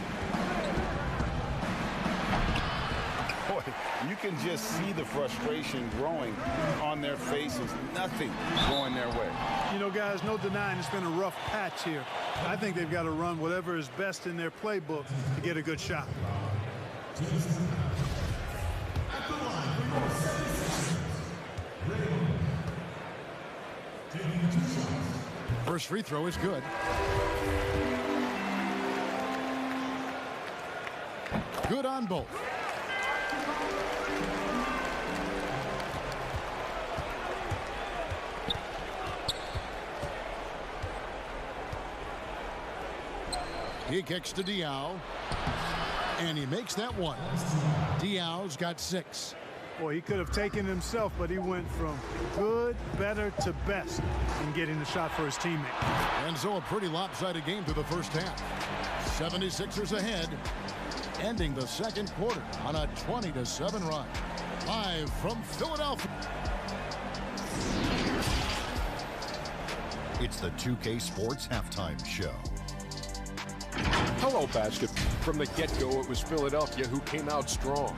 Boy, you can just see the frustration growing on their faces. Nothing going their way. You know, guys, no denying it's been a rough patch here. I think they've got to run whatever is best in their playbook to get a good shot. First free throw is good. Good on both. He kicks to Diaw, and he makes that one. Diaw's got 6. Boy, he could have taken himself, but he went from good, better to best in getting the shot for his teammate. And so a pretty lopsided game through the first half. 76ers ahead, ending the second quarter on a 20-7 run. Live from Philadelphia. It's the 2K Sports Halftime Show. Hello, basket. From the get-go, it was Philadelphia who came out strong.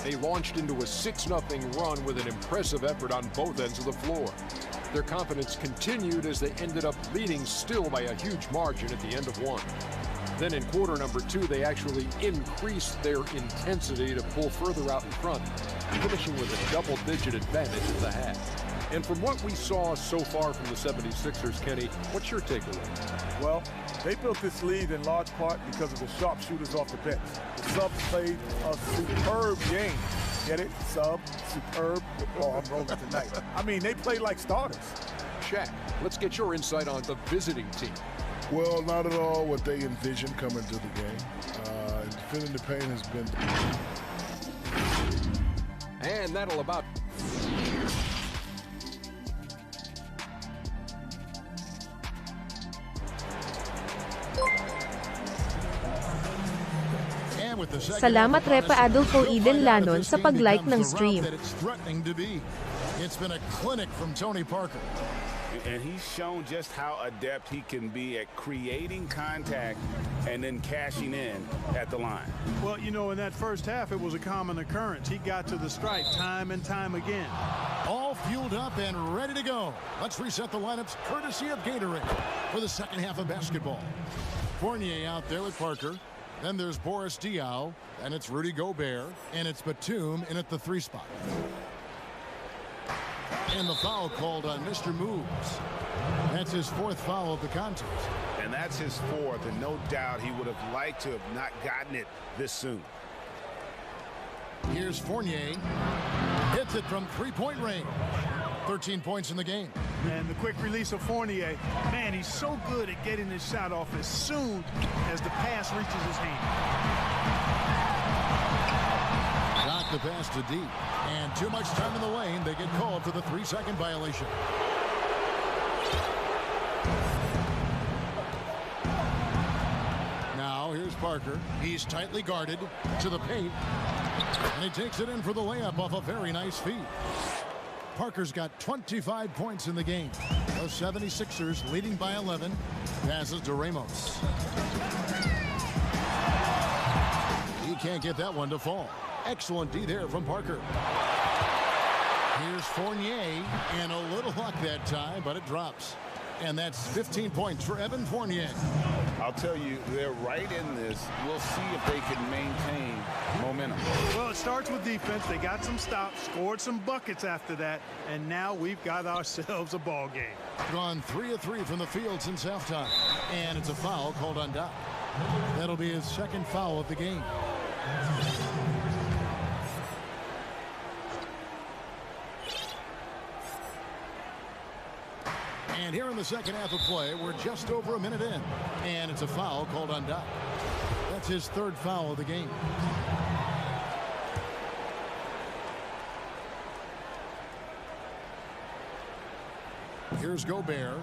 They launched into a 6-0 run with an impressive effort on both ends of the floor. Their confidence continued as they ended up leading still by a huge margin at the end of one. Then in quarter number 2, they actually increased their intensity to pull further out in front, finishing with a double-digit advantage at the half. And from what we saw so far from the 76ers, Kenny, what's your takeaway? Well, they built this lead in large part because of the sharpshooters off the bench. The subs played a superb game. Get it? Sub, superb. Oh, I'm rolling tonight. I mean, they played like starters. Shaq, let's get your insight on the visiting team. Well, not at all what they envisioned coming to the game. Defending the paint has been... And that'll about... Salamat Repa Adolfo Eden Lanon sa pag-like ng stream. It's been a clinic from Tony Parker. And he's shown just how adept he can be at creating contact and then cashing in at the line. Well, you know, in that first half, it was a common occurrence. He got to the stripe time and time again. All fueled up and ready to go. Let's reset the lineups courtesy of Gatorade for the second half of basketball. Fournier out there with Parker. Then there's Boris Diaw, and it's Rudy Gobert, and it's Batum in at the 3 spot. And the foul called on Mr. Moves. That's his 4th foul of the contest. And that's his 4th, and no doubt he would have liked to have not gotten it this soon. Here's Fournier. Hits it from 3-point range. 13 points in the game. And the quick release of Fournier. Man, he's so good at getting his shot off as soon as the pass reaches his hand. Got the pass to deep. And too much time in the lane. They get called for the 3-second violation. Now here's Parker. He's tightly guarded to the paint. And he takes it in for the layup off a very nice feed. Parker's got 25 points in the game. The 76ers leading by 11. Passes to Ramos. He can't get that one to fall. Excellent D there from Parker. Here's Fournier, and a little luck that time, but it drops. And that's 15 points for Evan Fournier. I'll tell you, they're right in this. We'll see if they can maintain momentum. Well, it starts with defense. They got some stops, scored some buckets after that, and now we've got ourselves a ball game. Gone 3 of 3 from the field since halftime. And it's a foul called on Doc. That'll be his 2nd foul of the game. And here in the second half of play, we're just over a minute in. And it's a foul called on Doc. That's his 3rd foul of the game. Here's Gobert.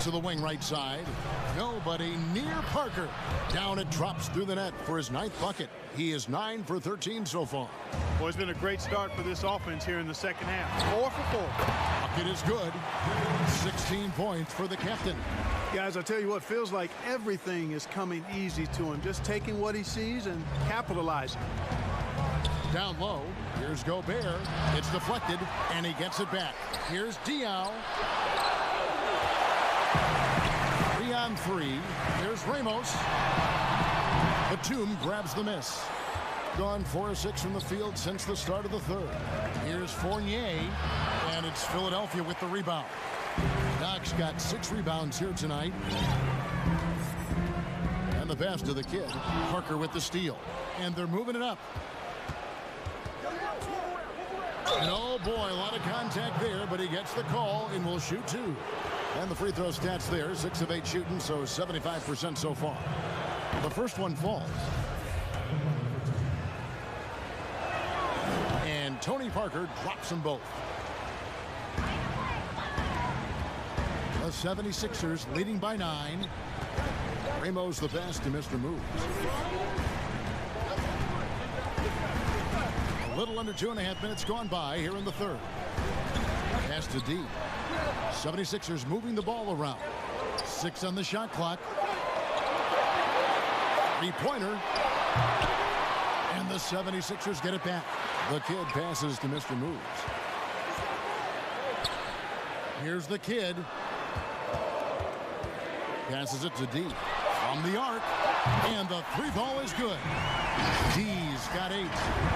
To the wing right side. Nobody near Parker. Down it drops through the net for his 9th bucket. He is 9 for 13 so far. Well, it's been a great start for this offense here in the second half. 4 for 4. Bucket is good. 16 points for the captain. Guys, I tell you what, feels like everything is coming easy to him. Just taking what he sees and capitalizing. Down low, here's Gobert. It's deflected, and he gets it back. Here's Diaw. 3 on 3. Here's Ramos. Batum grabs the miss. Gone 4 of 6 from the field since the start of the third. Here's Fournier, and it's Philadelphia with the rebound. Doc's got 6 rebounds here tonight. And the pass to the kid. Parker with the steal. And they're moving it up. And oh boy, a lot of contact there, but he gets the call and will shoot 2. And the free throw stats there, 6 of 8 shooting, so 75% so far. The first one falls. And Tony Parker drops them both. The 76ers leading by 9. Ramos the pass to Mr. Moves. A little under 2.5 minutes gone by here in the third. Pass to D. 76ers moving the ball around. 6 on the shot clock. 3-pointer. And the 76ers get it back. The kid passes to Mr. Moves. Here's the kid. Passes it to D. From the arc. And the 3-ball is good. D's got 8.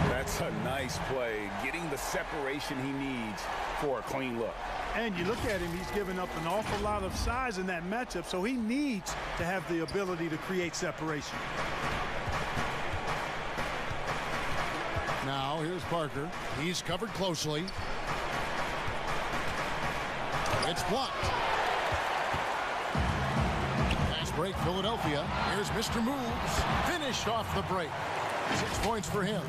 That's a nice play. Getting the separation he needs for a clean look. And you look at him, he's given up an awful lot of size in that matchup, so he needs to have the ability to create separation. Now here's Parker. He's covered closely. It's blocked. Fast break, Philadelphia. Here's Mr. Moves. Finished off the break. 6 points for him.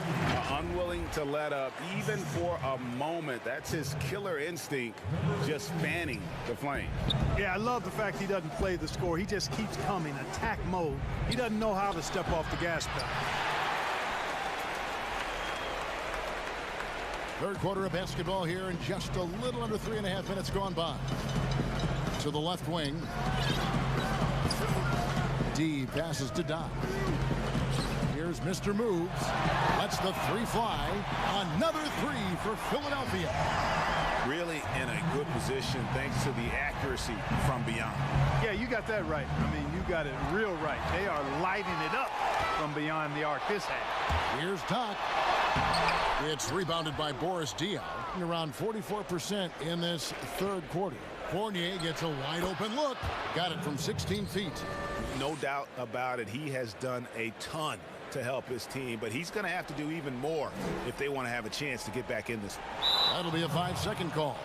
Unwilling to let up even for a moment. That's his killer instinct, just fanning the flame. Yeah, I love the fact he doesn't play the score. He just keeps coming, attack mode. He doesn't know how to step off the gas pedal. Third quarter of basketball here, and just a little under 3.5 minutes gone by. To the left wing. D passes to Doc. Here's Mr. Moves. Lets the 3 fly. Another 3 for Philadelphia. Really in a good position thanks to the accuracy from beyond. Yeah, you got that right. I mean, you got it real right. They are lighting it up from beyond the arc this half. Here's Doc. It's rebounded by Boris Diaw. Around 44% in this third quarter. Fournier gets a wide open look. Got it from 16 feet. No doubt about it. He has done a ton to help his team, but he's going to have to do even more if they want to have a chance to get back in this. That'll be a 5-second call.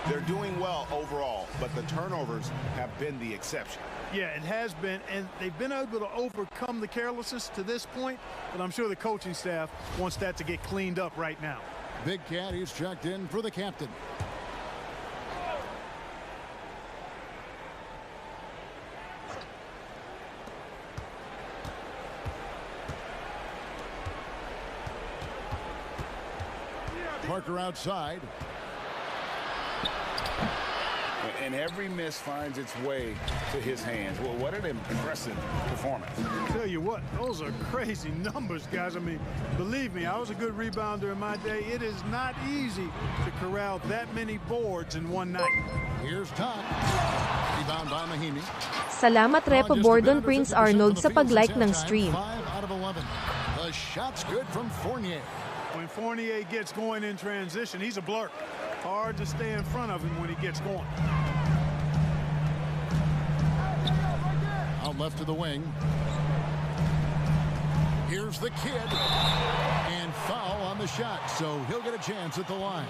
They're doing well overall, but the turnovers have been the exception. Yeah, it has been, and they've been able to overcome the carelessness to this point, but I'm sure the coaching staff wants that to get cleaned up right now. Big Cat is checked in for the captain. Parker outside. And every miss finds its way to his hands. Well, what an impressive performance. Tell you what, those are crazy numbers, guys. I mean, believe me, I was a good rebounder in my day. It is not easy to corral that many boards in one night. Here's Todd. Rebound by Mahimi. Salamat Repa Bordon Prince Arnold sa pag-like ng stream. 5 out of 11. The shot's good from Fournier. When Fournier gets going in transition, he's a blur. Hard to stay in front of him when he gets going. Out left to the wing. Here's the kid. And foul on the shot, so he'll get a chance at the line.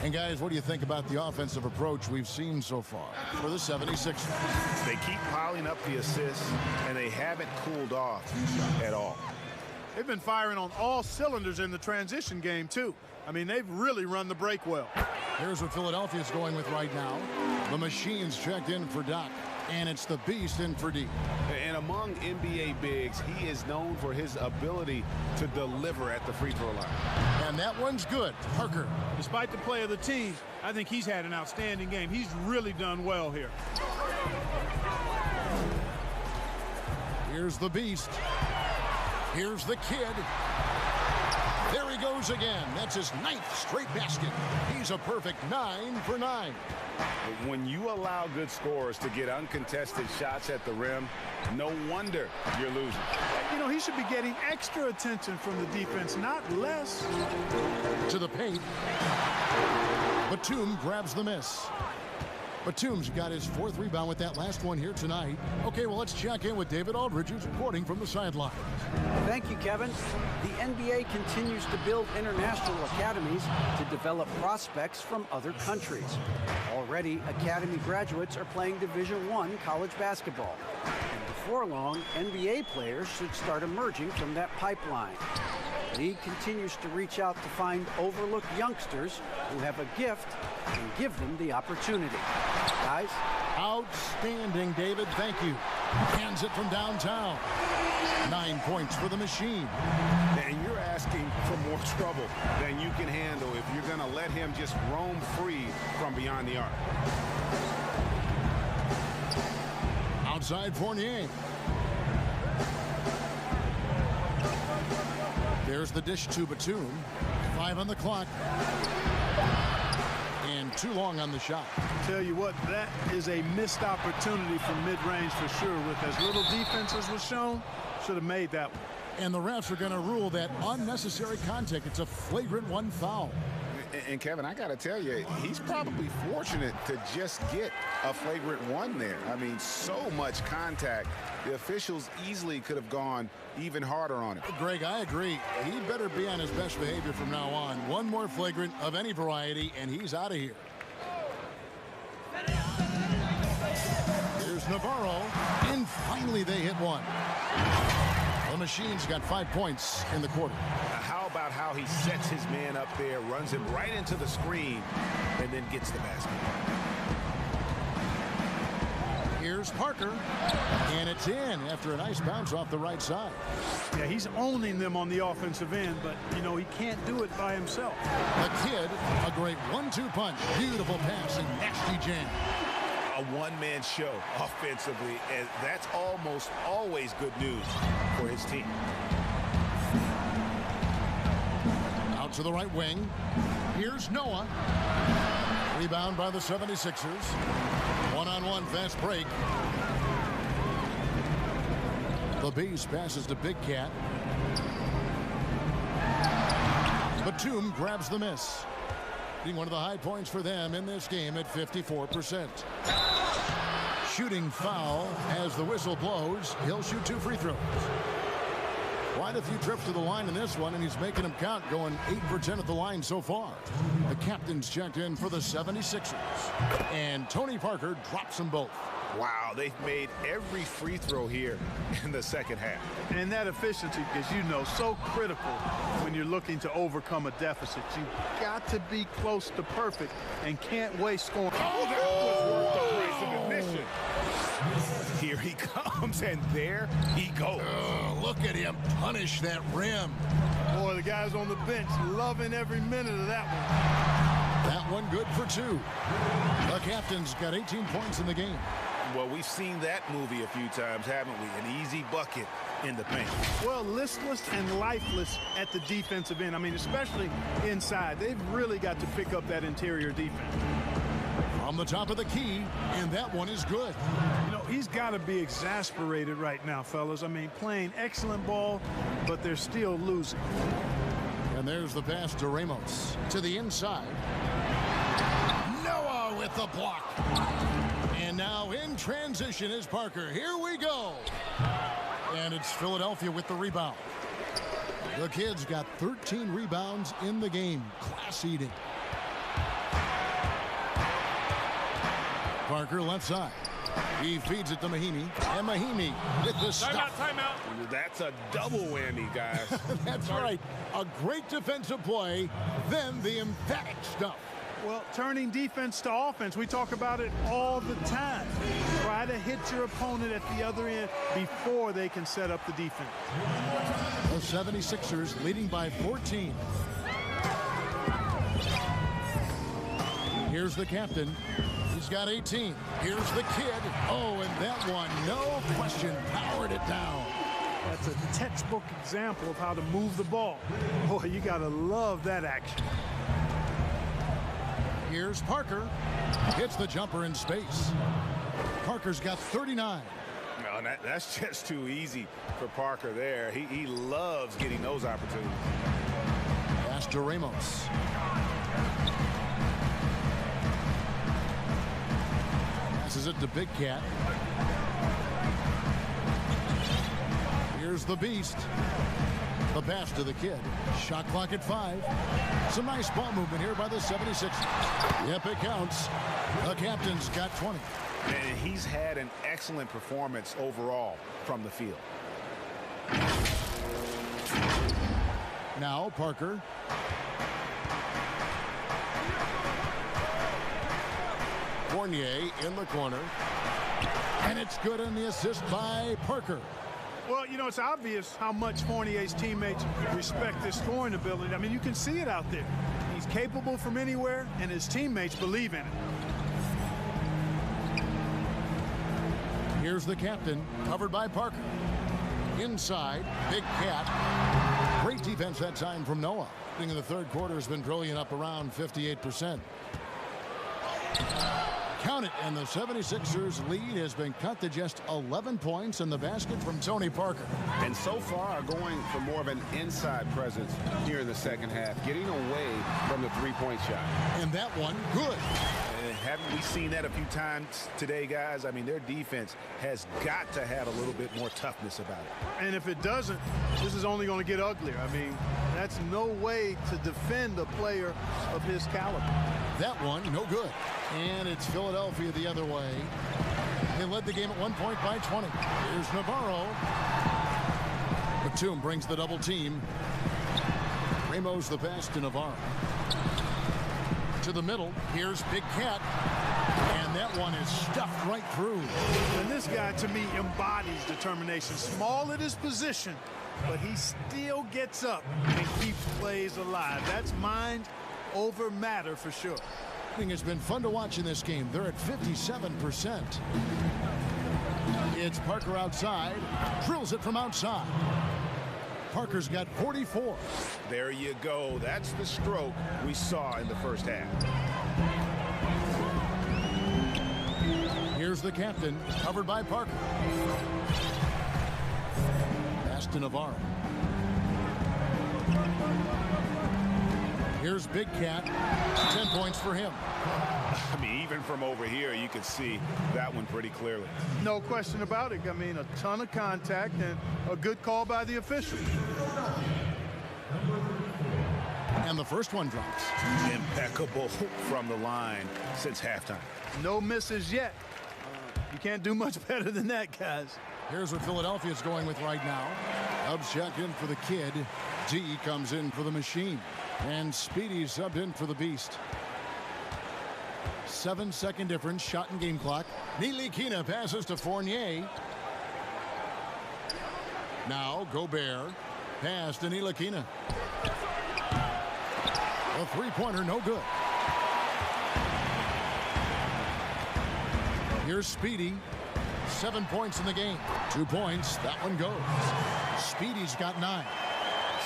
And guys, what do you think about the offensive approach we've seen so far for the 76ers? They keep piling up the assists, and they haven't cooled off at all. They've been firing on all cylinders in the transition game, too. I mean, they've really run the break well. Here's what Philadelphia's going with right now. The machine's checked in for Doc. And it's the beast in for D. And among NBA bigs, he is known for his ability to deliver at the free throw line. And that one's good. Parker. Despite the play of the team, I think he's had an outstanding game. He's really done well here. Here's the beast. Here's the kid. There he goes again. That's his 9th straight basket. He's a perfect 9 for 9. When you allow good scorers to get uncontested shots at the rim, no wonder you're losing. You know, he should be getting extra attention from the defense, not less. To the paint. Batum grabs the miss. Batum's got his 4th rebound with that last one here tonight. Okay, well, let's check in with David Aldridge, who's reporting from the sideline. Thank you, Kevin. The NBA continues to build international academies to develop prospects from other countries. Already, academy graduates are playing Division I college basketball. And before long, NBA players should start emerging from that pipeline. The league continues to reach out to find overlooked youngsters who have a gift and give them the opportunity. Guys? Outstanding, David. Thank you. Hands it from downtown. 9 points for the machine. And you're asking for more trouble than you can handle if you're going to let him just roam free from beyond the arc. Outside Fournier. There's the dish to Batum. 5 on the clock. And too long on the shot. Tell you what, that is a missed opportunity from mid-range for sure. With as little defense as was shown, should have made that one. And the refs are going to rule that unnecessary contact. It's a flagrant 1 foul. And Kevin, I got to tell you, he's probably fortunate to just get a flagrant 1 there. I mean, so much contact. The officials easily could have gone even harder on it. Greg, I agree. He better be on his best behavior from now on. One more flagrant of any variety, and he's out of here. Here's Navarro, and finally they hit one. The machine's got 5 points in the quarter. How about how he sets his man up there, runs him right into the screen, and then gets the basket. Here's Parker, and it's in after a nice bounce off the right side. Yeah, he's owning them on the offensive end, but, you know, he can't do it by himself. The kid, a great 1-2 punch. Beautiful pass and nasty jam. A one-man show offensively, and that's almost always good news for his team. Out to the right wing. Here's Noah. Rebound by the 76ers. One-on-one fast break. The Beast passes to Big Cat. Batum grabs the miss. One of the high points for them in this game at 54%. Shooting foul as the whistle blows. He'll shoot 2 free throws. Quite a few trips to the line in this one, and he's making them count, going 8 for 10 at the line so far. The captain's checked in for the 76ers. And Tony Parker drops them both. Wow, they've made every free throw here in the second half. And that efficiency, as you know, so critical when you're looking to overcome a deficit. You've got to be close to perfect and can't waste scoring. Oh, that was worth the price of admission. Here he comes, and there he goes. Oh, look at him punish that rim. Boy, the guys on the bench loving every minute of that one. That one good for 2. The captain's got 18 points in the game. Well, we've seen that movie a few times, haven't we? An easy bucket in the paint. Well, listless and lifeless at the defensive end. I mean, especially inside. They've really got to pick up that interior defense. From the top of the key, and that one is good. You know, he's got to be exasperated right now, fellas. I mean, playing excellent ball, but they're still losing. And there's the pass to Ramos. To the inside. Noah with the block. And now in transition is Parker. Here we go. And it's Philadelphia with the rebound. The kid's got 13 rebounds in the game. Class eating. Parker left side. He feeds it to Mahimi. And Mahimi with the stuff. Timeout. That's a double whammy, guys. That's right. A great defensive play, then the emphatic stuff. Well, turning defense to offense, we talk about it all the time. Try to hit your opponent at the other end before they can set up the defense. The 76ers leading by 14. Here's the captain. He's got 18. Here's the kid. Oh, and that one, no question, powered it down. That's a textbook example of how to move the ball. Boy, you got to love that action. Here's Parker. Hits the jumper in space. Parker's got 39. No, that's just too easy for Parker there. He loves getting those opportunities. Pass to Ramos. Passes it to Big Cat. Here's the beast. The pass to the kid. Shot clock at 5. Some nice ball movement here by the 76ers. Yep, it counts. The captain's got 20. And he's had an excellent performance overall from the field. Now Parker. Fournier in the corner. And it's good on the assist by Parker. Well, you know, it's obvious how much Fournier's teammates respect his scoring ability. I mean, you can see it out there. He's capable from anywhere, and his teammates believe in it. Here's the captain, covered by Parker. Inside, Big Cat. Great defense that time from Noah. In the third quarter has been brilliant, up around 58%. Count it, and the 76ers lead has been cut to just 11 points in the basket from Tony Parker. And so far going for more of an inside presence here in the second half, getting away from the three-point shot. And that one, good. Haven't we seen that a few times today, guys? I mean, their defense has got to have a little bit more toughness about it. And if it doesn't, this is only going to get uglier. I mean, that's no way to defend a player of his caliber. That one, no good. And it's Philadelphia the other way. They led the game at 1 point by 20. Here's Navarro. Batum brings the double team. Ramos the pass to Navarro. To the middle. Here's Big Cat. And that one is stuffed right through. And this guy, to me, embodies determination. Small at his position, but he still gets up and keeps plays alive. That's mind over matter for sure. It's been fun to watch in this game. They're at 57%. It's Parker outside. Drills it from outside. Parker's got 44. There you go. That's the stroke we saw in the first half. Here's the captain, covered by Parker. Pass to Navarro. Here's Big Cat. 10 points for him. I mean, even from over here, you can see that one pretty clearly. No question about it. I mean, a ton of contact and a good call by the official. And the first one drops. Impeccable from the line since halftime. No misses yet. You can't do much better than that, guys. Here's what Philadelphia's going with right now. Dubs check in for the kid. D comes in for the machine. And Speedy subbed in for the beast. 7-second difference, shot and game clock. Ntilikina passes to Fournier. Now Gobert. Pass to Ntilikina. A three-pointer, no good. Here's Speedy. 7 points in the game. 2 points. That one goes. Speedy's got 9.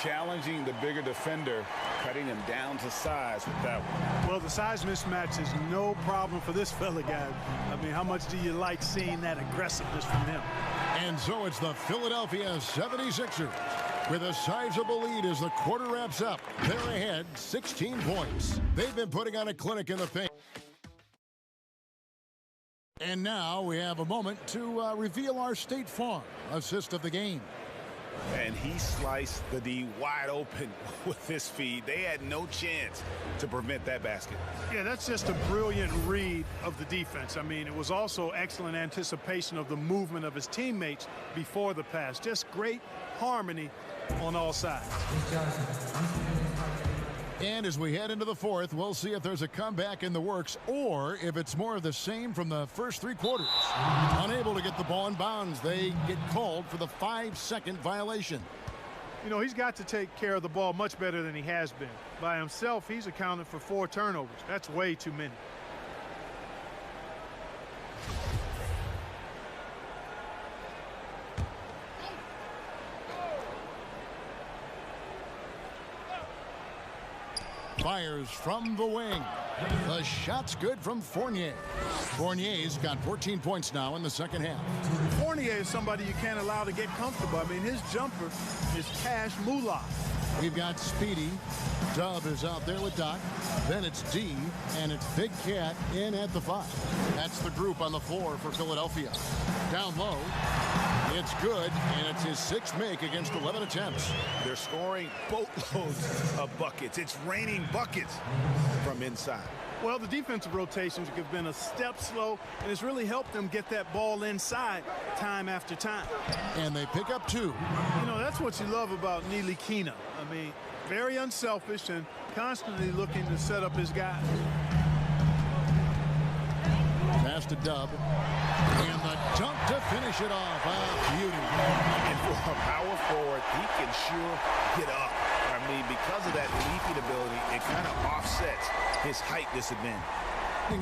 Challenging the bigger defender, cutting him down to size with that one. Well, the size mismatch is no problem for this fella, guys. I mean, how much do you like seeing that aggressiveness from him? And so it's the Philadelphia 76ers with a sizable lead as the quarter wraps up. They're ahead 16 points. They've been putting on a clinic in the paint. And now we have a moment to reveal our State Farm assist of the game. And he sliced the D wide open with his feed. They had no chance to prevent that basket. Yeah, that's just a brilliant read of the defense. I mean, it was also excellent anticipation of the movement of his teammates before the pass. Just great harmony on all sides. And as we head into the fourth, we'll see if there's a comeback in the works or if it's more of the same from the first 3 quarters. Unable to get the ball in bounds, they get called for the 5-second violation. You know, he's got to take care of the ball much better than he has been. By himself, he's accounted for 4 turnovers. That's way too many. Fires from the wing. The shot's good from Fournier. Fournier's got 14 points now in the second half. Fournier is somebody you can't allow to get comfortable. I mean, his jumper is cash moolah. We've got Speedy. Dub is out there with Doc. Then it's D, and it's Big Cat in at the 5. That's the group on the floor for Philadelphia. Down low. It's good, and it's his 6th make against 11 attempts. They're scoring boatloads of buckets. It's raining buckets from inside. Well, the defensive rotations have been a step slow, and it's really helped them get that ball inside time after time. And they pick up 2. You know, that's what you love about Ntilikina. I mean, very unselfish and constantly looking to set up his guys. Pass to Dub. And the dunk to finish it off. Beauty. And for a power forward, he can sure get up. I mean, because of that leaping ability, it kind of offsets his height disadvantage.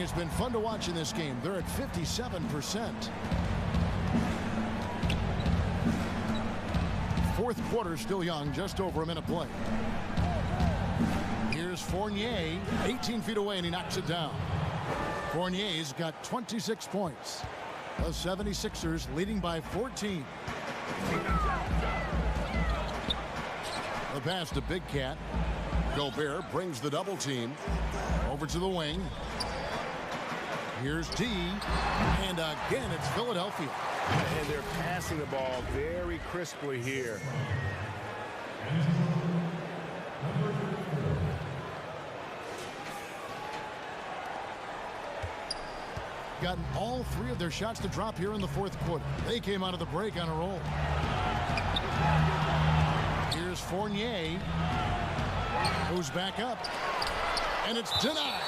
It's been fun to watch in this game. They're at 57%. Fourth quarter still young, just over a minute play. Here's Fournier, 18 feet away, and he knocks it down. Fournier's got 26 points. The 76ers leading by 14. The pass to Big Cat. Gobert brings the double team over to the wing. Here's D, and again it's Philadelphia. And they're passing the ball very crisply here. Gotten all 3 of their shots to drop here in the fourth quarter. They came out of the break on a roll. Here's Fournier, who's back up, and it's denied.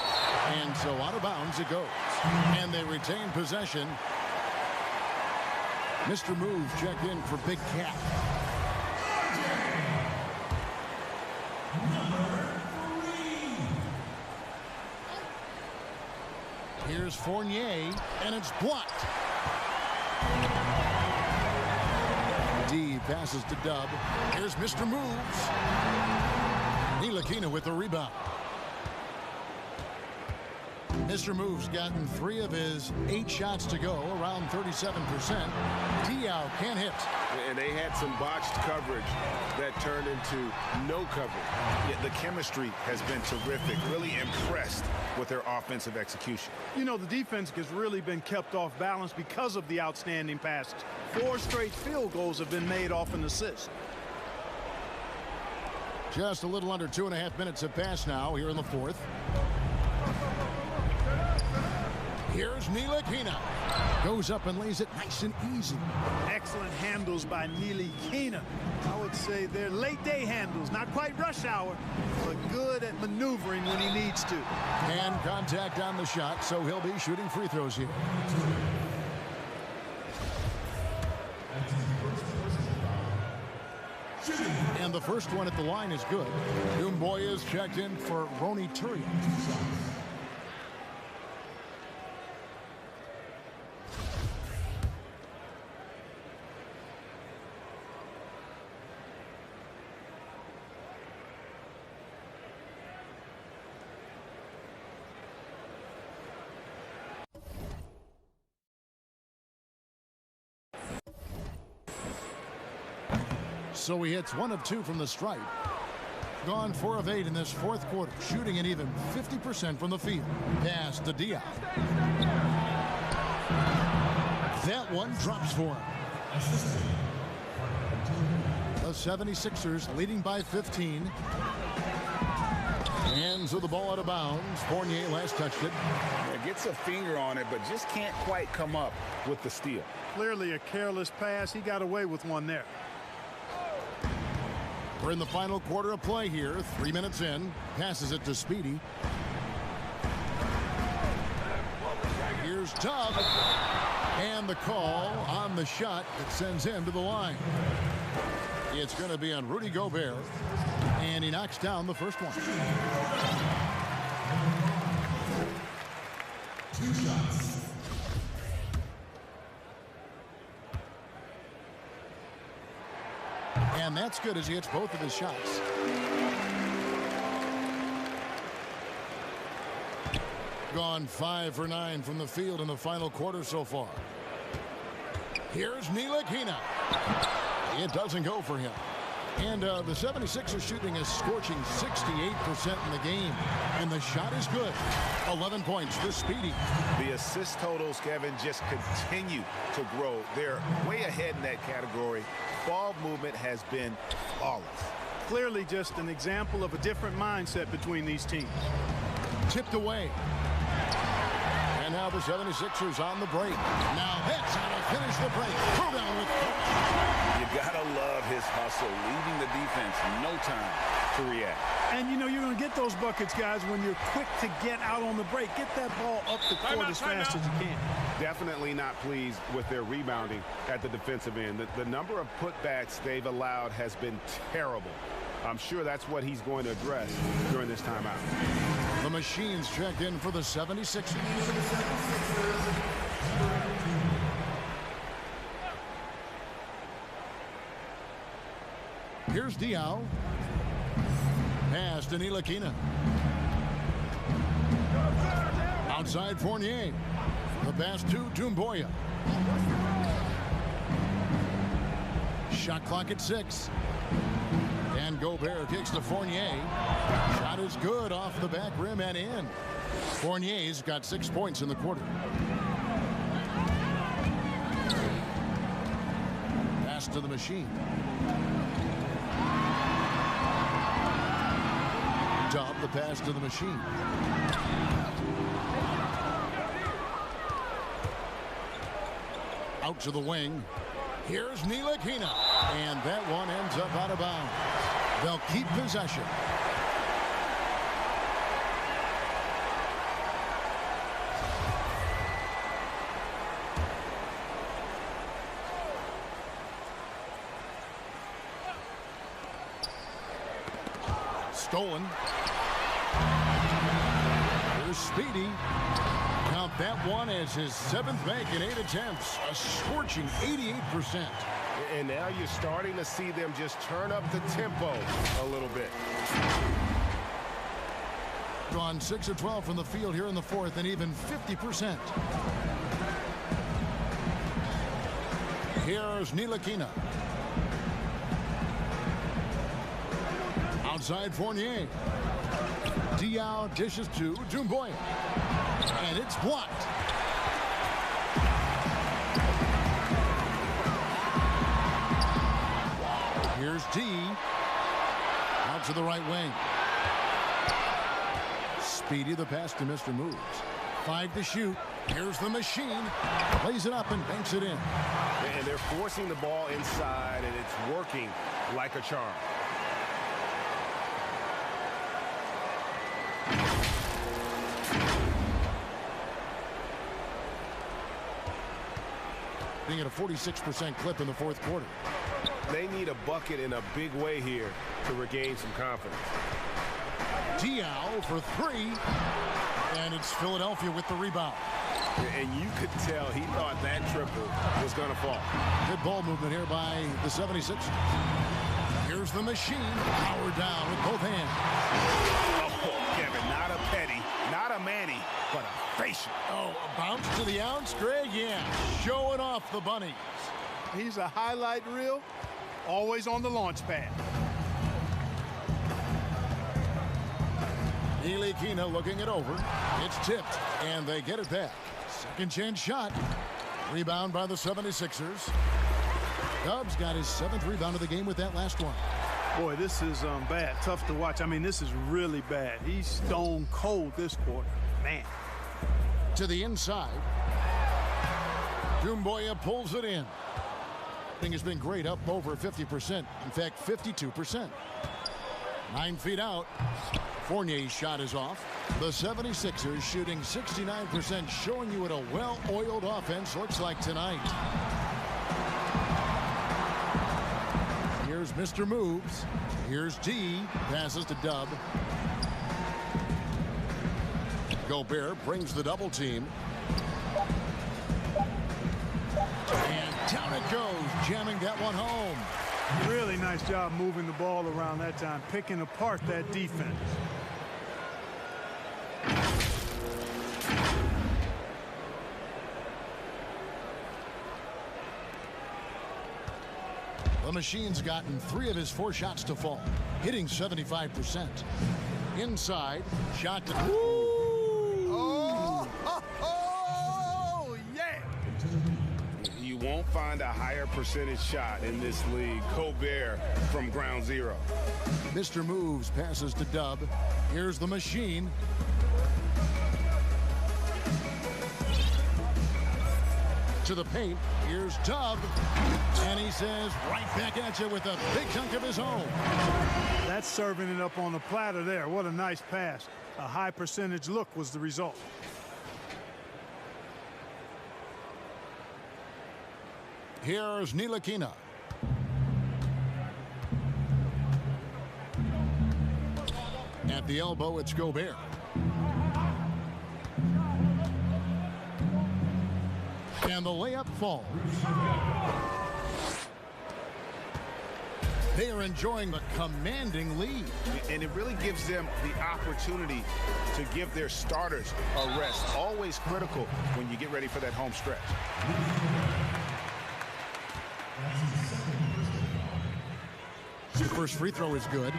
And so out of bounds it goes. And they retain possession. Mr. Move checked in for Big Cat. Here's Fournier, and it's blocked. D passes to Dub. Here's Mr. Moves. Ntilikina with the rebound. Mr. Moves gotten 3 of his 8 shots to go, around 37%. Diao can't hit. And they had some botched coverage that turned into no coverage. Yeah, the chemistry has been terrific. Really impressed with their offensive execution. You know, the defense has really been kept off balance because of the outstanding passes. 4 straight field goals have been made off an assist. Just a little under 2.5 minutes have passed now here in the fourth. Here's Ntilikina. Goes up and lays it nice and easy. Excellent handles by Ntilikina. I would say they're late day handles. Not quite rush hour, but good at maneuvering when he needs to. And contact on the shot, so he'll be shooting free throws here. And the first one at the line is good. Doomboy is checked in for Ronny Turian. So he hits 1 of 2 from the stripe. Gone 4 of 8 in this fourth quarter, shooting an even 50% from the field. Pass to Diao. That one drops for him. The 76ers leading by 15. Hands of the ball out of bounds. Fournier last touched it. Yeah, gets a finger on it, but just can't quite come up with the steal. Clearly a careless pass. He got away with one there. We're in the final quarter of play here. 3 minutes in. Passes it to Speedy. Here's Tubb. And the call on the shot that sends him to the line. It's going to be on Rudy Gobert. And he knocks down the first one. 2 shots. And that's good as he hits both of his shots. Gone 5 for 9 from the field in the final quarter so far. Here's Ntilikina. It doesn't go for him. And the 76ers shooting a scorching 68% in the game. And the shot is good. 11 points for Speedy. The assist totals, Kevin, just continue to grow. They're way ahead in that category. Ball movement has been flawless. Clearly just an example of a different mindset between these teams. Tipped away. And now the 76ers on the break. Now that's how to finish the break. Throw down with You gotta love his hustle, leaving the defense no time to react. And you know you're going to get those buckets, guys, when you're quick to get out on the break. Get that ball up the court as fast as you can. Definitely not pleased with their rebounding at the defensive end. The number of putbacks they've allowed has been terrible. I'm sure that's what he's going to address during this timeout. The machines checked in for the 76ers. Here's Diaw. Pass to Ntilikina. Outside Fournier. The pass to Doumbouya. Shot clock at 6. And Gobert kicks to Fournier. Shot is good off the back rim and in. Fournier's got 6 points in the quarter. Pass to the machine. Dub the pass to the machine. Out to the wing. Here's Ntilikina. And that one ends up out of bounds. They'll keep possession. Stolen. Here's Speedy. Count that one as his 7th make in 8 attempts. A scorching 88%. And now you're starting to see them just turn up the tempo a little bit. Gone 6 of 12 from the field here in the 4th and even 50%. Here's Ntilikina. Outside Fournier. Diaw dishes to Doumbouya. And it's blocked. Here's D. Out to the right wing. Speedy the pass to Mr. Moves. 5 to shoot. Here's the machine. Plays it up and banks it in. And they're forcing the ball inside, and it's working like a charm. Being at a 46% clip in the 4th quarter. They need a bucket in a big way here to regain some confidence. Diaw for 3. And it's Philadelphia with the rebound. And you could tell he thought that triple was going to fall. Good ball movement here by the 76ers. Here's the machine. Powered down with both hands. Oh, Kevin, not a Petty, not a Manny, but a facial. Oh, a bounce to the ounce, Greg? Yeah, showing off the bunnies. He's a highlight reel, always on the launch pad. Ntilikina looking it over. It's tipped, and they get it back. Second chance shot. Rebound by the 76ers. Dubs got his 7th rebound of the game with that last one. Boy, this is bad. Tough to watch. I mean, this is really bad. He's stone cold this quarter. Man. To the inside. Doumbouya pulls it in. Has been great, up over 50%. In fact, 52%. 9 feet out. Fournier's shot is off. The 76ers shooting 69%, showing you what a well-oiled offense looks like tonight. Here's Mr. Moves. Here's D. Passes to Dub. Gobert brings the double team. And down it goes, jamming that one home. Really nice job moving the ball around that time, picking apart that defense. The Machine's gotten 3 of his 4 shots to fall, hitting 75%. Inside, shot to... You won't find a higher percentage shot in this league. Gobert from ground zero. Mr. Moves passes to Dub. Here's the Machine. To the paint. Here's Dub. And he says right back at you with a big chunk of his own. That's serving it up on the platter there. What a nice pass. A high percentage look was the result. Here's Ntilikina. At the elbow, it's Gobert. And the layup falls. They are enjoying the commanding lead. And it really gives them the opportunity to give their starters a rest. Always critical when you get ready for that home stretch. First free throw is good.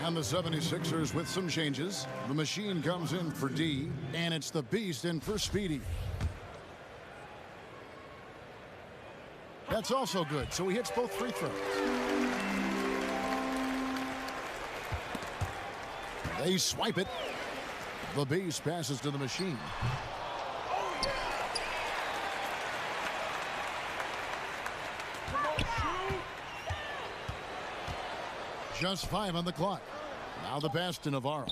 And the 76ers with some changes. The Machine comes in for D. And it's the Beast in for Speedy. That's also good. So he hits both free throws. They swipe it. The Beast passes to the Machine. Just 5 on the clock. Now the pass to Navarro.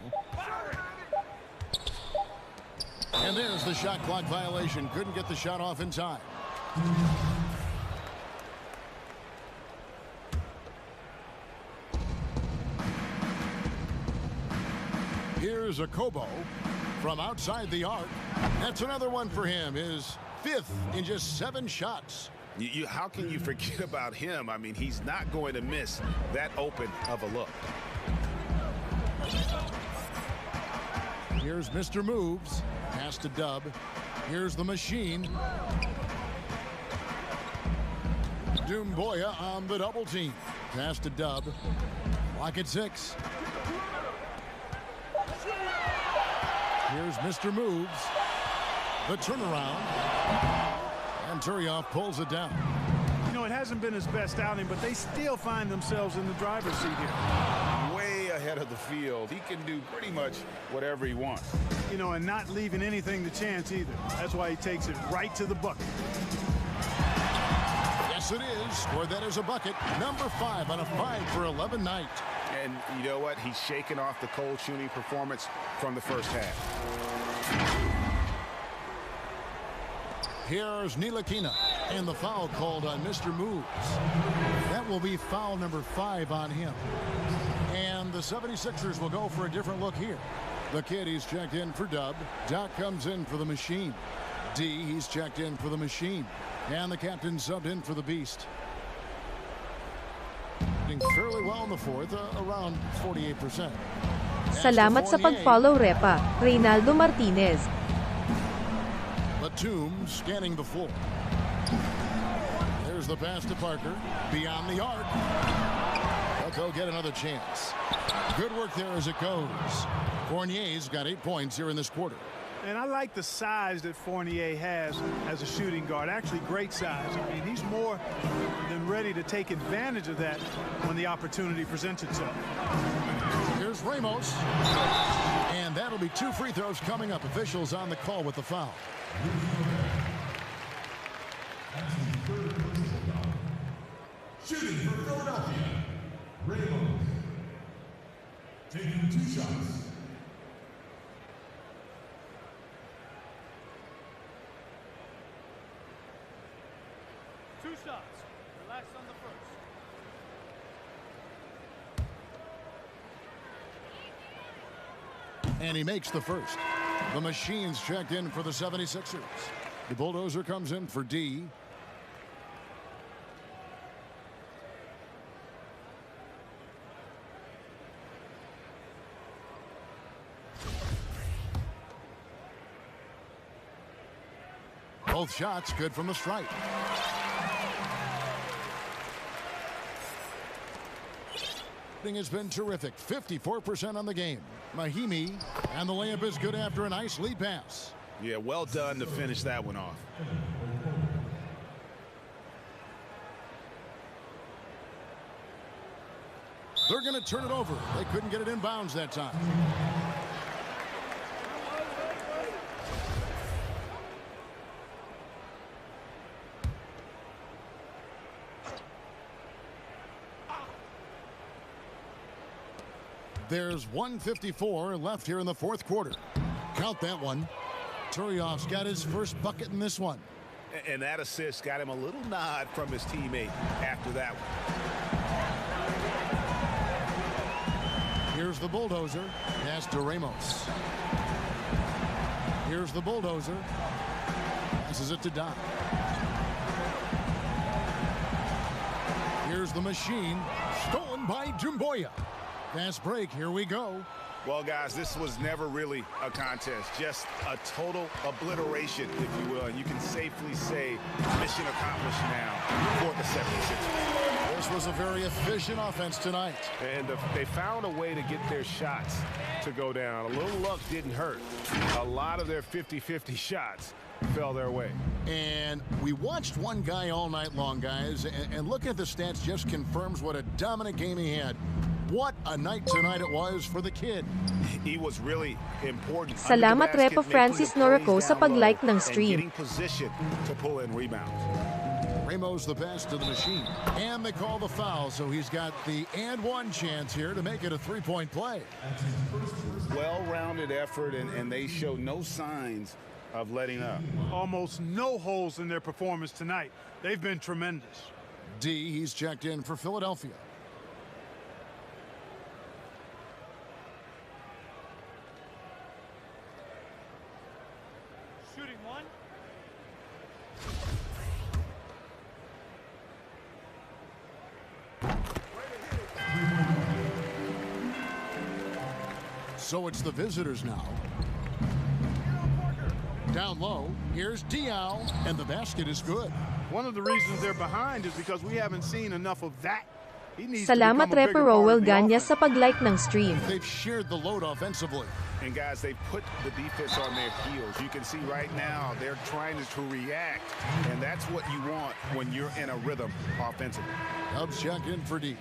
And there's the shot clock violation. Couldn't get the shot off in time. Here's a Kobo from outside the arc. That's another one for him. His 5th in just 7 shots. How can you forget about him? I mean, he's not going to miss that open of a look. Here's Mr. Moves. Pass to Dub. Here's the Machine. Doumbouya on the double team. Pass to Dub. Lock at 6. Here's Mr. Moves. The turnaround. And Turioff pulls it down. You know, it hasn't been his best outing, but they still find themselves in the driver's seat here. Way ahead of the field. He can do pretty much whatever he wants. You know, and not leaving anything to chance either. That's why he takes it right to the bucket. Yes, it is. Scored that as a bucket. Number 5 on a 5 for 11 night. And you know what? He's shaking off the cold shooting performance from the first half. Here's Ntilikina, and the foul called on Mr. Moves. That will be foul number 5 on him. And the 76ers will go for a different look here. The kid, he's checked in for Dub. Doc comes in for the Machine. D, he's checked in for the Machine. And the captain subbed in for the Beast. Doing fairly well in the 4th, around 48%. Salamat sa pag-follow, Repa. Reynaldo Martinez. Batum scanning the floor. There's the pass to Parker. Beyond the arc. They'll go get another chance. Good work there as it goes. Fournier's got 8 points here in this quarter. And I like the size that Fournier has as a shooting guard. Actually, great size. I mean, he's more than ready to take advantage of that when the opportunity presents itself. Here's Ramos. And that'll be 2 free throws coming up. Officials on the call with the foul. Shooting for Philadelphia, Ramos. Taking 2 shots. Two shots. Relax on the first. And he makes the first. The Machines checked in for the 76ers. The Bulldozer comes in for D. Both shots good from the stripe. Has been terrific. 54% on the game. Mahimi, and the layup is good after a nice lead pass. Yeah, well done to finish that one off. They're going to turn it over. They couldn't get it in bounds that time. There's 1:54 left here in the fourth quarter. Count that one. Turyov's got his first bucket in this one. And that assist got him a little nod from his teammate after that one. Here's the Bulldozer. Pass to Ramos. Here's the Bulldozer. Passes it to Don. Here's the Machine. Stolen by Doumbouya. Fast break. Here we go. Well, guys, this was never really a contest. Just a total obliteration, if you will. And you can safely say mission accomplished now for the 76ers. This was a very efficient offense tonight. And they found a way to get their shots to go down. A little luck didn't hurt. A lot of their 50-50 shots fell their way. And we watched one guy all night long, guys. And looking at the stats just confirms what a dominant game he had. What a night tonight it was for the kid. He was really important. Salamat Repo Francis Norrico sa pag-like ng stream. Getting position to pull in rebounds. Ramos the pass to the Machine. And they call the foul, so he's got the and one chance here to make it a three-point play. Well-rounded effort, and they show no signs of letting up. Almost no holes in their performance tonight. They've been tremendous. D, he's checked in for Philadelphia. Shooting one. So it's the visitors now. Down low, here's Diaw, and the basket is good. One of the reasons they're behind is because we haven't seen enough of that. Salamat Repo Rowell Ganya sa pag-like ng stream. They've shared the load offensively. And guys, they put the defense on their heels. You can see right now they're trying to react, and that's what you want when you're in a rhythm offensively. Dubs check in for D.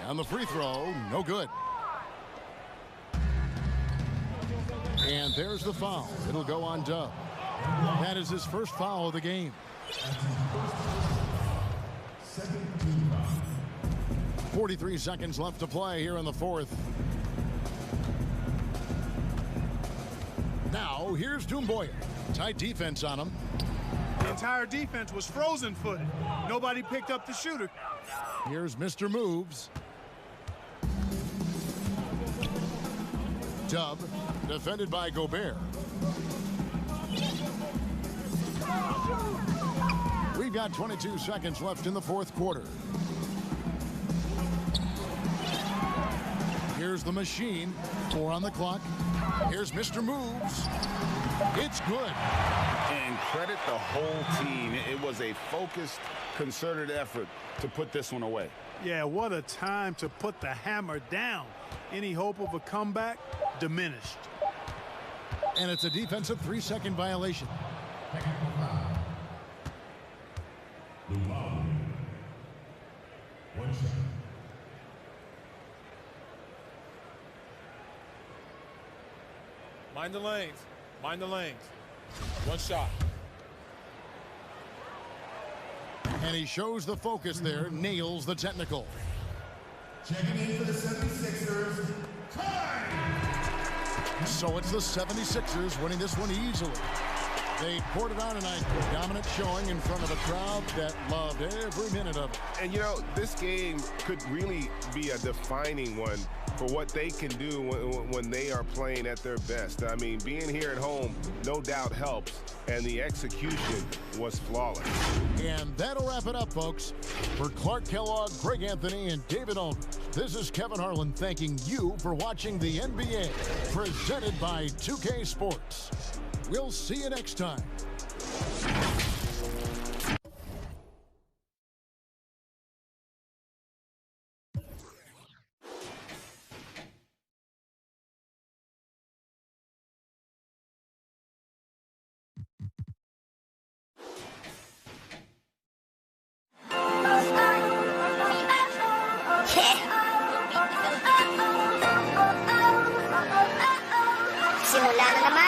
And the free throw, no good. And there's the foul. It'll go on Dub. That is his first foul of the game. 43 seconds left to play here in the fourth. Now, here's Doumbouya. Tight defense on him. The entire defense was frozen-footed. Nobody picked up the shooter. Here's Mr. Moves. Dub, defended by Gobert. We've got 22 seconds left in the fourth quarter. Here's the machine. 4 on the clock. Here's Mr. Moves. It's good. And credit the whole team. It was a focused, concerted effort to put this one away. Yeah, what a time to put the hammer down. Any hope of a comeback diminished. And it's a defensive 3-second violation. Technical foul. Luau. 1 second. Mind the lanes. Mind the lanes. 1 shot. And he shows the focus there, nails the technical. Checking in for the 76ers. Time! So it's the 76ers winning this one easily. They poured it on tonight, a dominant showing in front of a crowd that loved every minute of it. And, you know, this game could really be a defining one for what they can do when they are playing at their best. I mean, being here at home, no doubt helps, and the execution was flawless. And that'll wrap it up, folks. For Clark Kellogg, Greg Anthony, and David Aldridge, this is Kevin Harlan thanking you for watching the NBA, presented by 2K Sports. We'll see you next time. Simula na naman.